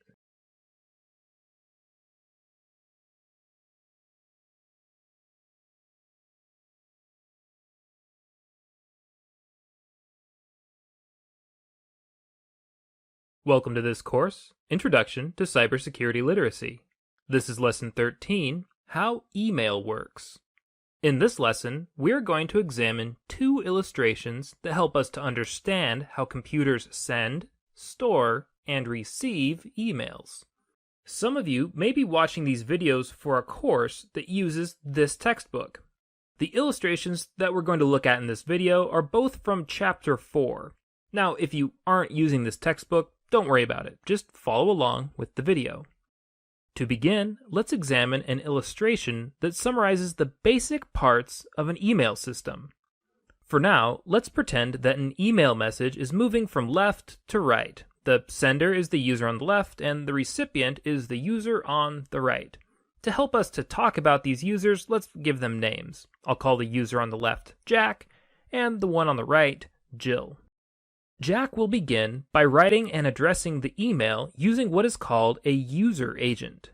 Welcome to this course, Introduction to Cybersecurity Literacy. This is Lesson 13, How Email Works. In this lesson, we're going to examine 2 illustrations that help us to understand how computers send, store, and receive emails. Some of you may be watching these videos for a course that uses this textbook. The illustrations that we're going to look at in this video are both from Chapter 4. Now, if you aren't using this textbook, don't worry about it. Just follow along with the video. To begin, let's examine an illustration that summarizes the basic parts of an email system. For now, let's pretend that an email message is moving from left to right. The sender is the user on the left, and the recipient is the user on the right. To help us to talk about these users, let's give them names. I'll call the user on the left Jack, and the one on the right Jill. Jack will begin by writing and addressing the email using what is called a user agent.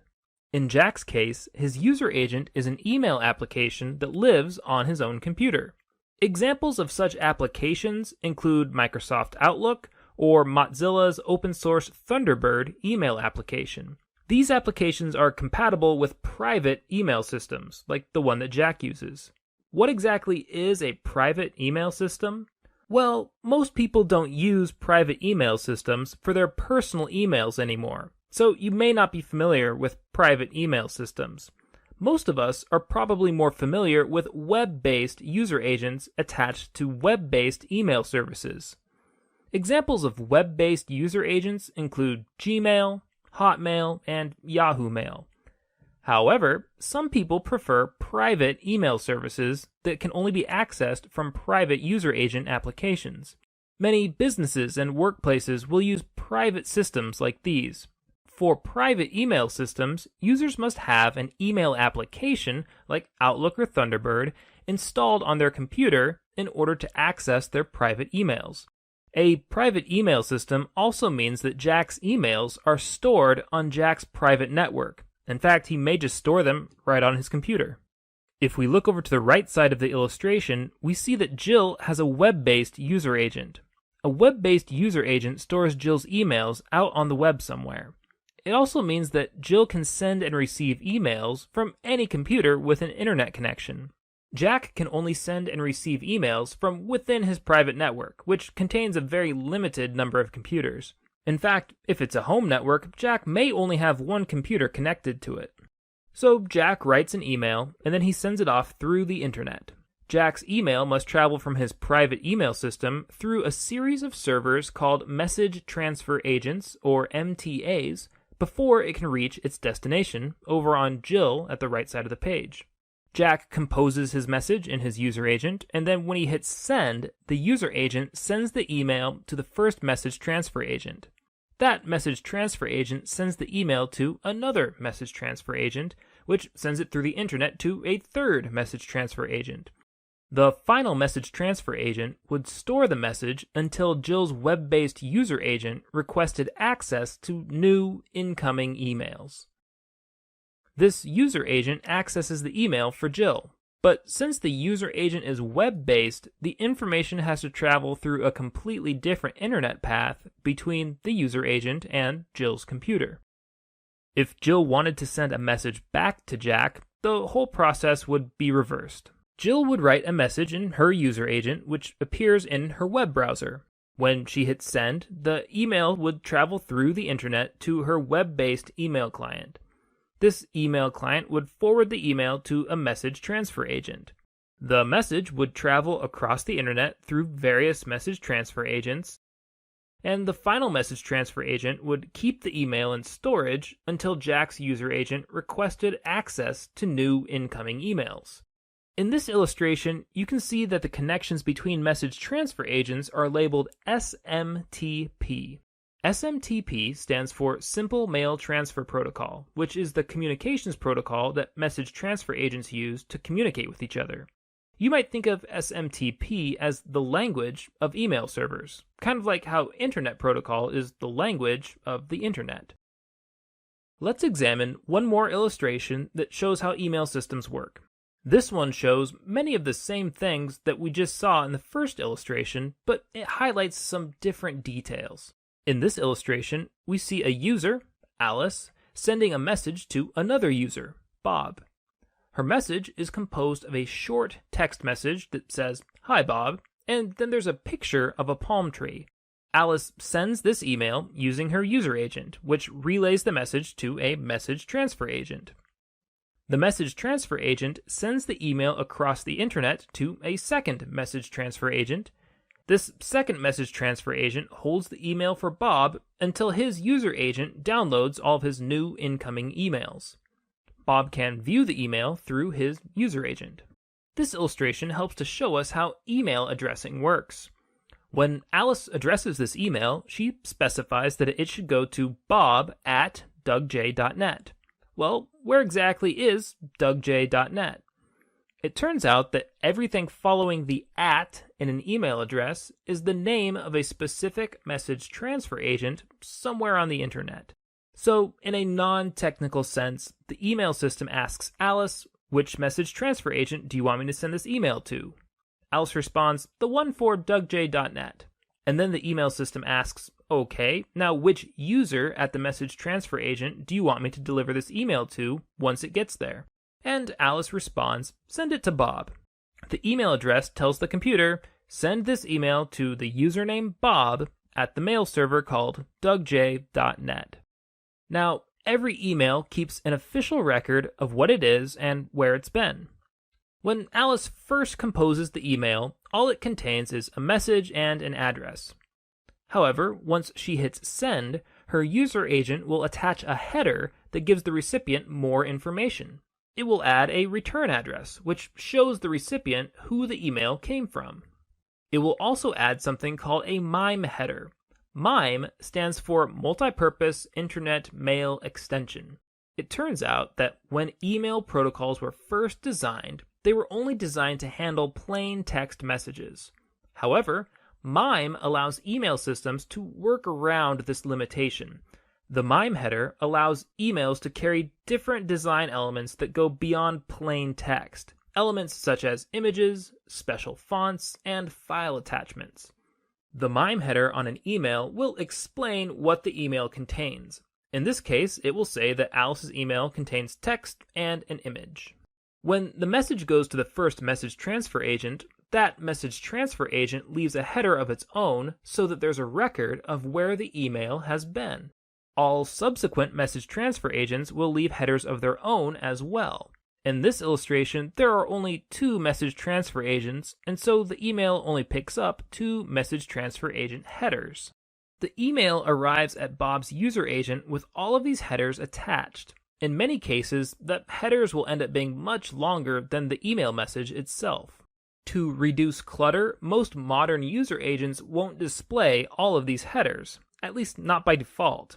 In Jack's case, his user agent is an email application that lives on his own computer. Examples of such applications include Microsoft Outlook or Mozilla's open source Thunderbird email application. These applications are compatible with private email systems, like the one that Jack uses. What exactly is a private email system? Well, most people don't use private email systems for their personal emails anymore, so you may not be familiar with private email systems. Most of us are probably more familiar with web-based user agents attached to web-based email services. Examples of web-based user agents include Gmail, Hotmail, and Yahoo Mail. However, some people prefer private email services that can only be accessed from private user agent applications. Many businesses and workplaces will use private systems like these. For private email systems, users must have an email application like Outlook or Thunderbird installed on their computer in order to access their private emails. A private email system also means that Jack's emails are stored on Jack's private network. In fact, he may just store them right on his computer. If we look over to the right side of the illustration, we see that Jill has a web-based user agent. A web-based user agent stores Jill's emails out on the web somewhere. It also means that Jill can send and receive emails from any computer with an internet connection. Jack can only send and receive emails from within his private network, which contains a very limited number of computers. In fact, if it's a home network, Jack may only have one computer connected to it. So Jack writes an email, and then he sends it off through the internet. Jack's email must travel from his private email system through a series of servers called Message Transfer Agents, or MTAs, before it can reach its destination, over on Jill at the right side of the page. Jack composes his message in his user agent, and then when he hits send, the user agent sends the email to the first message transfer agent. That message transfer agent sends the email to another message transfer agent, which sends it through the internet to a third message transfer agent. The final message transfer agent would store the message until Jill's web-based user agent requested access to new incoming emails. This user agent accesses the email for Jill, but since the user agent is web-based, the information has to travel through a completely different internet path between the user agent and Jill's computer. If Jill wanted to send a message back to Jack, the whole process would be reversed. Jill would write a message in her user agent, which appears in her web browser. When she hits send, the email would travel through the internet to her web-based email client. This email client would forward the email to a message transfer agent. The message would travel across the internet through various message transfer agents, and the final message transfer agent would keep the email in storage until Jack's user agent requested access to new incoming emails. In this illustration, you can see that the connections between message transfer agents are labeled SMTP. SMTP stands for Simple Mail Transfer Protocol, which is the communications protocol that message transfer agents use to communicate with each other. You might think of SMTP as the language of email servers, kind of like how Internet Protocol is the language of the Internet. Let's examine one more illustration that shows how email systems work. This one shows many of the same things that we just saw in the first illustration, but it highlights some different details. In this illustration, we see a user, Alice, sending a message to another user, Bob. Her message is composed of a short text message that says, "Hi Bob," and then there's a picture of a palm tree. Alice sends this email using her user agent, which relays the message to a message transfer agent. The message transfer agent sends the email across the internet to a second message transfer agent. This second message transfer agent holds the email for Bob until his user agent downloads all of his new incoming emails. Bob can view the email through his user agent. This illustration helps to show us how email addressing works. When Alice addresses this email, she specifies that it should go to bob@dougj.net. Well, where exactly is dougj.net? It turns out that everything following the @ in an email address is the name of a specific message transfer agent somewhere on the internet. So, in a non-technical sense, the email system asks Alice, which message transfer agent do you want me to send this email to? Alice responds, the one for dougj.net. And then the email system asks, okay, now which user at the message transfer agent do you want me to deliver this email to once it gets there? And Alice responds, send it to Bob. The email address tells the computer, send this email to the username Bob at the mail server called dougj.net. Now, every email keeps an official record of what it is and where it's been. When Alice first composes the email, all it contains is a message and an address. However, once she hits send, her user agent will attach a header that gives the recipient more information. It will add a return address, which shows the recipient who the email came from. It will also add something called a MIME header. MIME stands for Multipurpose Internet Mail Extension. It turns out that when email protocols were first designed, they were only designed to handle plain text messages. However, MIME allows email systems to work around this limitation. The MIME header allows emails to carry different design elements that go beyond plain text, elements such as images, special fonts, and file attachments. The MIME header on an email will explain what the email contains. In this case, it will say that Alice's email contains text and an image. When the message goes to the first message transfer agent, that message transfer agent leaves a header of its own so that there's a record of where the email has been. All subsequent message transfer agents will leave headers of their own as well. In this illustration, there are only 2 message transfer agents, and so the email only picks up 2 message transfer agent headers. The email arrives at Bob's user agent with all of these headers attached. In many cases, the headers will end up being much longer than the email message itself. To reduce clutter, most modern user agents won't display all of these headers, at least not by default.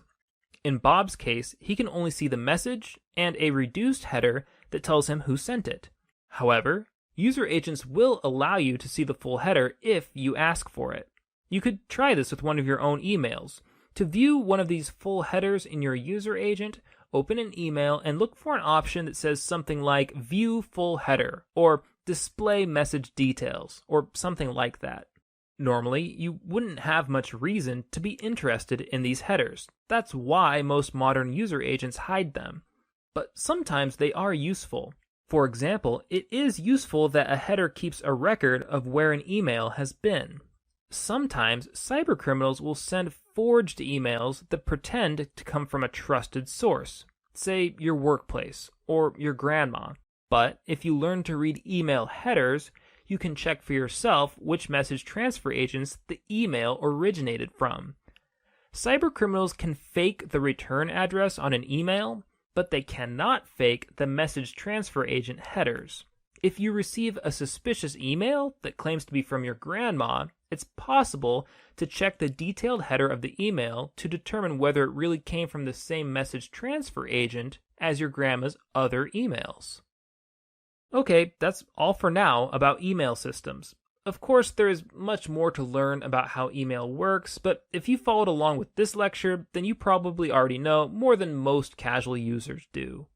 In Bob's case, he can only see the message and a reduced header that tells him who sent it. However, user agents will allow you to see the full header if you ask for it. You could try this with one of your own emails. To view one of these full headers in your user agent, open an email and look for an option that says something like View Full Header or Display Message Details or something like that. Normally, you wouldn't have much reason to be interested in these headers. That's why most modern user agents hide them. But sometimes they are useful. For example, it is useful that a header keeps a record of where an email has been. Sometimes cybercriminals will send forged emails that pretend to come from a trusted source, say your workplace or your grandma. But if you learn to read email headers, you can check for yourself which message transfer agents the email originated from. Cybercriminals can fake the return address on an email, but they cannot fake the message transfer agent headers. If you receive a suspicious email that claims to be from your grandma, it's possible to check the detailed header of the email to determine whether it really came from the same message transfer agent as your grandma's other emails. Okay, that's all for now about email systems. Of course, there is much more to learn about how email works, but if you followed along with this lecture, then you probably already know more than most casual users do.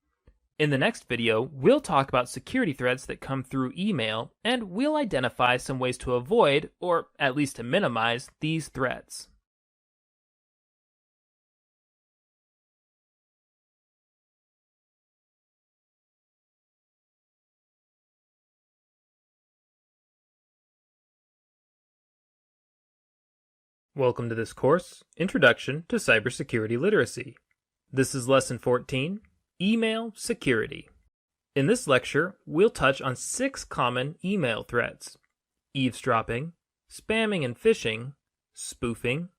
In the next video, we'll talk about security threats that come through email, and we'll identify some ways to avoid, or at least to minimize, these threats. Welcome to this course, Introduction to Cybersecurity Literacy. This is Lesson 14, Email Security. In this lecture, we'll touch on 6 common email threats: eavesdropping, spamming and phishing, spoofing,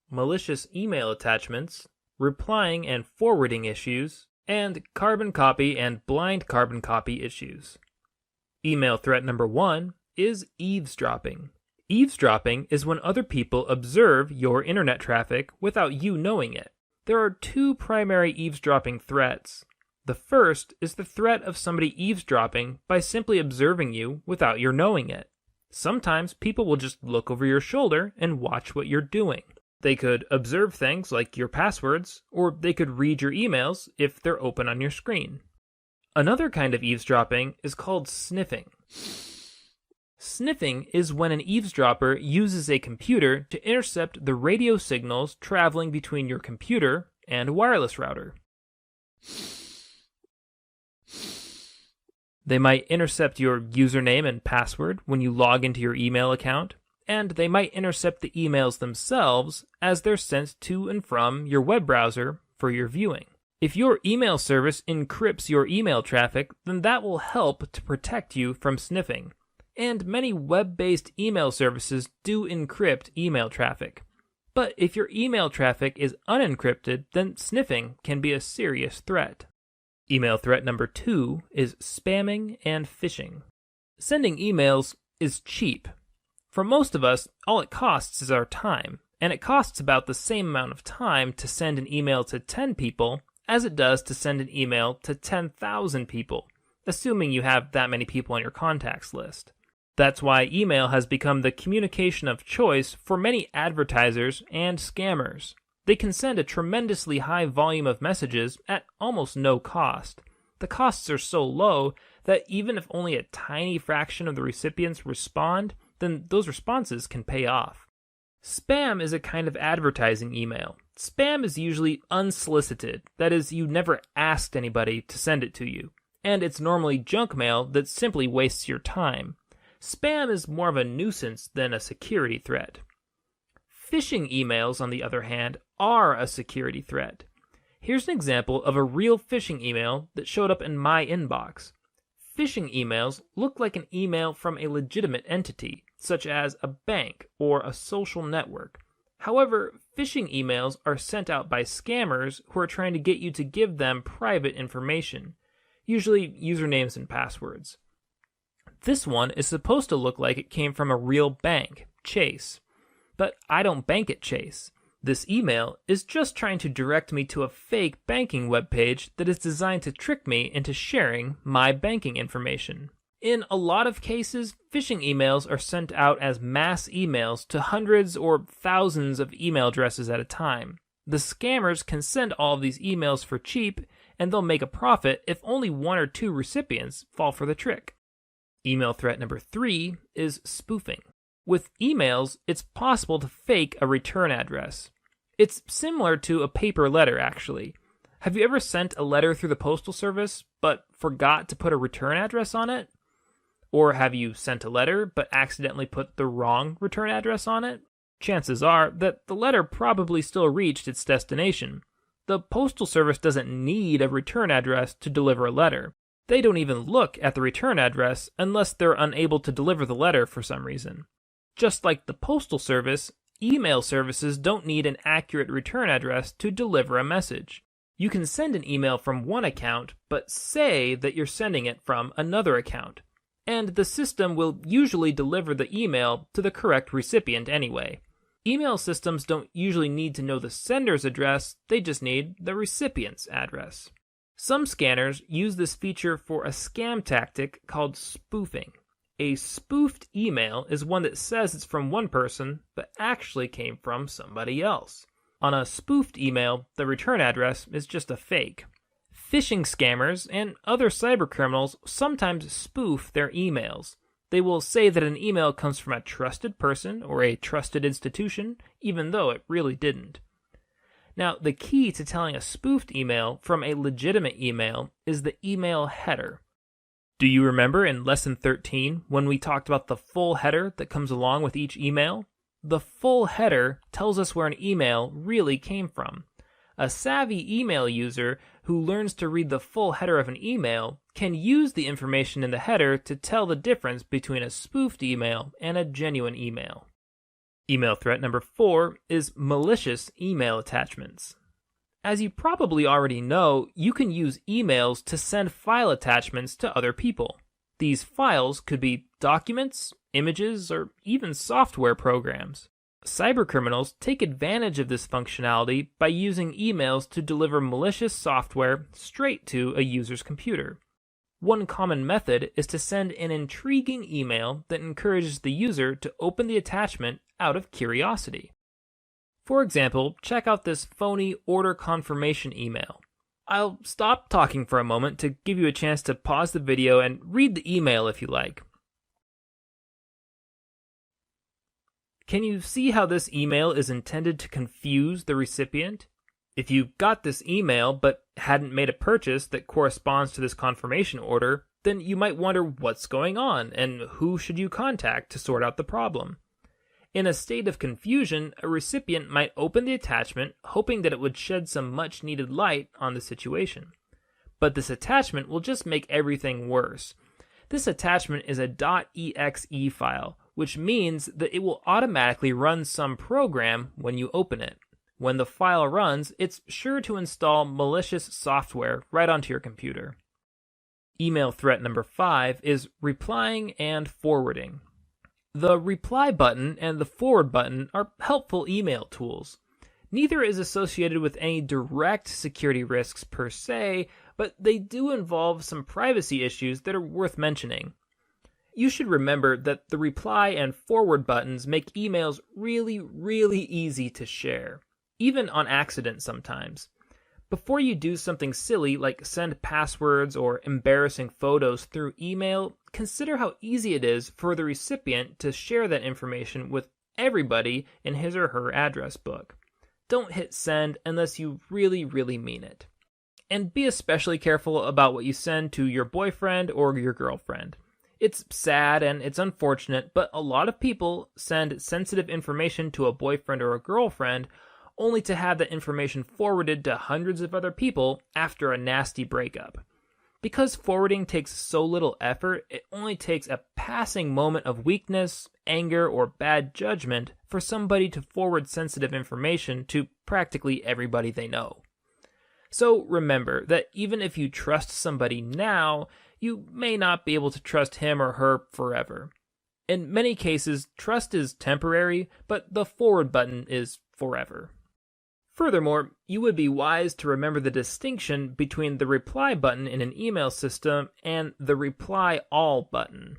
malicious email attachments, replying and forwarding issues, and carbon copy and blind carbon copy issues. Email threat number 1 is eavesdropping. Eavesdropping is when other people observe your internet traffic without you knowing it. There are 2 primary eavesdropping threats. The first is the threat of somebody eavesdropping by simply observing you without your knowing it. Sometimes people will just look over your shoulder and watch what you're doing. They could observe things like your passwords, or they could read your emails if they're open on your screen. Another kind of eavesdropping is called sniffing. Sniffing is when an eavesdropper uses a computer to intercept the radio signals traveling between your computer and a wireless router. They might intercept your username and password when you log into your email account, and they might intercept the emails themselves as they're sent to and from your web browser for your viewing. If your email service encrypts your email traffic, then that will help to protect you from sniffing. And many web-based email services do encrypt email traffic. But if your email traffic is unencrypted, then sniffing can be a serious threat. Email threat number 2 is spamming and phishing. Sending emails is cheap. For most of us, all it costs is our time, and it costs about the same amount of time to send an email to 10 people as it does to send an email to 10,000 people, assuming you have that many people on your contacts list. That's why email has become the communication of choice for many advertisers and scammers. They can send a tremendously high volume of messages at almost no cost. The costs are so low that even if only a tiny fraction of the recipients respond, then those responses can pay off. Spam is a kind of advertising email. Spam is usually unsolicited, that is, you never asked anybody to send it to you, and it's normally junk mail that simply wastes your time. Spam is more of a nuisance than a security threat. Phishing emails, on the other hand, are a security threat. Here's an example of a real phishing email that showed up in my inbox. Phishing emails look like an email from a legitimate entity, such as a bank or a social network. However, phishing emails are sent out by scammers who are trying to get you to give them private information, usually usernames and passwords. This one is supposed to look like it came from a real bank, Chase. But I don't bank at Chase. This email is just trying to direct me to a fake banking webpage that is designed to trick me into sharing my banking information. In a lot of cases, phishing emails are sent out as mass emails to hundreds or thousands of email addresses at a time. The scammers can send all of these emails for cheap, and they'll make a profit if only 1 or 2 recipients fall for the trick. Email threat number 3 is spoofing. With emails, it's possible to fake a return address. It's similar to a paper letter, actually. Have you ever sent a letter through the postal service, but forgot to put a return address on it? Or have you sent a letter, but accidentally put the wrong return address on it? Chances are that the letter probably still reached its destination. The postal service doesn't need a return address to deliver a letter. They don't even look at the return address unless they're unable to deliver the letter for some reason. Just like the postal service, email services don't need an accurate return address to deliver a message. You can send an email from one account, but say that you're sending it from another account. And the system will usually deliver the email to the correct recipient anyway. Email systems don't usually need to know the sender's address, they just need the recipient's address. Some scanners use this feature for a scam tactic called spoofing. A spoofed email is one that says it's from one person, but actually came from somebody else. On a spoofed email, the return address is just a fake. Phishing scammers and other cybercriminals sometimes spoof their emails. They will say that an email comes from a trusted person or a trusted institution, even though it really didn't. Now, the key to telling a spoofed email from a legitimate email is the email header. Do you remember in Lesson 13 when we talked about the full header that comes along with each email? The full header tells us where an email really came from. A savvy email user who learns to read the full header of an email can use the information in the header to tell the difference between a spoofed email and a genuine email. Email threat number 4 is malicious email attachments. As you probably already know, you can use emails to send file attachments to other people. These files could be documents, images, or even software programs. Cybercriminals take advantage of this functionality by using emails to deliver malicious software straight to a user's computer. One common method is to send an intriguing email that encourages the user to open the attachment out of curiosity. For example, check out this phony order confirmation email. I'll stop talking for a moment to give you a chance to pause the video and read the email if you like. Can you see how this email is intended to confuse the recipient? If you got this email but hadn't made a purchase that corresponds to this confirmation order, then you might wonder what's going on and who should you contact to sort out the problem. In a state of confusion, a recipient might open the attachment hoping that it would shed some much-needed light on the situation. But this attachment will just make everything worse. This attachment is a .exe file, which means that it will automatically run some program when you open it. When the file runs, it's sure to install malicious software right onto your computer. Email threat number 5 is replying and forwarding. The reply button and the forward button are helpful email tools. Neither is associated with any direct security risks per se, but they do involve some privacy issues that are worth mentioning. You should remember that the reply and forward buttons make emails really easy to share, even on accident sometimes. Before you do something silly like send passwords or embarrassing photos through email, consider how easy it is for the recipient to share that information with everybody in his or her address book. Don't hit send unless you really mean it. And be especially careful about what you send to your boyfriend or your girlfriend. It's sad and it's unfortunate, but a lot of people send sensitive information to a boyfriend or a girlfriend only to have that information forwarded to hundreds of other people after a nasty breakup. Because forwarding takes so little effort, it only takes a passing moment of weakness, anger, or bad judgment for somebody to forward sensitive information to practically everybody they know. So remember that even if you trust somebody now, you may not be able to trust him or her forever. In many cases, trust is temporary, but the forward button is forever. Furthermore, you would be wise to remember the distinction between the reply button in an email system and the reply all button.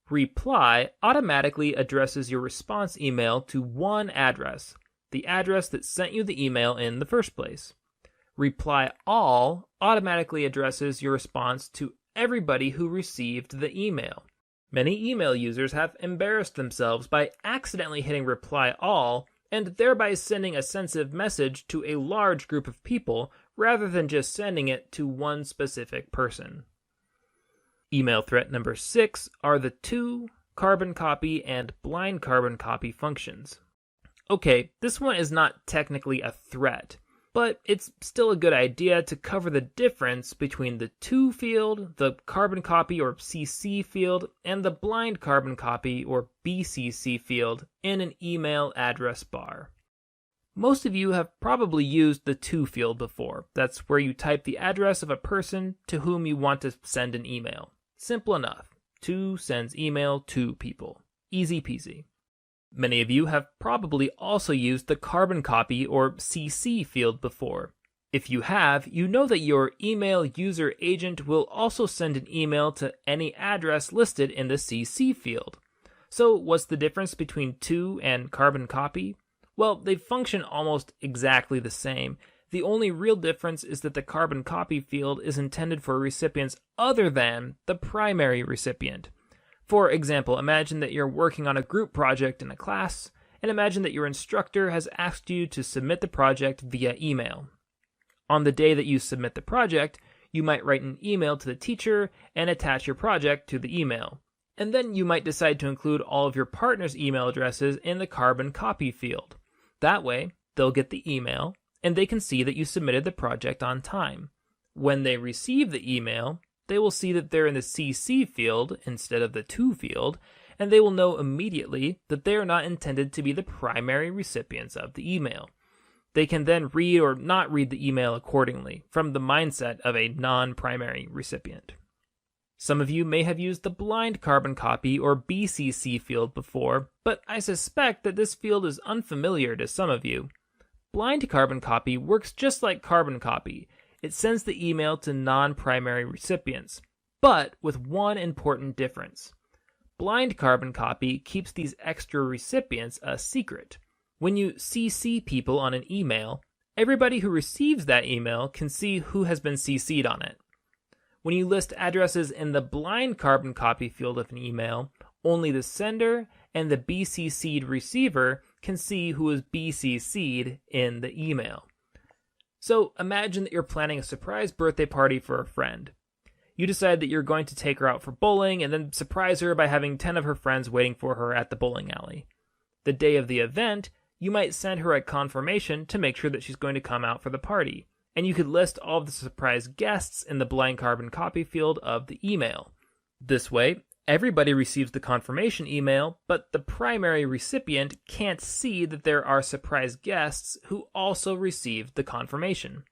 Reply automatically addresses your response email to one address, the address that sent you the email in the first place. Reply all automatically addresses your response to everybody who received the email. Many email users have embarrassed themselves by accidentally hitting reply all and thereby sending a sensitive message to a large group of people rather than just sending it to one specific person. Email threat number 6 are the to, carbon copy, and blind carbon copy functions. Okay, this one is not technically a threat, but it's still a good idea to cover the difference between the to field, the carbon copy or CC field, and the blind carbon copy or BCC field in an email address bar. Most of you have probably used the to field before. That's where you type the address of a person to whom you want to send an email. Simple enough. To sends email to people. Easy peasy. Many of you have probably also used the carbon copy or CC field before. If you have, you know that your email user agent will also send an email to any address listed in the CC field. So what's the difference between to and carbon copy? Well, they function almost exactly the same. The only real difference is that the carbon copy field is intended for recipients other than the primary recipient. For example, imagine that you're working on a group project in a class, and imagine that your instructor has asked you to submit the project via email. On the day that you submit the project, you might write an email to the teacher and attach your project to the email. And then you might decide to include all of your partner's email addresses in the carbon copy field. That way, they'll get the email, and they can see that you submitted the project on time. When they receive the email, they will see that they're in the CC field instead of the To field, and they will know immediately that they are not intended to be the primary recipients of the email. They can then read or not read the email accordingly, from the mindset of a non-primary recipient. Some of you may have used the blind carbon copy or BCC field before, but I suspect that this field is unfamiliar to some of you. Blind carbon copy works just like carbon copy. It sends the email to non-primary recipients, but with one important difference. Blind carbon copy keeps these extra recipients a secret. When you CC people on an email, everybody who receives that email can see who has been CC'd on it. When you list addresses in the blind carbon copy field of an email, only the sender and the BCC'd receiver can see who is BCC'd in the email. So imagine that you're planning a surprise birthday party for a friend. You decide that you're going to take her out for bowling and then surprise her by having 10 of her friends waiting for her at the bowling alley. The day of the event, you might send her a confirmation to make sure that she's going to come out for the party, and you could list all of the surprise guests in the blind carbon copy field of the email. This way, everybody receives the confirmation email, but the primary recipient can't see that there are surprise guests who also received the confirmation.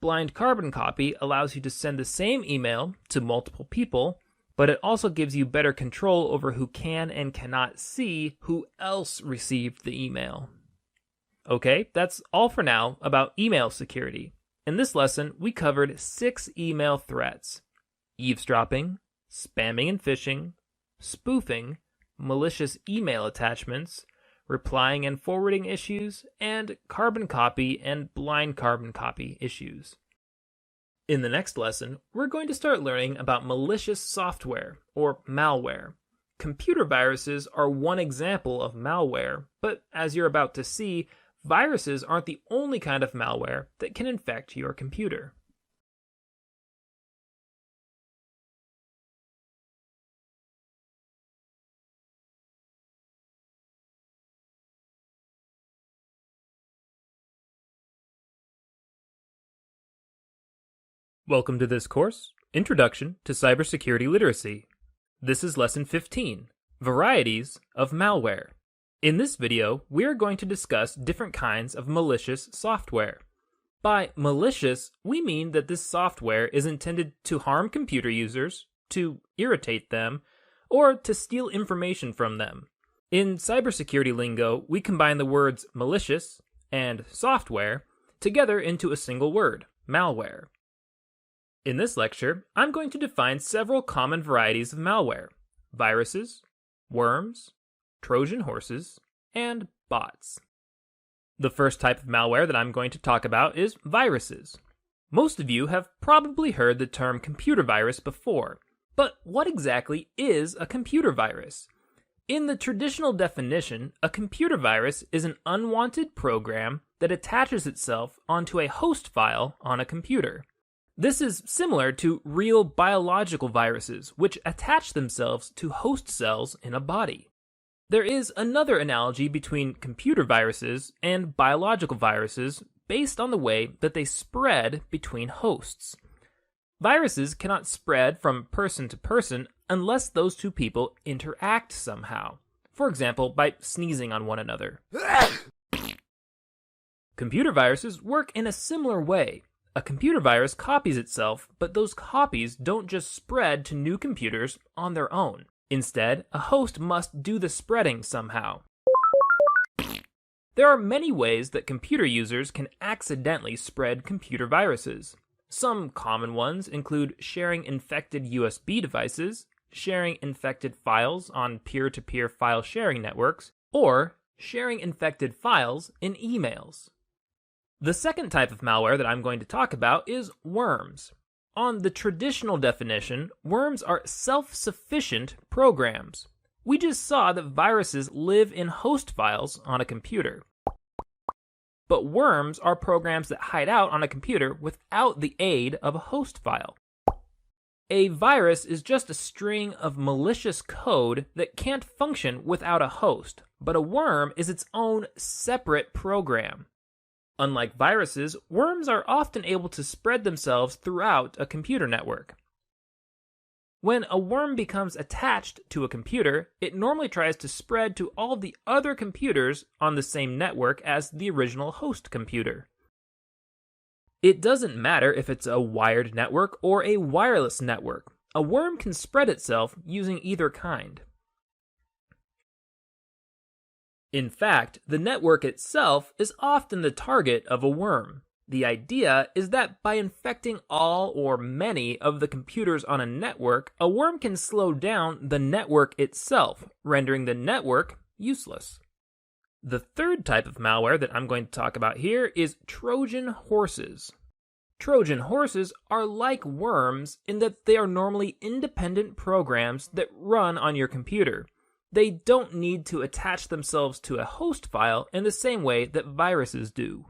Blind carbon copy allows you to send the same email to multiple people, but it also gives you better control over who can and cannot see who else received the email. Okay, that's all for now about email security. In this lesson, we covered 6 email threats: eavesdropping, spamming and phishing, spoofing, malicious email attachments, replying and forwarding issues, and carbon copy and blind carbon copy issues. In the next lesson, we're going to start learning about malicious software, or malware. Computer viruses are one example of malware, but as you're about to see, viruses aren't the only kind of malware that can infect your computer. Welcome to this course, Introduction to Cybersecurity Literacy. This is Lesson 15, Varieties of Malware. In this video, we are going to discuss different kinds of malicious software. By malicious, we mean that this software is intended to harm computer users, to irritate them, or to steal information from them. In cybersecurity lingo, we combine the words malicious and software together into a single word, malware. In this lecture, I'm going to define several common varieties of malware: viruses, worms, Trojan horses, and bots. The first type of malware that I'm going to talk about is viruses. Most of you have probably heard the term computer virus before, but what exactly is a computer virus? In the traditional definition, a computer virus is an unwanted program that attaches itself onto a host file on a computer. This is similar to real biological viruses, which attach themselves to host cells in a body. There is another analogy between computer viruses and biological viruses based on the way that they spread between hosts. Viruses cannot spread from person to person unless those two people interact somehow, for example, by sneezing on one another. Computer viruses work in a similar way. A computer virus copies itself, but those copies don't just spread to new computers on their own. Instead, a host must do the spreading somehow. There are many ways that computer users can accidentally spread computer viruses. Some common ones include sharing infected USB devices, sharing infected files on peer-to-peer file sharing networks, or sharing infected files in emails. The second type of malware that I'm going to talk about is worms. On the traditional definition, worms are self-sufficient programs. We just saw that viruses live in host files on a computer. But worms are programs that hide out on a computer without the aid of a host file. A virus is just a string of malicious code that can't function without a host, but a worm is its own separate program. Unlike viruses, worms are often able to spread themselves throughout a computer network. When a worm becomes attached to a computer, it normally tries to spread to all the other computers on the same network as the original host computer. It doesn't matter if it's a wired network or a wireless network. A worm can spread itself using either kind. In fact, the network itself is often the target of a worm. The idea is that by infecting all or many of the computers on a network, a worm can slow down the network itself, rendering the network useless. The third type of malware that I'm going to talk about here is Trojan horses. Trojan horses are like worms in that they are normally independent programs that run on your computer. They don't need to attach themselves to a host file in the same way that viruses do.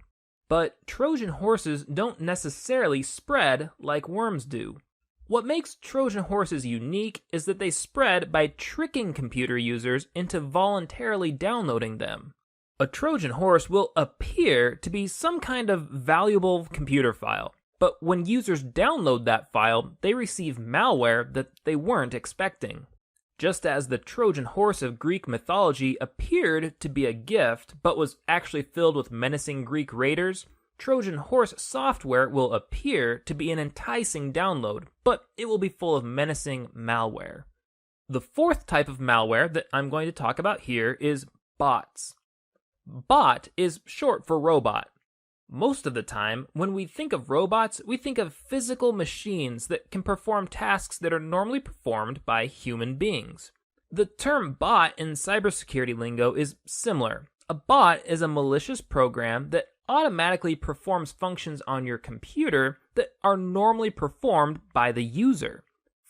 But Trojan horses don't necessarily spread like worms do. What makes Trojan horses unique is that they spread by tricking computer users into voluntarily downloading them. A Trojan horse will appear to be some kind of valuable computer file, but when users download that file, they receive malware that they weren't expecting. Just as the Trojan horse of Greek mythology appeared to be a gift, but was actually filled with menacing Greek raiders, Trojan horse software will appear to be an enticing download, but it will be full of menacing malware. The fourth type of malware that I'm going to talk about here is bots. Bot is short for robot. Most of the time, when we think of robots, we think of physical machines that can perform tasks that are normally performed by human beings. The term bot in cybersecurity lingo is similar. A bot is a malicious program that automatically performs functions on your computer that are normally performed by the user.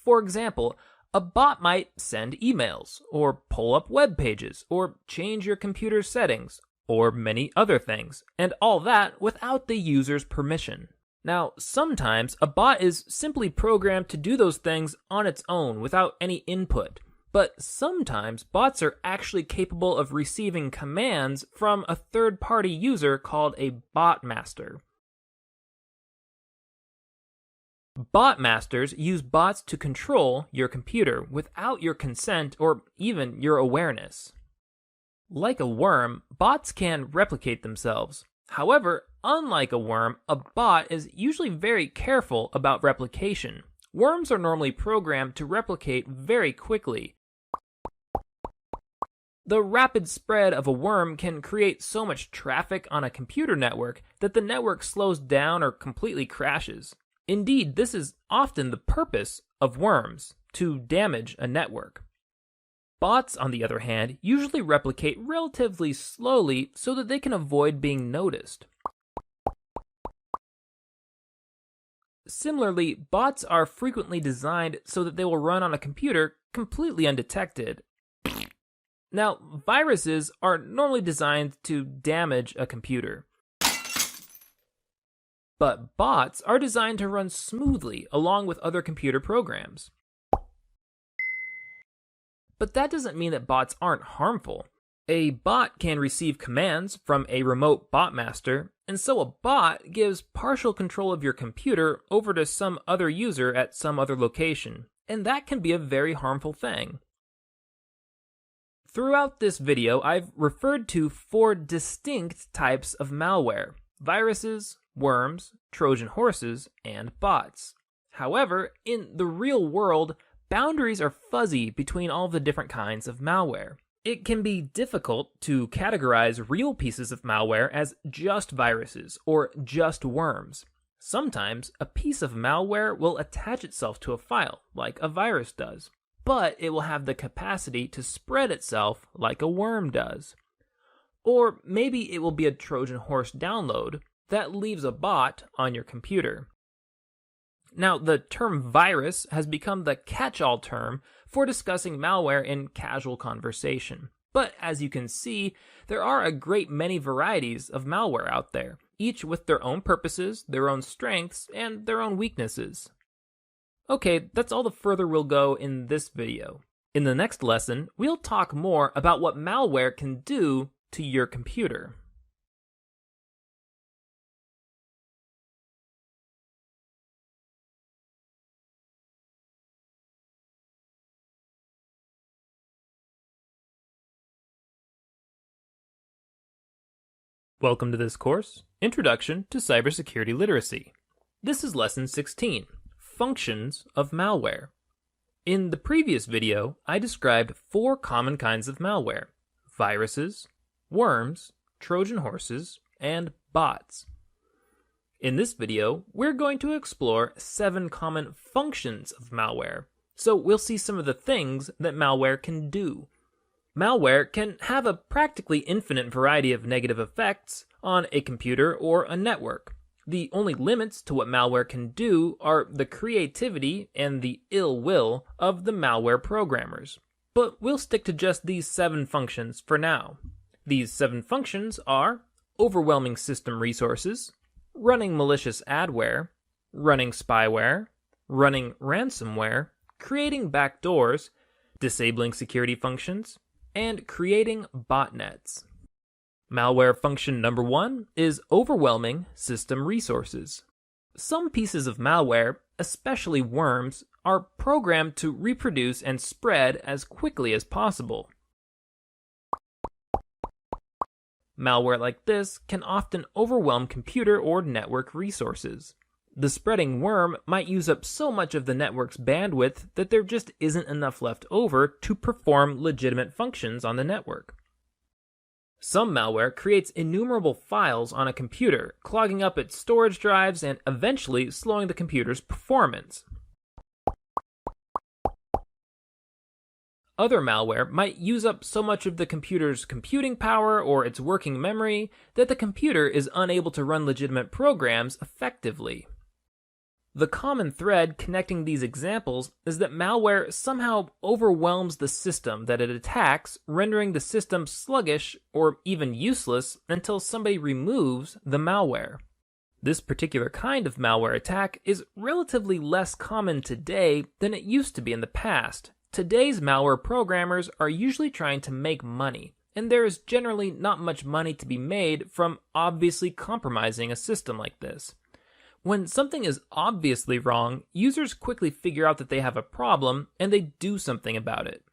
For example, a bot might send emails, or pull up web pages, or change your computer's settings, or many other things, and all that without the user's permission. Now, sometimes a bot is simply programmed to do those things on its own without any input, but sometimes bots are actually capable of receiving commands from a third-party user called a bot master. Bot masters use bots to control your computer without your consent or even your awareness. Like a worm, bots can replicate themselves. However, unlike a worm, a bot is usually very careful about replication. Worms are normally programmed to replicate very quickly. The rapid spread of a worm can create so much traffic on a computer network that the network slows down or completely crashes. Indeed, this is often the purpose of worms, to damage a network. Bots, on the other hand, usually replicate relatively slowly so that they can avoid being noticed. Similarly, bots are frequently designed so that they will run on a computer completely undetected. Now, viruses are normally designed to damage a computer. But bots are designed to run smoothly along with other computer programs. But that doesn't mean that bots aren't harmful. A bot can receive commands from a remote bot master, and so a bot gives partial control of your computer over to some other user at some other location, and that can be a very harmful thing. Throughout this video, I've referred to 4 distinct types of malware: viruses, worms, Trojan horses, and bots. However, in the real world, boundaries are fuzzy between all the different kinds of malware. It can be difficult to categorize real pieces of malware as just viruses or just worms. Sometimes a piece of malware will attach itself to a file, like a virus does, but it will have the capacity to spread itself like a worm does. Or maybe it will be a Trojan horse download that leaves a bot on your computer. Now, the term virus has become the catch-all term for discussing malware in casual conversation. But as you can see, there are a great many varieties of malware out there, each with their own purposes, their own strengths, and their own weaknesses. Okay, that's all the further we'll go in this video. In the next lesson, we'll talk more about what malware can do to your computer. Welcome to this course, Introduction to Cybersecurity Literacy. This is Lesson 16, Functions of Malware. In the previous video, I described 4 common kinds of malware: viruses, worms, Trojan horses, and bots. In this video, we're going to explore 7 common functions of malware, so we'll see some of the things that malware can do. Malware can have a practically infinite variety of negative effects on a computer or a network. The only limits to what malware can do are the creativity and the ill will of the malware programmers. But we'll stick to just these 7 functions for now. These 7 functions are overwhelming system resources, running malicious adware, running spyware, running ransomware, creating backdoors, disabling security functions, and creating botnets. Malware function number 1 is overwhelming system resources. Some pieces of malware, especially worms, are programmed to reproduce and spread as quickly as possible. Malware like this can often overwhelm computer or network resources. The spreading worm might use up so much of the network's bandwidth that there just isn't enough left over to perform legitimate functions on the network. Some malware creates innumerable files on a computer, clogging up its storage drives and eventually slowing the computer's performance. Other malware might use up so much of the computer's computing power or its working memory that the computer is unable to run legitimate programs effectively. The common thread connecting these examples is that malware somehow overwhelms the system that it attacks, rendering the system sluggish or even useless until somebody removes the malware. This particular kind of malware attack is relatively less common today than it used to be in the past. Today's malware programmers are usually trying to make money, and there is generally not much money to be made from obviously compromising a system like this. When something is obviously wrong, users quickly figure out that they have a problem and they do something about it.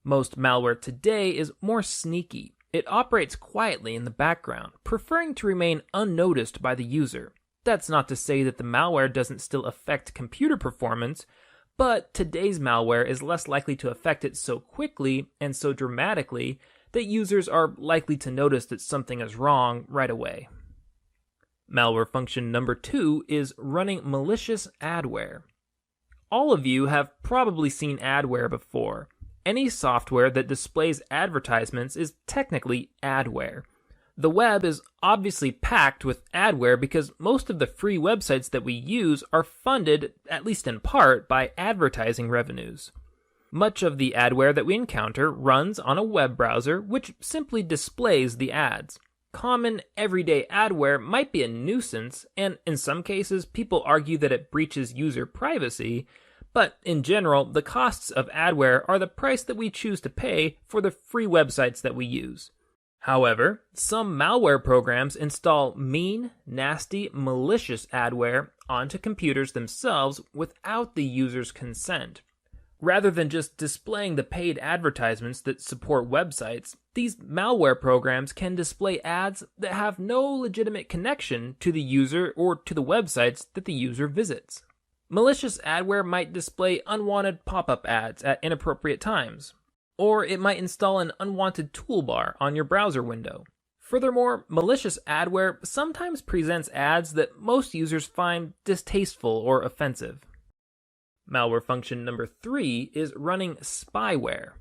Most malware today is more sneaky. It operates quietly in the background, preferring to remain unnoticed by the user. That's not to say that the malware doesn't still affect computer performance, but today's malware is less likely to affect it so quickly and so dramatically that users are likely to notice that something is wrong right away. Malware function number 2 is running malicious adware. All of you have probably seen adware before. Any software that displays advertisements is technically adware. The web is obviously packed with adware because most of the free websites that we use are funded, at least in part, by advertising revenues. Much of the adware that we encounter runs on a web browser which simply displays the ads. Common, everyday adware might be a nuisance, and in some cases people argue that it breaches user privacy, but in general, the costs of adware are the price that we choose to pay for the free websites that we use. However, some malware programs install mean, nasty, malicious adware onto computers themselves without the user's consent. Rather than just displaying the paid advertisements that support websites, these malware programs can display ads that have no legitimate connection to the user or to the websites that the user visits. Malicious adware might display unwanted pop-up ads at inappropriate times, or it might install an unwanted toolbar on your browser window. Furthermore, malicious adware sometimes presents ads that most users find distasteful or offensive. Malware function number 3 is running spyware.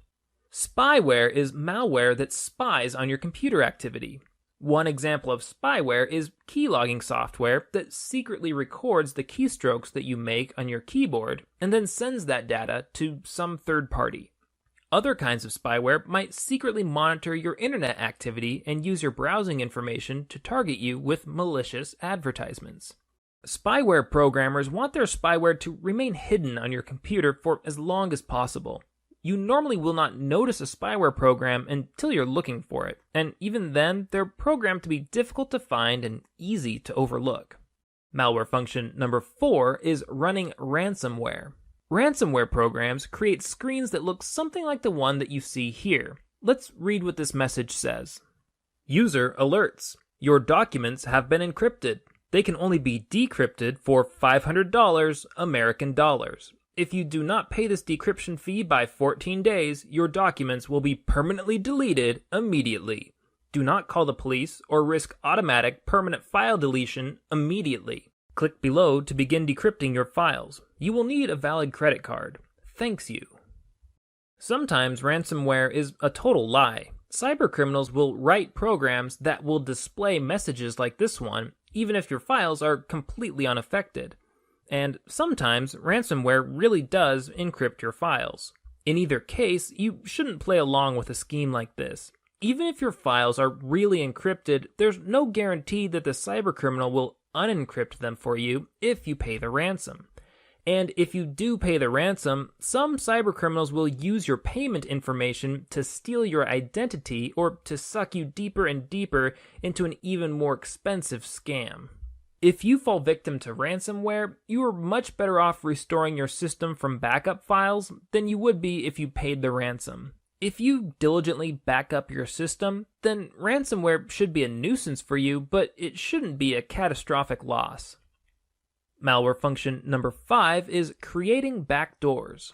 Spyware is malware that spies on your computer activity. One example of spyware is keylogging software that secretly records the keystrokes that you make on your keyboard and then sends that data to some third party. Other kinds of spyware might secretly monitor your internet activity and use your browsing information to target you with malicious advertisements. Spyware programmers want their spyware to remain hidden on your computer for as long as possible. You normally will not notice a spyware program until you're looking for it, and even then, they're programmed to be difficult to find and easy to overlook. Malware function number 4 is running ransomware. Ransomware programs create screens that look something like the one that you see here. Let's read what this message says. User alerts. Your documents have been encrypted. They can only be decrypted for $500 American dollars. If you do not pay this decryption fee by 14 days, your documents will be permanently deleted immediately. Do not call the police or risk automatic permanent file deletion immediately. Click below to begin decrypting your files. You will need a valid credit card. Thanks you. Sometimes ransomware is a total lie. Cybercriminals will write programs that will display messages like this one, even if your files are completely unaffected. And sometimes ransomware really does encrypt your files. In either case, you shouldn't play along with a scheme like this. Even if your files are really encrypted, there's no guarantee that the cybercriminal will unencrypt them for you if you pay the ransom. And if you do pay the ransom, some cybercriminals will use your payment information to steal your identity or to suck you deeper and deeper into an even more expensive scam. If you fall victim to ransomware, you are much better off restoring your system from backup files than you would be if you paid the ransom. If you diligently back up your system, then ransomware should be a nuisance for you, but it shouldn't be a catastrophic loss. Malware function number 5 is creating backdoors.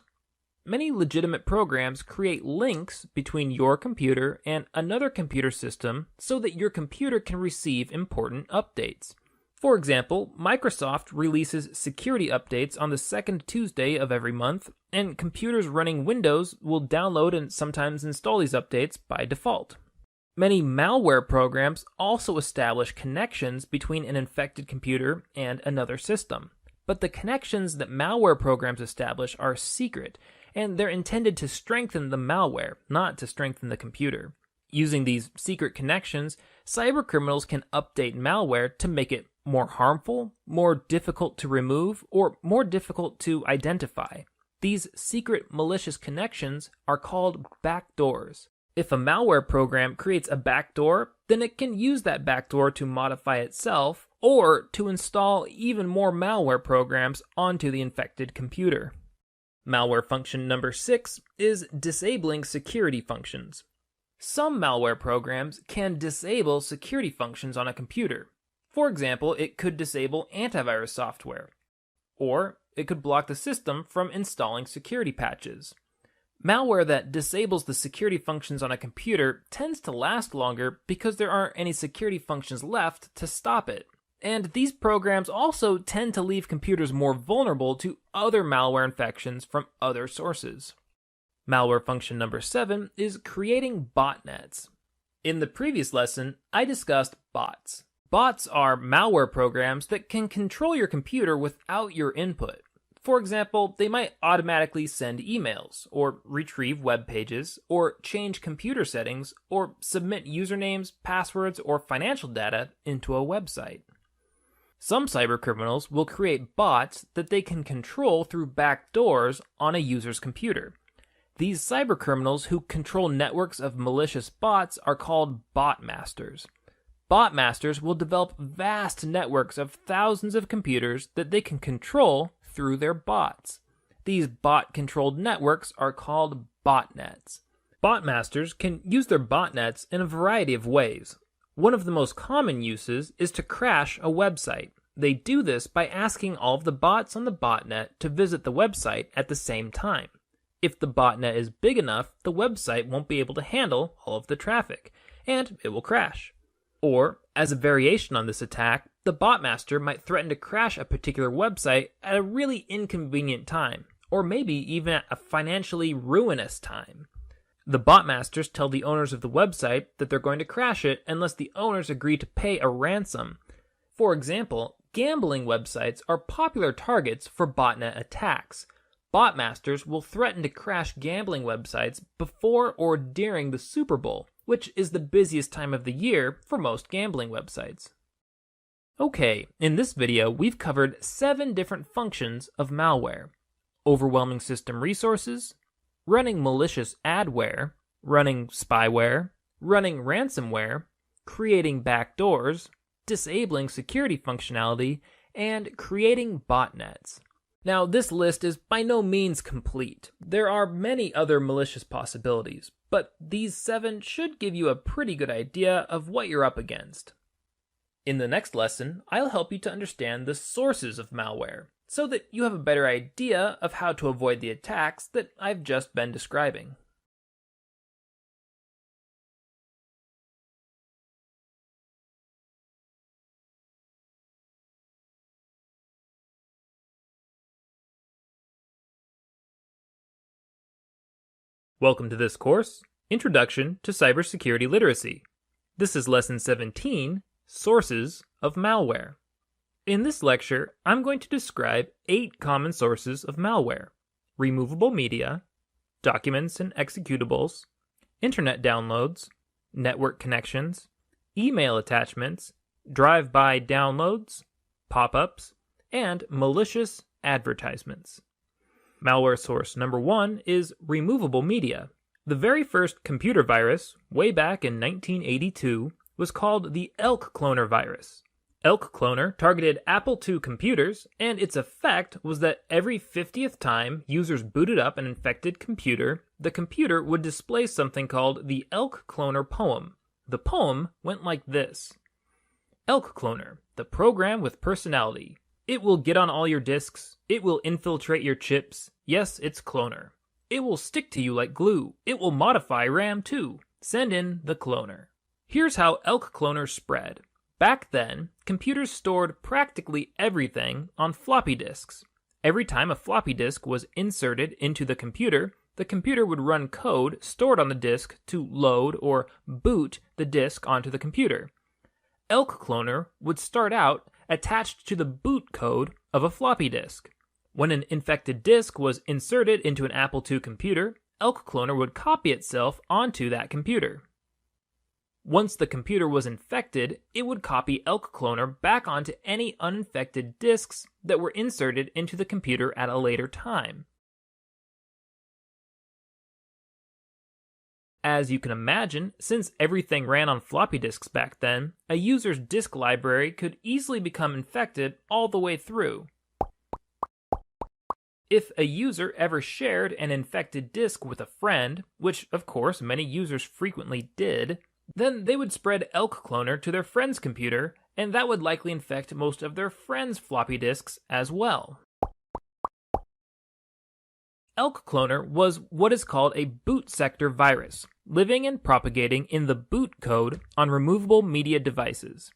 Many legitimate programs create links between your computer and another computer system so that your computer can receive important updates. For example, Microsoft releases security updates on the second Tuesday of every month, and computers running Windows will download and sometimes install these updates by default. Many malware programs also establish connections between an infected computer and another system. But the connections that malware programs establish are secret, and they're intended to strengthen the malware, not to strengthen the computer. Using these secret connections, cybercriminals can update malware to make it more harmful, more difficult to remove, or more difficult to identify. These secret malicious connections are called backdoors. If a malware program creates a backdoor, then it can use that backdoor to modify itself or to install even more malware programs onto the infected computer. Malware function number 6 is disabling security functions. Some malware programs can disable security functions on a computer. For example, it could disable antivirus software, or it could block the system from installing security patches. Malware that disables the security functions on a computer tends to last longer because there aren't any security functions left to stop it. And these programs also tend to leave computers more vulnerable to other malware infections from other sources. Malware function number 7 is creating botnets. In the previous lesson, I discussed bots. Bots are malware programs that can control your computer without your input. For example, they might automatically send emails, or retrieve web pages, or change computer settings, or submit usernames, passwords, or financial data into a website. Some cybercriminals will create bots that they can control through backdoors on a user's computer. These cybercriminals who control networks of malicious bots are called bot masters. Bot masters will develop vast networks of thousands of computers that they can control through their bots. These bot-controlled networks are called botnets. Botmasters can use their botnets in a variety of ways. One of the most common uses is to crash a website. They do this by asking all of the bots on the botnet to visit the website at the same time. If the botnet is big enough, the website won't be able to handle all of the traffic, and it will crash. Or, as a variation on this attack, the botmaster might threaten to crash a particular website at a really inconvenient time, or maybe even at a financially ruinous time. The botmasters tell the owners of the website that they're going to crash it unless the owners agree to pay a ransom. For example, gambling websites are popular targets for botnet attacks. Botmasters will threaten to crash gambling websites before or during the Super Bowl, which is the busiest time of the year for most gambling websites. Okay, in this video we've covered 7 different functions of malware: overwhelming system resources, running malicious adware, running spyware, running ransomware, creating backdoors, disabling security functionality, and creating botnets. Now, this list is by no means complete. There are many other malicious possibilities, but these 7 should give you a pretty good idea of what you're up against. In the next lesson, I'll help you to understand the sources of malware, so that you have a better idea of how to avoid the attacks that I've just been describing. Welcome to this course, Introduction to Cybersecurity Literacy. This is Lesson 17, Sources of Malware. In this lecture, I'm going to describe 8 common sources of malware: removable media, documents and executables, internet downloads, network connections, email attachments, drive-by downloads, pop-ups, and malicious advertisements. Malware source number 1 is removable media. The very first computer virus, way back in 1982, was called the Elk Cloner virus. Elk Cloner targeted Apple II computers, and its effect was that every 50th time users booted up an infected computer, the computer would display something called the Elk Cloner poem. The poem went like this: Elk Cloner, the program with personality. It will get on all your disks. It will infiltrate your chips. Yes, it's Cloner. It will stick to you like glue. It will modify RAM too. Send in the Cloner. Here's how Elk Cloner spread. Back then, computers stored practically everything on floppy disks. Every time a floppy disk was inserted into the computer would run code stored on the disk to load or boot the disk onto the computer. Elk Cloner would start out attached to the boot code of a floppy disk. When an infected disk was inserted into an Apple II computer, Elk Cloner would copy itself onto that computer. Once the computer was infected, it would copy Elk Cloner back onto any uninfected disks that were inserted into the computer at a later time. As you can imagine, since everything ran on floppy disks back then, a user's disk library could easily become infected all the way through. If a user ever shared an infected disk with a friend, which of course many users frequently did, then they would spread Elk Cloner to their friend's computer, and that would likely infect most of their friends' floppy disks as well. Elk Cloner was what is called a boot sector virus, living and propagating in the boot code on removable media devices.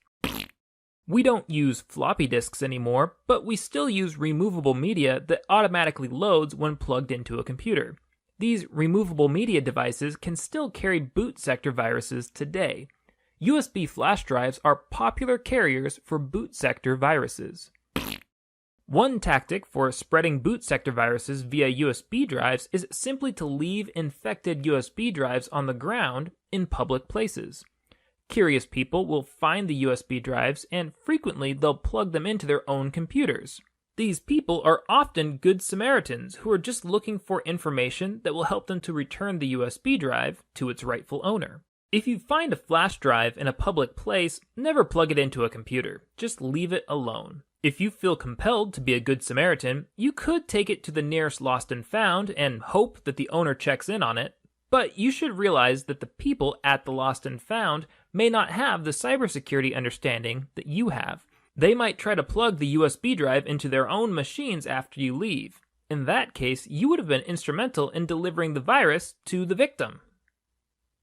We don't use floppy disks anymore, but we still use removable media that automatically loads when plugged into a computer. These removable media devices can still carry boot sector viruses today. USB flash drives are popular carriers for boot sector viruses. One tactic for spreading boot sector viruses via USB drives is simply to leave infected USB drives on the ground in public places. Curious people will find the USB drives, and frequently they'll plug them into their own computers. These people are often good Samaritans who are just looking for information that will help them to return the USB drive to its rightful owner. If you find a flash drive in a public place, never plug it into a computer. Just leave it alone. If you feel compelled to be a good Samaritan, you could take it to the nearest lost and found and hope that the owner checks in on it. But you should realize that the people at the lost and found may not have the cybersecurity understanding that you have. They might try to plug the USB drive into their own machines after you leave. In that case, you would have been instrumental in delivering the virus to the victim.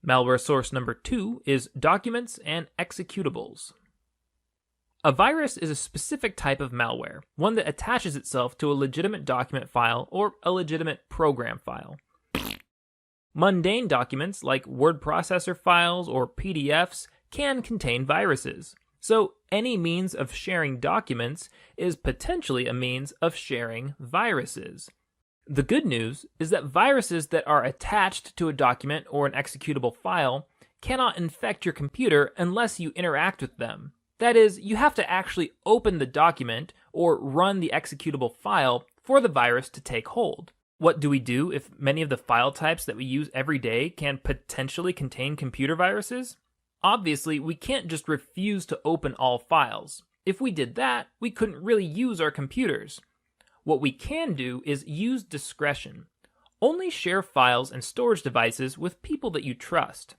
Malware source number 2 is documents and executables. A virus is a specific type of malware, one that attaches itself to a legitimate document file or a legitimate program file. Mundane documents like word processor files or PDFs can contain viruses. So any means of sharing documents is potentially a means of sharing viruses. The good news is that viruses that are attached to a document or an executable file cannot infect your computer unless you interact with them. That is, you have to actually open the document or run the executable file for the virus to take hold. What do we do if many of the file types that we use every day can potentially contain computer viruses? Obviously, we can't just refuse to open all files. If we did that, we couldn't really use our computers. What we can do is use discretion. Only share files and storage devices with people that you trust.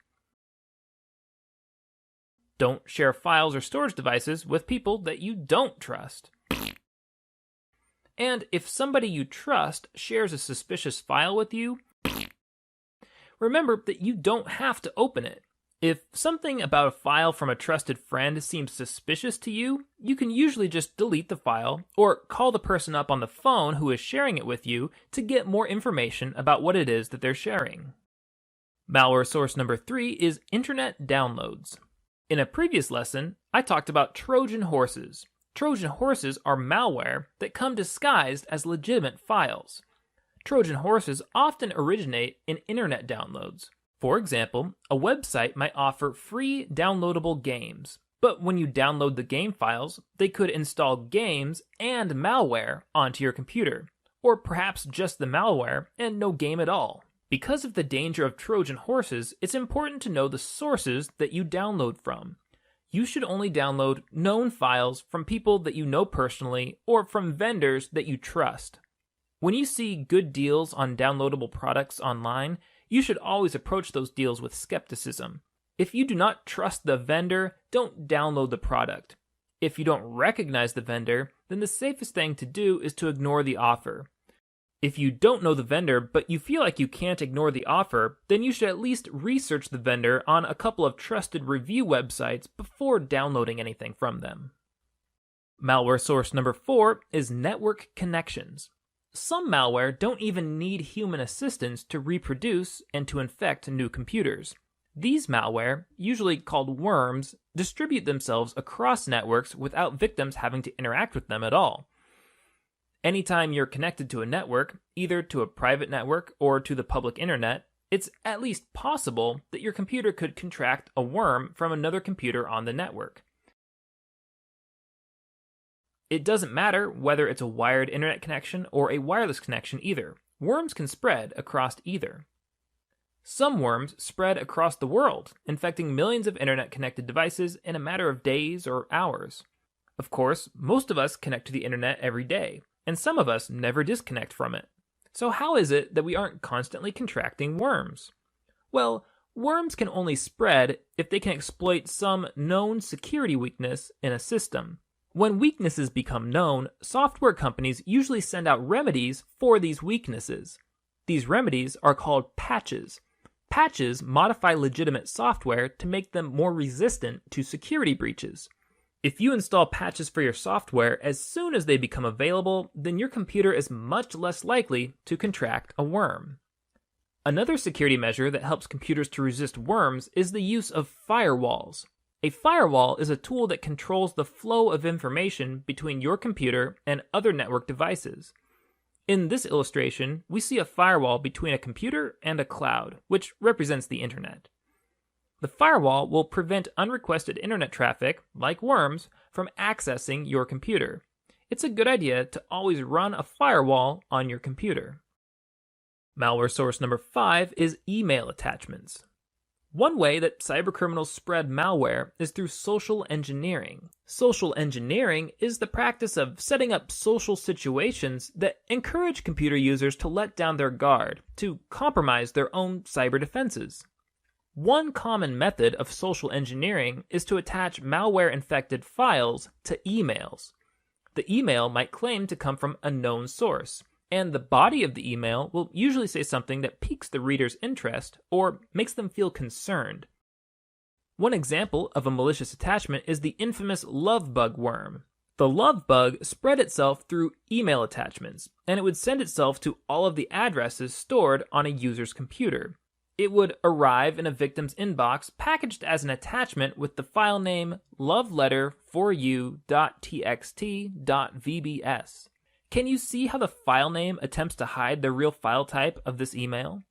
Don't share files or storage devices with people that you don't trust. And if somebody you trust shares a suspicious file with you, remember that you don't have to open it. If something about a file from a trusted friend seems suspicious to you, you can usually just delete the file or call the person up on the phone who is sharing it with you to get more information about what it is that they're sharing. Malware source number 3 is internet downloads. In a previous lesson, I talked about Trojan horses. Trojan horses are malware that come disguised as legitimate files. Trojan horses often originate in internet downloads. For example, a website might offer free downloadable games, but when you download the game files, they could install games and malware onto your computer, or perhaps just the malware and no game at all. Because of the danger of Trojan horses, it's important to know the sources that you download from. You should only download known files from people that you know personally or from vendors that you trust. When you see good deals on downloadable products online, you should always approach those deals with skepticism. If you do not trust the vendor, don't download the product. If you don't recognize the vendor, then the safest thing to do is to ignore the offer. If you don't know the vendor, but you feel like you can't ignore the offer, then you should at least research the vendor on a couple of trusted review websites before downloading anything from them. Malware source number 4 is network connections. Some malware don't even need human assistance to reproduce and to infect new computers. These malware, usually called worms, distribute themselves across networks without victims having to interact with them at all. Anytime you're connected to a network, either to a private network or to the public internet, it's at least possible that your computer could contract a worm from another computer on the network. It doesn't matter whether it's a wired internet connection or a wireless connection either. Worms can spread across either. Some worms spread across the world, infecting millions of internet-connected devices in a matter of days or hours. Of course, most of us connect to the internet every day, and some of us never disconnect from it. So how is it that we aren't constantly contracting worms? Well, worms can only spread if they can exploit some known security weakness in a system. When weaknesses become known, software companies usually send out remedies for these weaknesses. These remedies are called patches. Patches modify legitimate software to make them more resistant to security breaches. If you install patches for your software as soon as they become available, then your computer is much less likely to contract a worm. Another security measure that helps computers to resist worms is the use of firewalls. A firewall is a tool that controls the flow of information between your computer and other network devices. In this illustration, we see a firewall between a computer and a cloud, which represents the internet. The firewall will prevent unrequested internet traffic, like worms, from accessing your computer. It's a good idea to always run a firewall on your computer. Malware source number 5 is email attachments. One way that cybercriminals spread malware is through social engineering. Social engineering is the practice of setting up social situations that encourage computer users to let down their guard, to compromise their own cyber defenses. One common method of social engineering is to attach malware-infected files to emails. The email might claim to come from a known source, and the body of the email will usually say something that piques the reader's interest or makes them feel concerned. One example of a malicious attachment is the infamous love bug worm. The love bug spread itself through email attachments, and it would send itself to all of the addresses stored on a user's computer. It would arrive in a victim's inbox packaged as an attachment with the file name loveletterforyou.txt.vbs. Can you see how the file name attempts to hide the real file type of this email?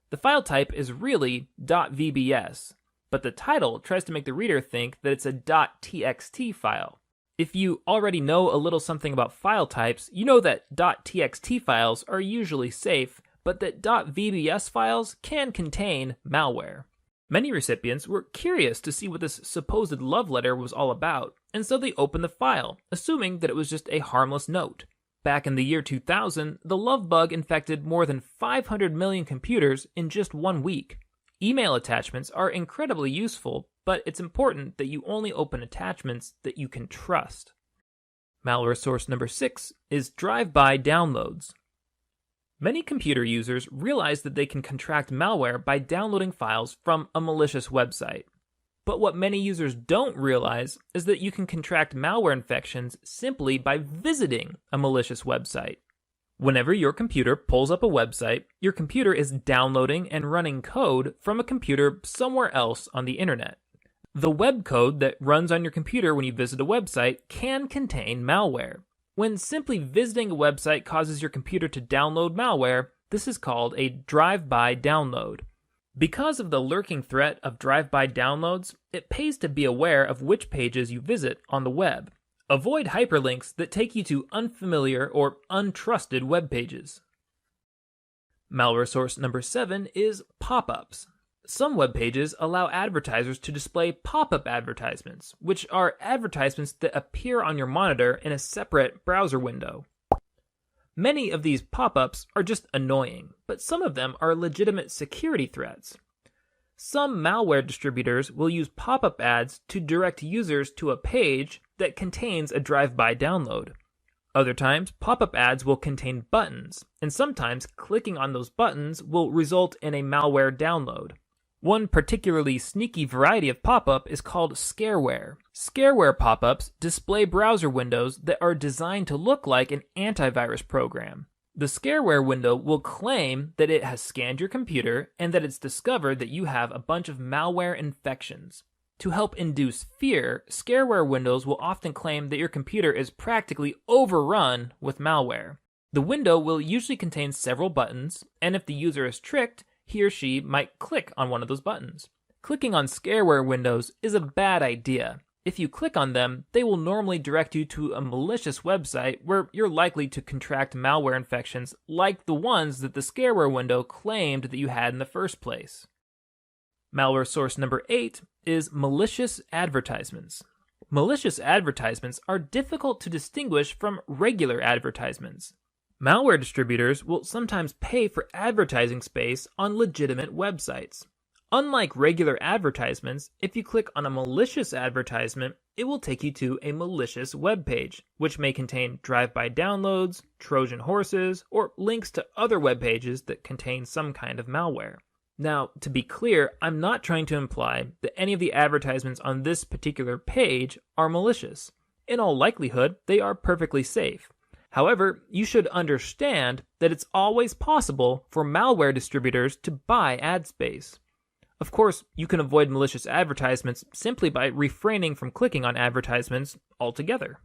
The file type is really .vbs, but the title tries to make the reader think that it's a .txt file. If you already know a little something about file types, you know that .txt files are usually safe, but that .vbs files can contain malware. Many recipients were curious to see what this supposed love letter was all about, and so they opened the file, assuming that it was just a harmless note. Back in the year 2000, the love bug infected more than 500 million computers in just 1 week. Email attachments are incredibly useful, but it's important that you only open attachments that you can trust. Malware source number 6 is drive-by downloads. Many computer users realize that they can contract malware by downloading files from a malicious website. But what many users don't realize is that you can contract malware infections simply by visiting a malicious website. Whenever your computer pulls up a website, your computer is downloading and running code from a computer somewhere else on the internet. The web code that runs on your computer when you visit a website can contain malware. When simply visiting a website causes your computer to download malware, this is called a drive-by download. Because of the lurking threat of drive-by downloads, it pays to be aware of which pages you visit on the web. Avoid hyperlinks that take you to unfamiliar or untrusted web pages. Malware source number 7 is pop-ups. Some web pages allow advertisers to display pop-up advertisements, which are advertisements that appear on your monitor in a separate browser window. Many of these pop-ups are just annoying, but some of them are legitimate security threats. Some malware distributors will use pop-up ads to direct users to a page that contains a drive-by download. Other times, pop-up ads will contain buttons, and sometimes clicking on those buttons will result in a malware download. One particularly sneaky variety of pop-up is called scareware. Scareware pop-ups display browser windows that are designed to look like an antivirus program. The scareware window will claim that it has scanned your computer and that it's discovered that you have a bunch of malware infections. To help induce fear, scareware windows will often claim that your computer is practically overrun with malware. The window will usually contain several buttons, and if the user is tricked, he or she might click on one of those buttons. Clicking on scareware windows is a bad idea. If you click on them, they will normally direct you to a malicious website where you're likely to contract malware infections like the ones that the scareware window claimed that you had in the first place. Malware source number 8 is malicious advertisements. Malicious advertisements are difficult to distinguish from regular advertisements. Malware distributors will sometimes pay for advertising space on legitimate websites. Unlike regular advertisements, if you click on a malicious advertisement, it will take you to a malicious web page, which may contain drive-by downloads, Trojan horses, or links to other web pages that contain some kind of malware. Now, to be clear, I'm not trying to imply that any of the advertisements on this particular page are malicious. In all likelihood, they are perfectly safe. However, you should understand that it's always possible for malware distributors to buy ad space. Of course, you can avoid malicious advertisements simply by refraining from clicking on advertisements altogether.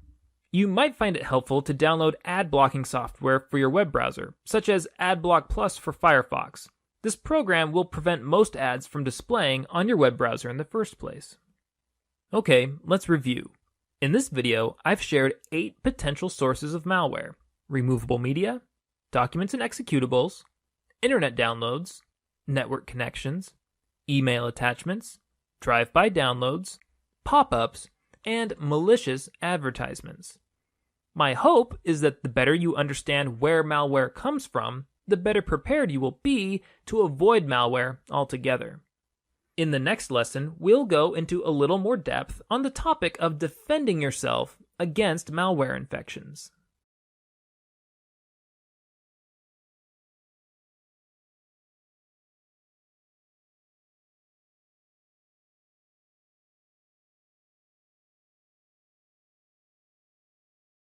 You might find it helpful to download ad blocking software for your web browser, such as AdBlock Plus for Firefox. This program will prevent most ads from displaying on your web browser in the first place. Okay, let's review. In this video, I've shared 8 potential sources of malware: removable media, documents and executables, internet downloads, network connections, email attachments, drive-by downloads, pop-ups, and malicious advertisements. My hope is that the better you understand where malware comes from, the better prepared you will be to avoid malware altogether. In the next lesson, we'll go into a little more depth on the topic of defending yourself against malware infections.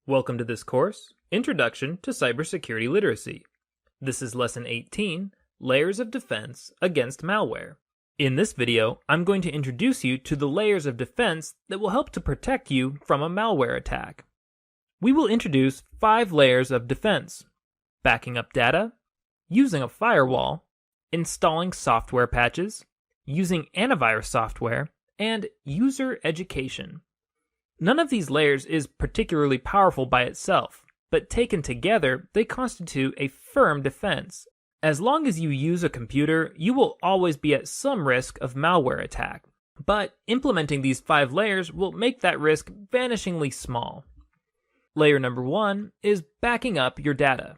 Welcome to this course, Introduction to Cybersecurity Literacy. This is Lesson 18, Layers of Defense Against Malware. In this video, I'm going to introduce you to the layers of defense that will help to protect you from a malware attack. We will introduce 5 layers of defense: backing up data, using a firewall, installing software patches, using antivirus software, and user education. None of these layers is particularly powerful by itself, but taken together, they constitute a firm defense. As long as you use a computer, you will always be at some risk of malware attack. But implementing these 5 layers will make that risk vanishingly small. Layer number 1 is backing up your data.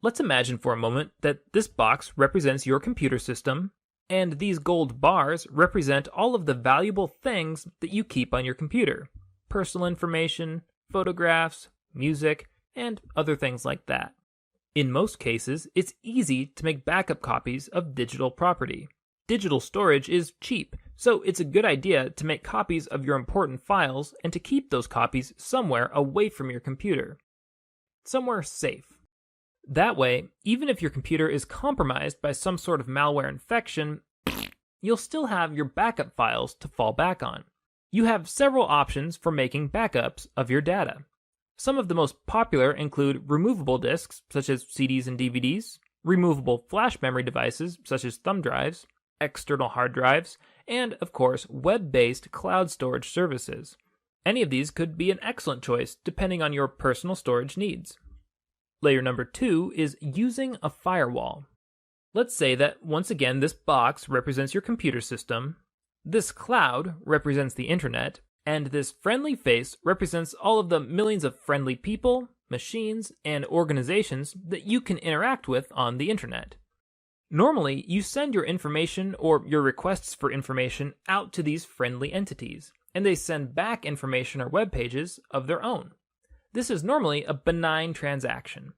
Let's imagine for a moment that this box represents your computer system, And these gold bars represent all of the valuable things that you keep on your computer. Personal information, photographs, music, and other things like that. In most cases, it's easy to make backup copies of digital property. Digital storage is cheap, so it's a good idea to make copies of your important files and to keep those copies somewhere away from your computer. Somewhere safe. That way, even if your computer is compromised by some sort of malware infection, you'll still have your backup files to fall back on. You have several options for making backups of your data. Some of the most popular include removable disks, such as CDs and DVDs, removable flash memory devices, such as thumb drives, external hard drives, and, of course, web-based cloud storage services. Any of these could be an excellent choice depending on your personal storage needs. Layer number 2 is using a firewall. Let's say that once again this box represents your computer system, this cloud represents the internet, and this friendly face represents all of the millions of friendly people, machines, and organizations that you can interact with on the internet. Normally, you send your information or your requests for information out to these friendly entities, and they send back information or web pages of their own. This is normally a benign transaction.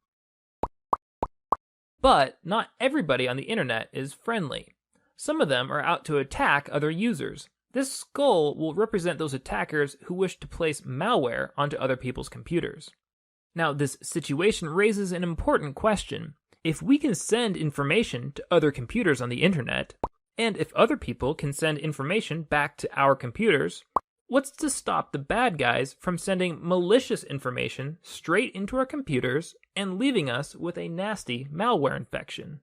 But not everybody on the internet is friendly. Some of them are out to attack other users. This skull will represent those attackers who wish to place malware onto other people's computers. Now, this situation raises an important question. If we can send information to other computers on the internet, and if other people can send information back to our computers, what's to stop the bad guys from sending malicious information straight into our computers and leaving us with a nasty malware infection?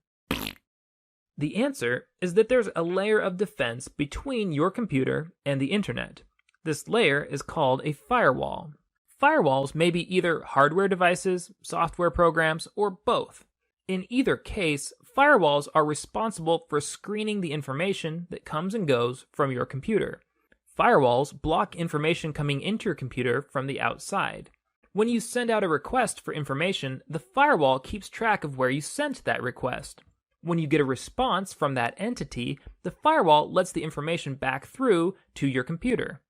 The answer is that there's a layer of defense between your computer and the internet. This layer is called a firewall. Firewalls may be either hardware devices, software programs, or both. In either case, firewalls are responsible for screening the information that comes and goes from your computer. Firewalls block information coming into your computer from the outside. When you send out a request for information, the firewall keeps track of where you sent that request. When you get a response from that entity, the firewall lets the information back through to your computer.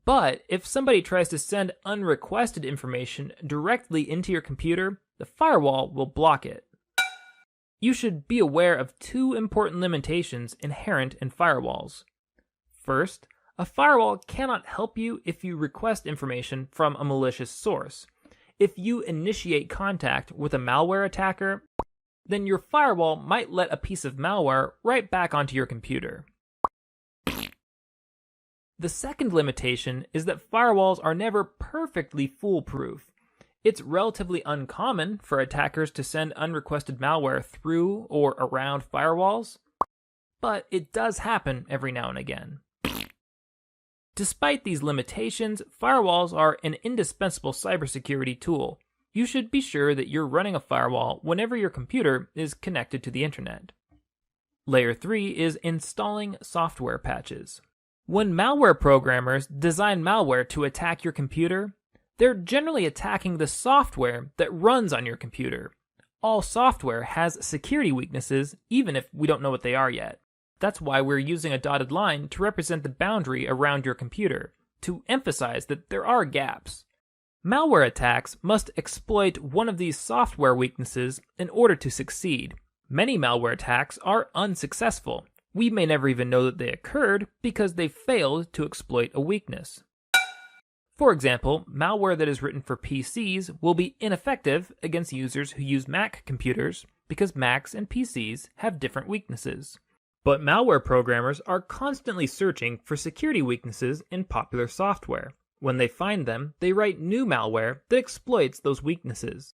But if somebody tries to send unrequested information directly into your computer, the firewall will block it. You should be aware of two important limitations inherent in firewalls. First, a firewall cannot help you if you request information from a malicious source. If you initiate contact with a malware attacker, then your firewall might let a piece of malware right back onto your computer. The second limitation is that firewalls are never perfectly foolproof. It's relatively uncommon for attackers to send unrequested malware through or around firewalls, but it does happen every now and again. Despite these limitations, firewalls are an indispensable cybersecurity tool. You should be sure that you're running a firewall whenever your computer is connected to the internet. Layer 3 is installing software patches. When malware programmers design malware to attack your computer, they're generally attacking the software that runs on your computer. All software has security weaknesses, even if we don't know what they are yet. That's why we're using a dotted line to represent the boundary around your computer, to emphasize that there are gaps. Malware attacks must exploit one of these software weaknesses in order to succeed. Many malware attacks are unsuccessful. We may never even know that they occurred because they failed to exploit a weakness. For example, malware that is written for PCs will be ineffective against users who use Mac computers because Macs and PCs have different weaknesses. But malware programmers are constantly searching for security weaknesses in popular software. When they find them, they write new malware that exploits those weaknesses.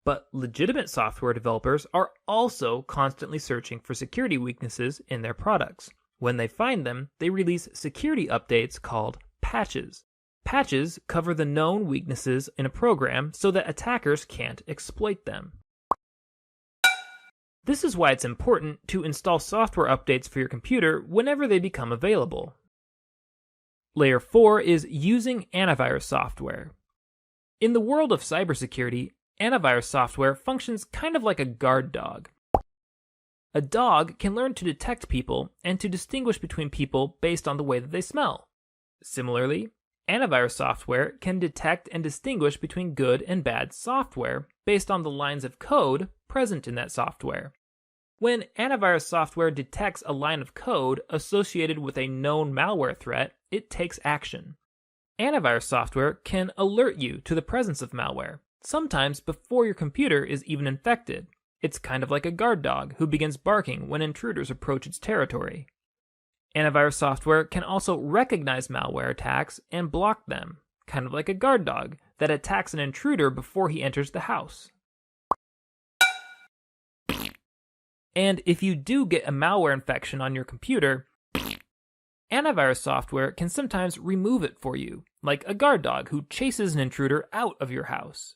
But legitimate software developers are also constantly searching for security weaknesses in their products. When they find them, they release security updates called patches. Patches cover the known weaknesses in a program so that attackers can't exploit them. This is why it's important to install software updates for your computer whenever they become available. Layer 4 is using antivirus software. In the world of cybersecurity, antivirus software functions kind of like a guard dog. A dog can learn to detect people and to distinguish between people based on the way that they smell. Similarly, antivirus software can detect and distinguish between good and bad software based on the lines of code present in that software. When antivirus software detects a line of code associated with a known malware threat, it takes action. Antivirus software can alert you to the presence of malware, sometimes before your computer is even infected. It's kind of like a guard dog who begins barking when intruders approach its territory. Antivirus software can also recognize malware attacks and block them, kind of like a guard dog that attacks an intruder before he enters the house. And if you do get a malware infection on your computer, antivirus software can sometimes remove it for you, like a guard dog who chases an intruder out of your house.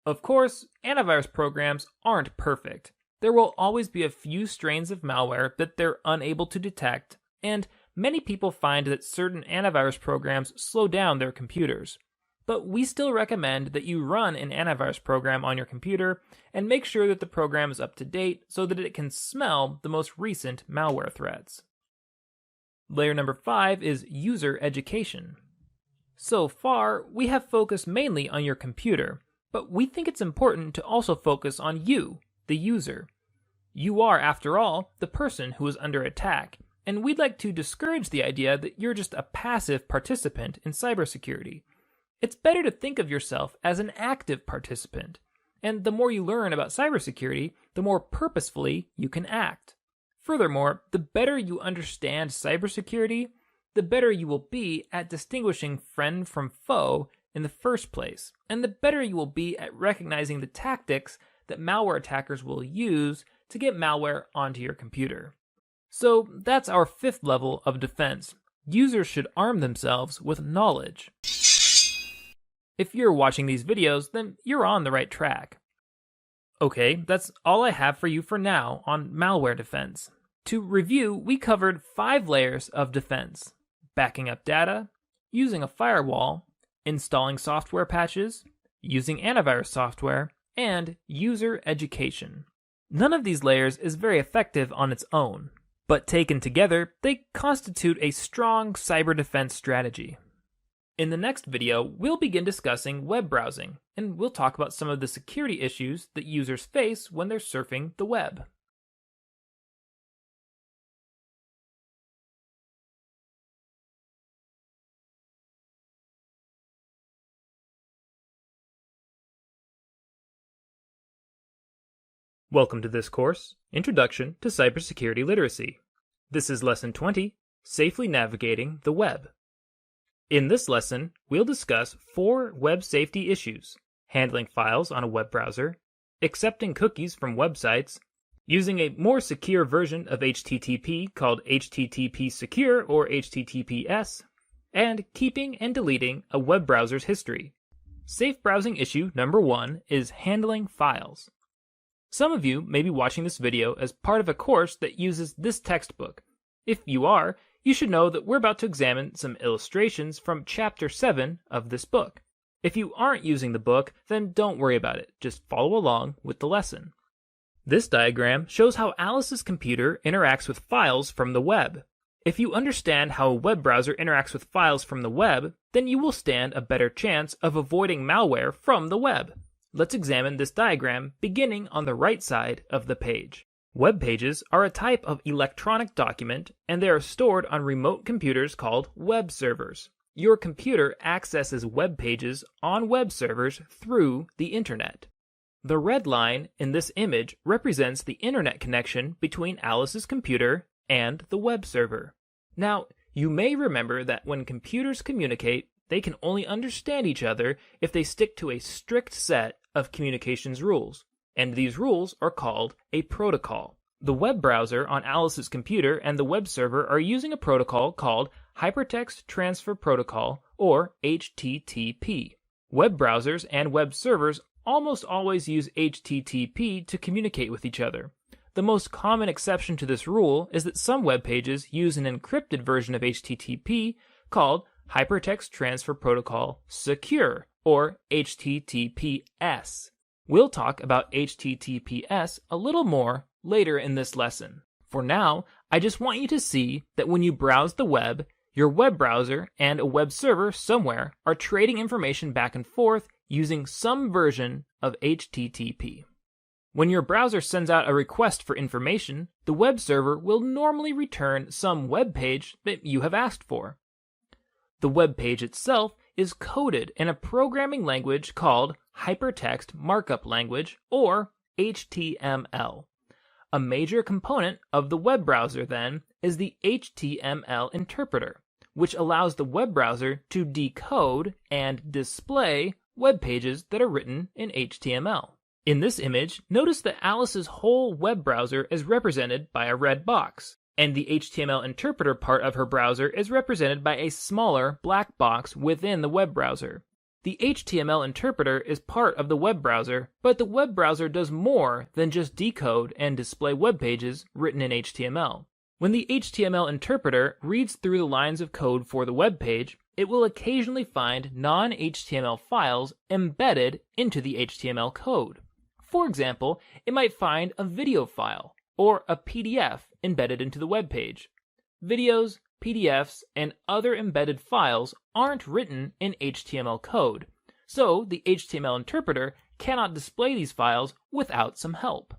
Of course, antivirus programs aren't perfect. There will always be a few strains of malware that they're unable to detect, and many people find that certain antivirus programs slow down their computers. But we still recommend that you run an antivirus program on your computer and make sure that the program is up to date so that it can smell the most recent malware threats. Layer number 5 is user education. So far, we have focused mainly on your computer, but we think it's important to also focus on you, the user. You are, after all, the person who is under attack, and we'd like to discourage the idea that you're just a passive participant in cybersecurity. It's better to think of yourself as an active participant, and the more you learn about cybersecurity, the more purposefully you can act. Furthermore, the better you understand cybersecurity, the better you will be at distinguishing friend from foe in the first place, and the better you will be at recognizing the tactics that malware attackers will use to get malware onto your computer. So that's our 5th level of defense. Users should arm themselves with knowledge. If you're watching these videos, then you're on the right track. Okay, that's all I have for you for now on malware defense. To review, we covered 5 layers of defense: backing up data, using a firewall, installing software patches, using antivirus software, and user education. None of these layers is very effective on its own, but taken together, they constitute a strong cyber defense strategy. In the next video, we'll begin discussing web browsing, and we'll talk about some of the security issues that users face when they're surfing the web. Welcome to this course, Introduction to Cybersecurity Literacy. This is Lesson 20, Safely Navigating the Web. In this lesson, we'll discuss 4 web safety issues: handling files on a web browser, accepting cookies from websites, using a more secure version of HTTP called HTTP Secure or HTTPS, and keeping and deleting a web browser's history. Safe browsing issue number 1 is handling files. Some of you may be watching this video as part of a course that uses this textbook. If you are, you should know that we're about to examine some illustrations from Chapter 7 of this book. If you aren't using the book, then don't worry about it. Just follow along with the lesson. This diagram shows how Alice's computer interacts with files from the web. If you understand how a web browser interacts with files from the web, then you will stand a better chance of avoiding malware from the web. Let's examine this diagram beginning on the right side of the page. Web pages are a type of electronic document, and they are stored on remote computers called web servers. Your computer accesses web pages on web servers through the internet. The red line in this image represents the internet connection between Alice's computer and the web server. Now, you may remember that when computers communicate, they can only understand each other if they stick to a strict set of communications rules, and these rules are called a protocol. The web browser on Alice's computer and the web server are using a protocol called Hypertext Transfer Protocol, or HTTP. Web browsers and web servers almost always use HTTP to communicate with each other. The most common exception to this rule is that some web pages use an encrypted version of HTTP called Hypertext Transfer Protocol Secure, or HTTPS. We'll talk about HTTPS a little more later in this lesson. For now, I just want you to see that when you browse the web, your web browser and a web server somewhere are trading information back and forth using some version of HTTP. When your browser sends out a request for information, the web server will normally return some web page that you have asked for. The web page itself is coded in a programming language called Hypertext Markup Language, or HTML. A major component of the web browser, then, is the HTML interpreter, which allows the web browser to decode and display web pages that are written in HTML. In this image, notice that Alice's whole web browser is represented by a red box, and the HTML interpreter part of her browser is represented by a smaller black box within the web browser. The HTML interpreter is part of the web browser, but the web browser does more than just decode and display web pages written in HTML. When the HTML interpreter reads through the lines of code for the web page, it will occasionally find non-HTML files embedded into the HTML code. For example, it might find a video file or a PDF embedded into the web page. Videos, PDFs, and other embedded files aren't written in HTML code, so the HTML interpreter cannot display these files without some help.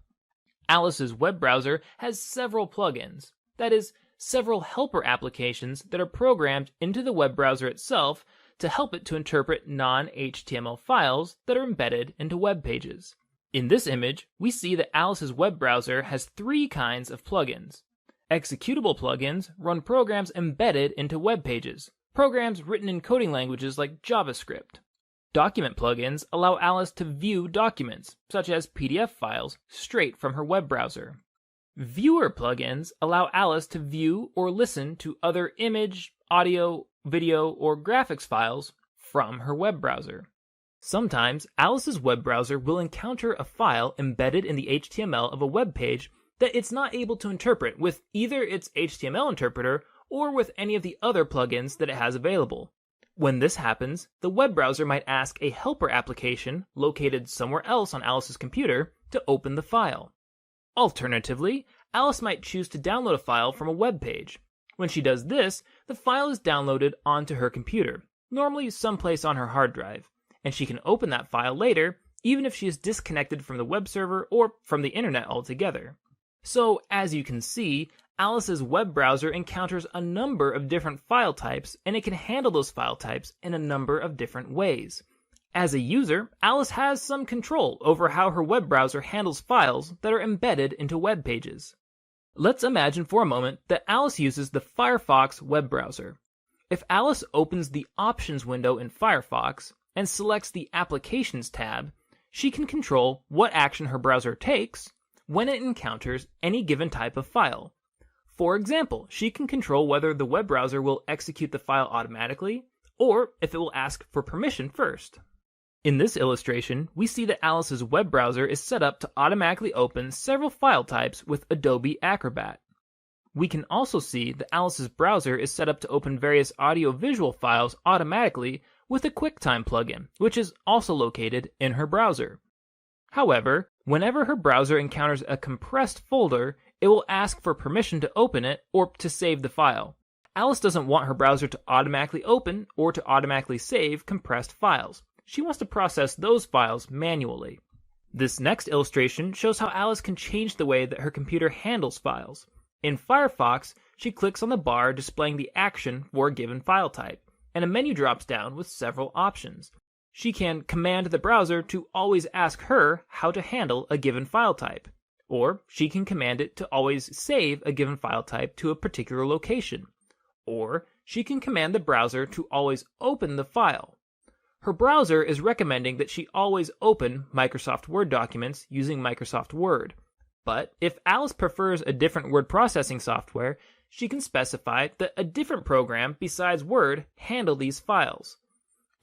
Alice's web browser has several plugins, that is, several helper applications that are programmed into the web browser itself to help it to interpret non-HTML files that are embedded into web pages. In this image, we see that Alice's web browser has three kinds of plugins. Executable plugins run programs embedded into web pages, programs written in coding languages like JavaScript. Document plugins allow Alice to view documents, such as PDF files, straight from her web browser. Viewer plugins allow Alice to view or listen to other image, audio, video, or graphics files from her web browser. Sometimes, Alice's web browser will encounter a file embedded in the HTML of a web page that it's not able to interpret with either its HTML interpreter or with any of the other plugins that it has available. When this happens, the web browser might ask a helper application located somewhere else on Alice's computer to open the file. Alternatively, Alice might choose to download a file from a web page. When she does this, the file is downloaded onto her computer, normally someplace on her hard drive, and she can open that file later, even if she is disconnected from the web server or from the internet altogether. So, as you can see, Alice's web browser encounters a number of different file types, and it can handle those file types in a number of different ways. As a user, Alice has some control over how her web browser handles files that are embedded into web pages. Let's imagine for a moment that Alice uses the Firefox web browser. If Alice opens the Options window in Firefox and selects the Applications tab, she can control what action her browser takes when it encounters any given type of file. For example, she can control whether the web browser will execute the file automatically, or if it will ask for permission first. In this illustration, we see that Alice's web browser is set up to automatically open several file types with Adobe Acrobat. We can also see that Alice's browser is set up to open various audio-visual files automatically with a QuickTime plugin, which is also located in her browser. However, whenever her browser encounters a compressed folder, it will ask for permission to open it or to save the file. Alice doesn't want her browser to automatically open or to automatically save compressed files. She wants to process those files manually. This next illustration shows how Alice can change the way that her computer handles files. In Firefox, she clicks on the bar displaying the action for a given file type, and a menu drops down with several options. She can command the browser to always ask her how to handle a given file type, or she can command it to always save a given file type to a particular location, or she can command the browser to always open the file. Her browser is recommending that she always open Microsoft Word documents using Microsoft Word, but if Alice prefers a different word processing software, she can specify that a different program besides Word handle these files.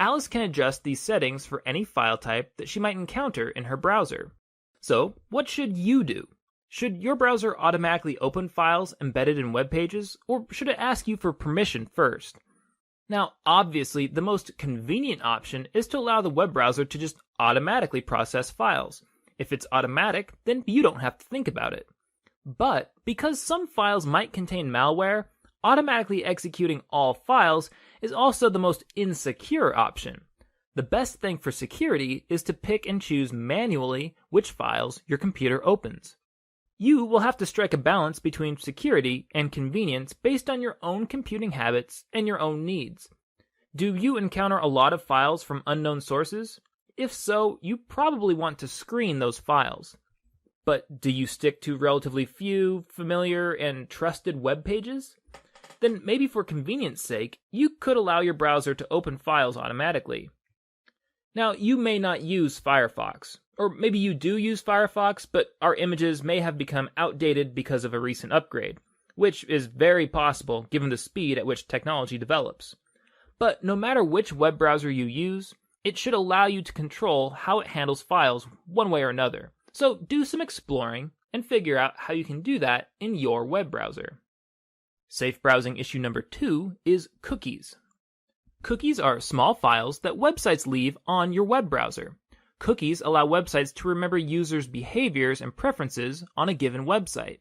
Alice can adjust these settings for any file type that she might encounter in her browser. So, what should you do? Should your browser automatically open files embedded in web pages, or should it ask you for permission first? Now, obviously, the most convenient option is to allow the web browser to just automatically process files. If it's automatic, then you don't have to think about it. But because some files might contain malware, automatically executing all files is also the most insecure option. The best thing for security is to pick and choose manually which files your computer opens. You will have to strike a balance between security and convenience based on your own computing habits and your own needs. Do you encounter a lot of files from unknown sources? If so, you probably want to screen those files. But do you stick to relatively few, familiar, and trusted web pages? Then maybe for convenience sake, you could allow your browser to open files automatically. Now, you may not use Firefox, or maybe you do use Firefox, but our images may have become outdated because of a recent upgrade, which is very possible given the speed at which technology develops. But no matter which web browser you use, it should allow you to control how it handles files one way or another. So do some exploring and figure out how you can do that in your web browser. Safe browsing issue number 2 is cookies. Cookies are small files that websites leave on your web browser. Cookies allow websites to remember users' behaviors and preferences on a given website.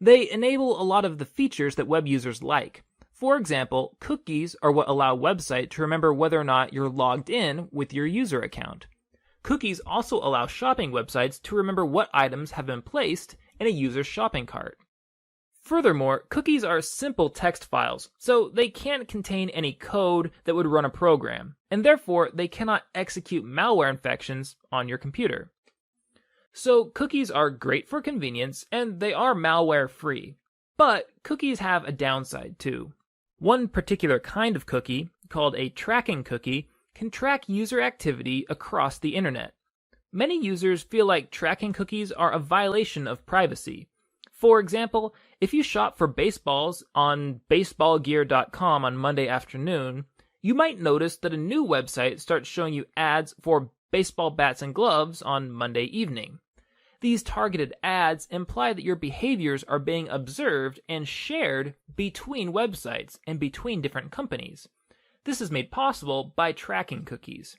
They enable a lot of the features that web users like. For example, cookies are what allow a website to remember whether or not you're logged in with your user account. Cookies also allow shopping websites to remember what items have been placed in a user's shopping cart. Furthermore, cookies are simple text files, so they can't contain any code that would run a program, and therefore they cannot execute malware infections on your computer. So cookies are great for convenience, and they are malware-free. But cookies have a downside too. One particular kind of cookie, called a tracking cookie, can track user activity across the internet. Many users feel like tracking cookies are a violation of privacy. For example, if you shop for baseballs on baseballgear.com on Monday afternoon, you might notice that a new website starts showing you ads for baseball bats and gloves on Monday evening. These targeted ads imply that your behaviors are being observed and shared between websites and between different companies. This is made possible by tracking cookies.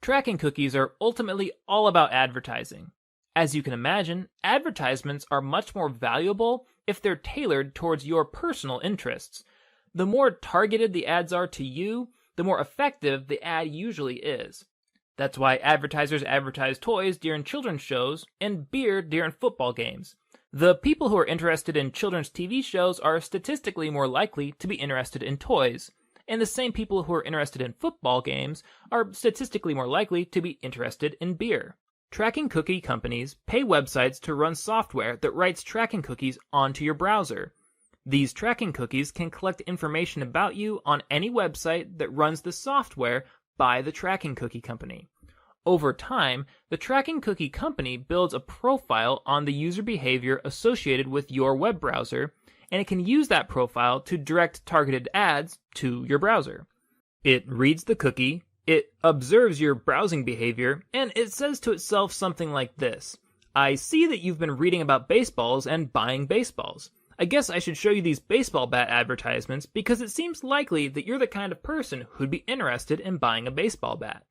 Tracking cookies are ultimately all about advertising. As you can imagine, advertisements are much more valuable if they're tailored towards your personal interests. The more targeted the ads are to you, the more effective the ad usually is. That's why advertisers advertise toys during children's shows and beer during football games. The people who are interested in children's TV shows are statistically more likely to be interested in toys, and the same people who are interested in football games are statistically more likely to be interested in beer. Tracking cookie companies pay websites to run software that writes tracking cookies onto your browser. These tracking cookies can collect information about you on any website that runs the software by the tracking cookie company. Over time, the tracking cookie company builds a profile on the user behavior associated with your web browser, and it can use that profile to direct targeted ads to your browser. It reads the cookie, it observes your browsing behavior, and it says to itself something like this: I see that you've been reading about baseballs and buying baseballs. I guess I should show you these baseball bat advertisements because it seems likely that you're the kind of person who'd be interested in buying a baseball bat.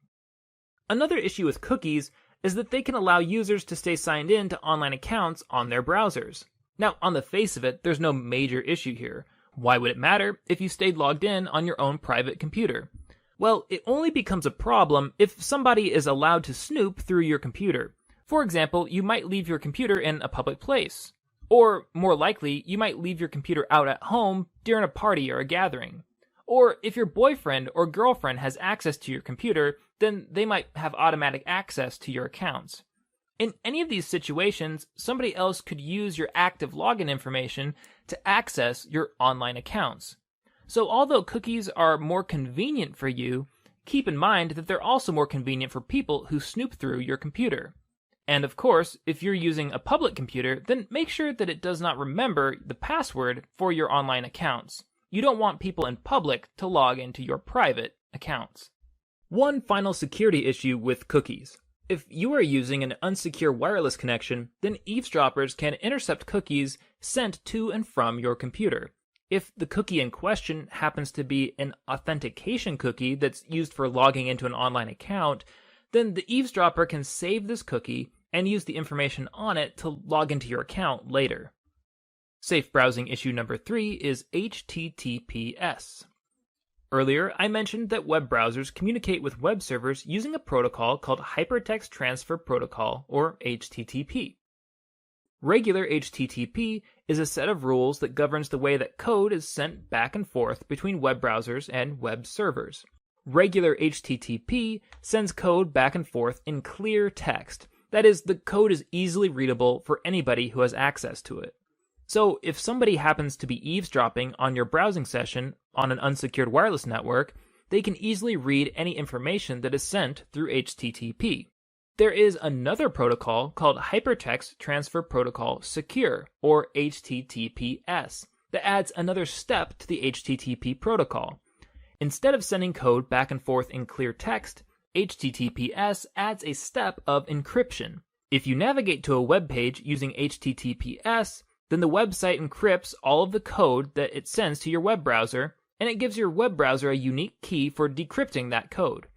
Another issue with cookies is that they can allow users to stay signed in to online accounts on their browsers. Now, on the face of it, there's no major issue here. Why would it matter if you stayed logged in on your own private computer? Well, it only becomes a problem if somebody is allowed to snoop through your computer. For example, you might leave your computer in a public place. Or, more likely, you might leave your computer out at home during a party or a gathering. Or if your boyfriend or girlfriend has access to your computer, then they might have automatic access to your accounts. In any of these situations, somebody else could use your active login information to access your online accounts. So although cookies are more convenient for you, keep in mind that they're also more convenient for people who snoop through your computer. And of course, if you're using a public computer, then make sure that it does not remember the password for your online accounts. You don't want people in public to log into your private accounts. One final security issue with cookies. If you are using an unsecure wireless connection, then eavesdroppers can intercept cookies sent to and from your computer. If the cookie in question happens to be an authentication cookie that's used for logging into an online account, then the eavesdropper can save this cookie and use the information on it to log into your account later. Safe browsing issue number 3 is HTTPS. Earlier, I mentioned that web browsers communicate with web servers using a protocol called Hypertext Transfer Protocol, or HTTP. Regular HTTP is a set of rules that governs the way that code is sent back and forth between web browsers and web servers. Regular HTTP sends code back and forth in clear text. That is, the code is easily readable for anybody who has access to it. So if somebody happens to be eavesdropping on your browsing session on an unsecured wireless network, they can easily read any information that is sent through HTTP. There is another protocol called Hypertext Transfer Protocol Secure, or HTTPS, that adds another step to the HTTP protocol. Instead of sending code back and forth in clear text, HTTPS adds a step of encryption. If you navigate to a web page using HTTPS, then the website encrypts all of the code that it sends to your web browser, and it gives your web browser a unique key for decrypting that code.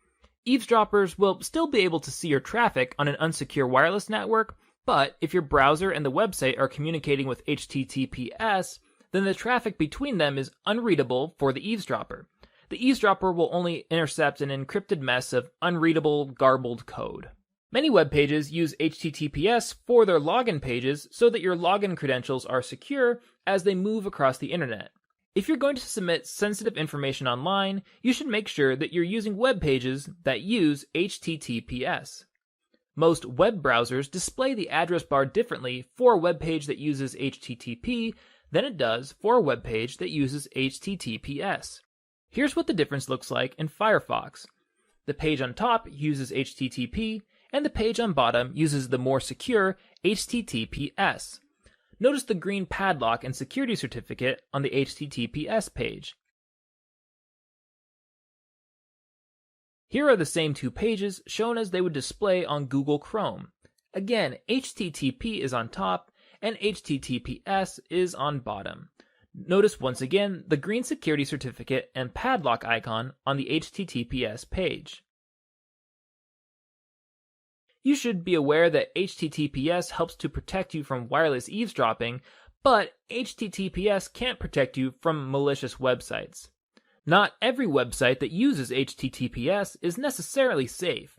Eavesdroppers will still be able to see your traffic on an unsecure wireless network, but if your browser and the website are communicating with HTTPS, then the traffic between them is unreadable for the eavesdropper. The eavesdropper will only intercept an encrypted mess of unreadable, garbled code. Many web pages use HTTPS for their login pages so that your login credentials are secure as they move across the internet. If you're going to submit sensitive information online, you should make sure that you're using web pages that use HTTPS. Most web browsers display the address bar differently for a web page that uses HTTP than it does for a web page that uses HTTPS. Here's what the difference looks like in Firefox. The page on top uses HTTP, and the page on bottom uses the more secure HTTPS. Notice the green padlock and security certificate on the HTTPS page. Here are the same two pages shown as they would display on Google Chrome. Again, HTTP is on top and HTTPS is on bottom. Notice once again the green security certificate and padlock icon on the HTTPS page. You should be aware that HTTPS helps to protect you from wireless eavesdropping, but HTTPS can't protect you from malicious websites. Not every website that uses HTTPS is necessarily safe.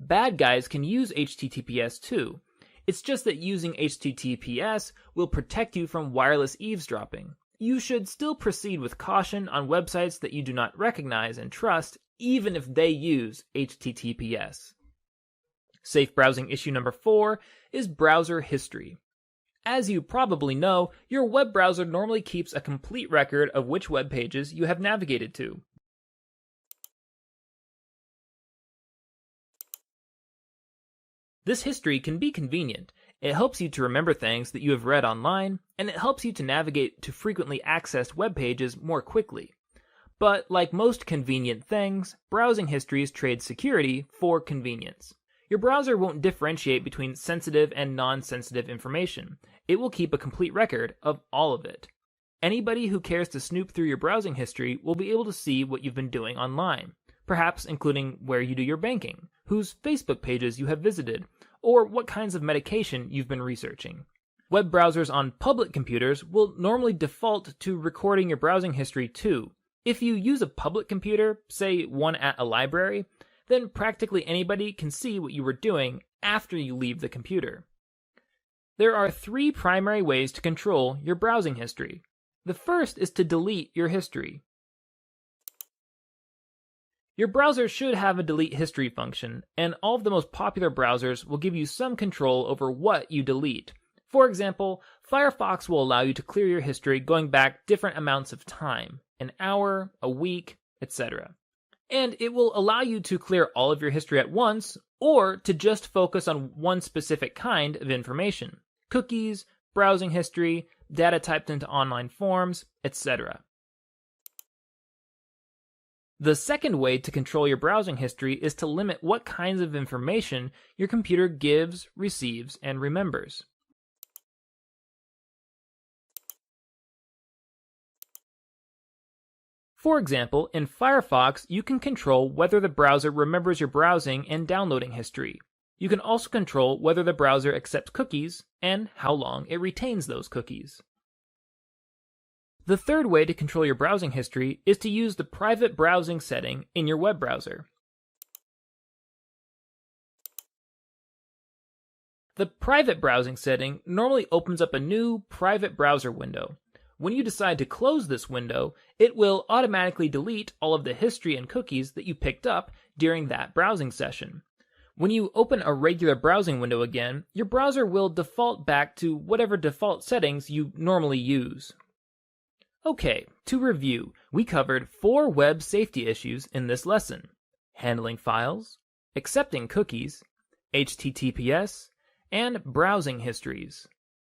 Bad guys can use HTTPS too. It's just that using HTTPS will protect you from wireless eavesdropping. You should still proceed with caution on websites that you do not recognize and trust, even if they use HTTPS. Safe browsing issue number 4 is browser history. As you probably know, your web browser normally keeps a complete record of which web pages you have navigated to. This history can be convenient. It helps you to remember things that you have read online, and it helps you to navigate to frequently accessed web pages more quickly. But like most convenient things, browsing histories trade security for convenience. Your browser won't differentiate between sensitive and non-sensitive information. It will keep a complete record of all of it. Anybody who cares to snoop through your browsing history will be able to see what you've been doing online, perhaps including where you do your banking, whose Facebook pages you have visited, or what kinds of medication you've been researching. Web browsers on public computers will normally default to recording your browsing history too. If you use a public computer, say one at a library, then practically anybody can see what you were doing after you leave the computer. There are 3 primary ways to control your browsing history. The first is to delete your history. Your browser should have a delete history function, and all of the most popular browsers will give you some control over what you delete. For example, Firefox will allow you to clear your history going back different amounts of time, an hour, a week, etc. And it will allow you to clear all of your history at once, or to just focus on one specific kind of information. Cookies, browsing history, data typed into online forms, etc. The second way to control your browsing history is to limit what kinds of information your computer gives, receives, and remembers. For example, in Firefox, you can control whether the browser remembers your browsing and downloading history. You can also control whether the browser accepts cookies and how long it retains those cookies. The third way to control your browsing history is to use the private browsing setting in your web browser. The private browsing setting normally opens up a new private browser window. When you decide to close this window, it will automatically delete all of the history and cookies that you picked up during that browsing session. When you open a regular browsing window again, your browser will default back to whatever default settings you normally use. Okay, to review, we covered 4 web safety issues in this lesson: handling files, accepting cookies, HTTPS, and browsing histories.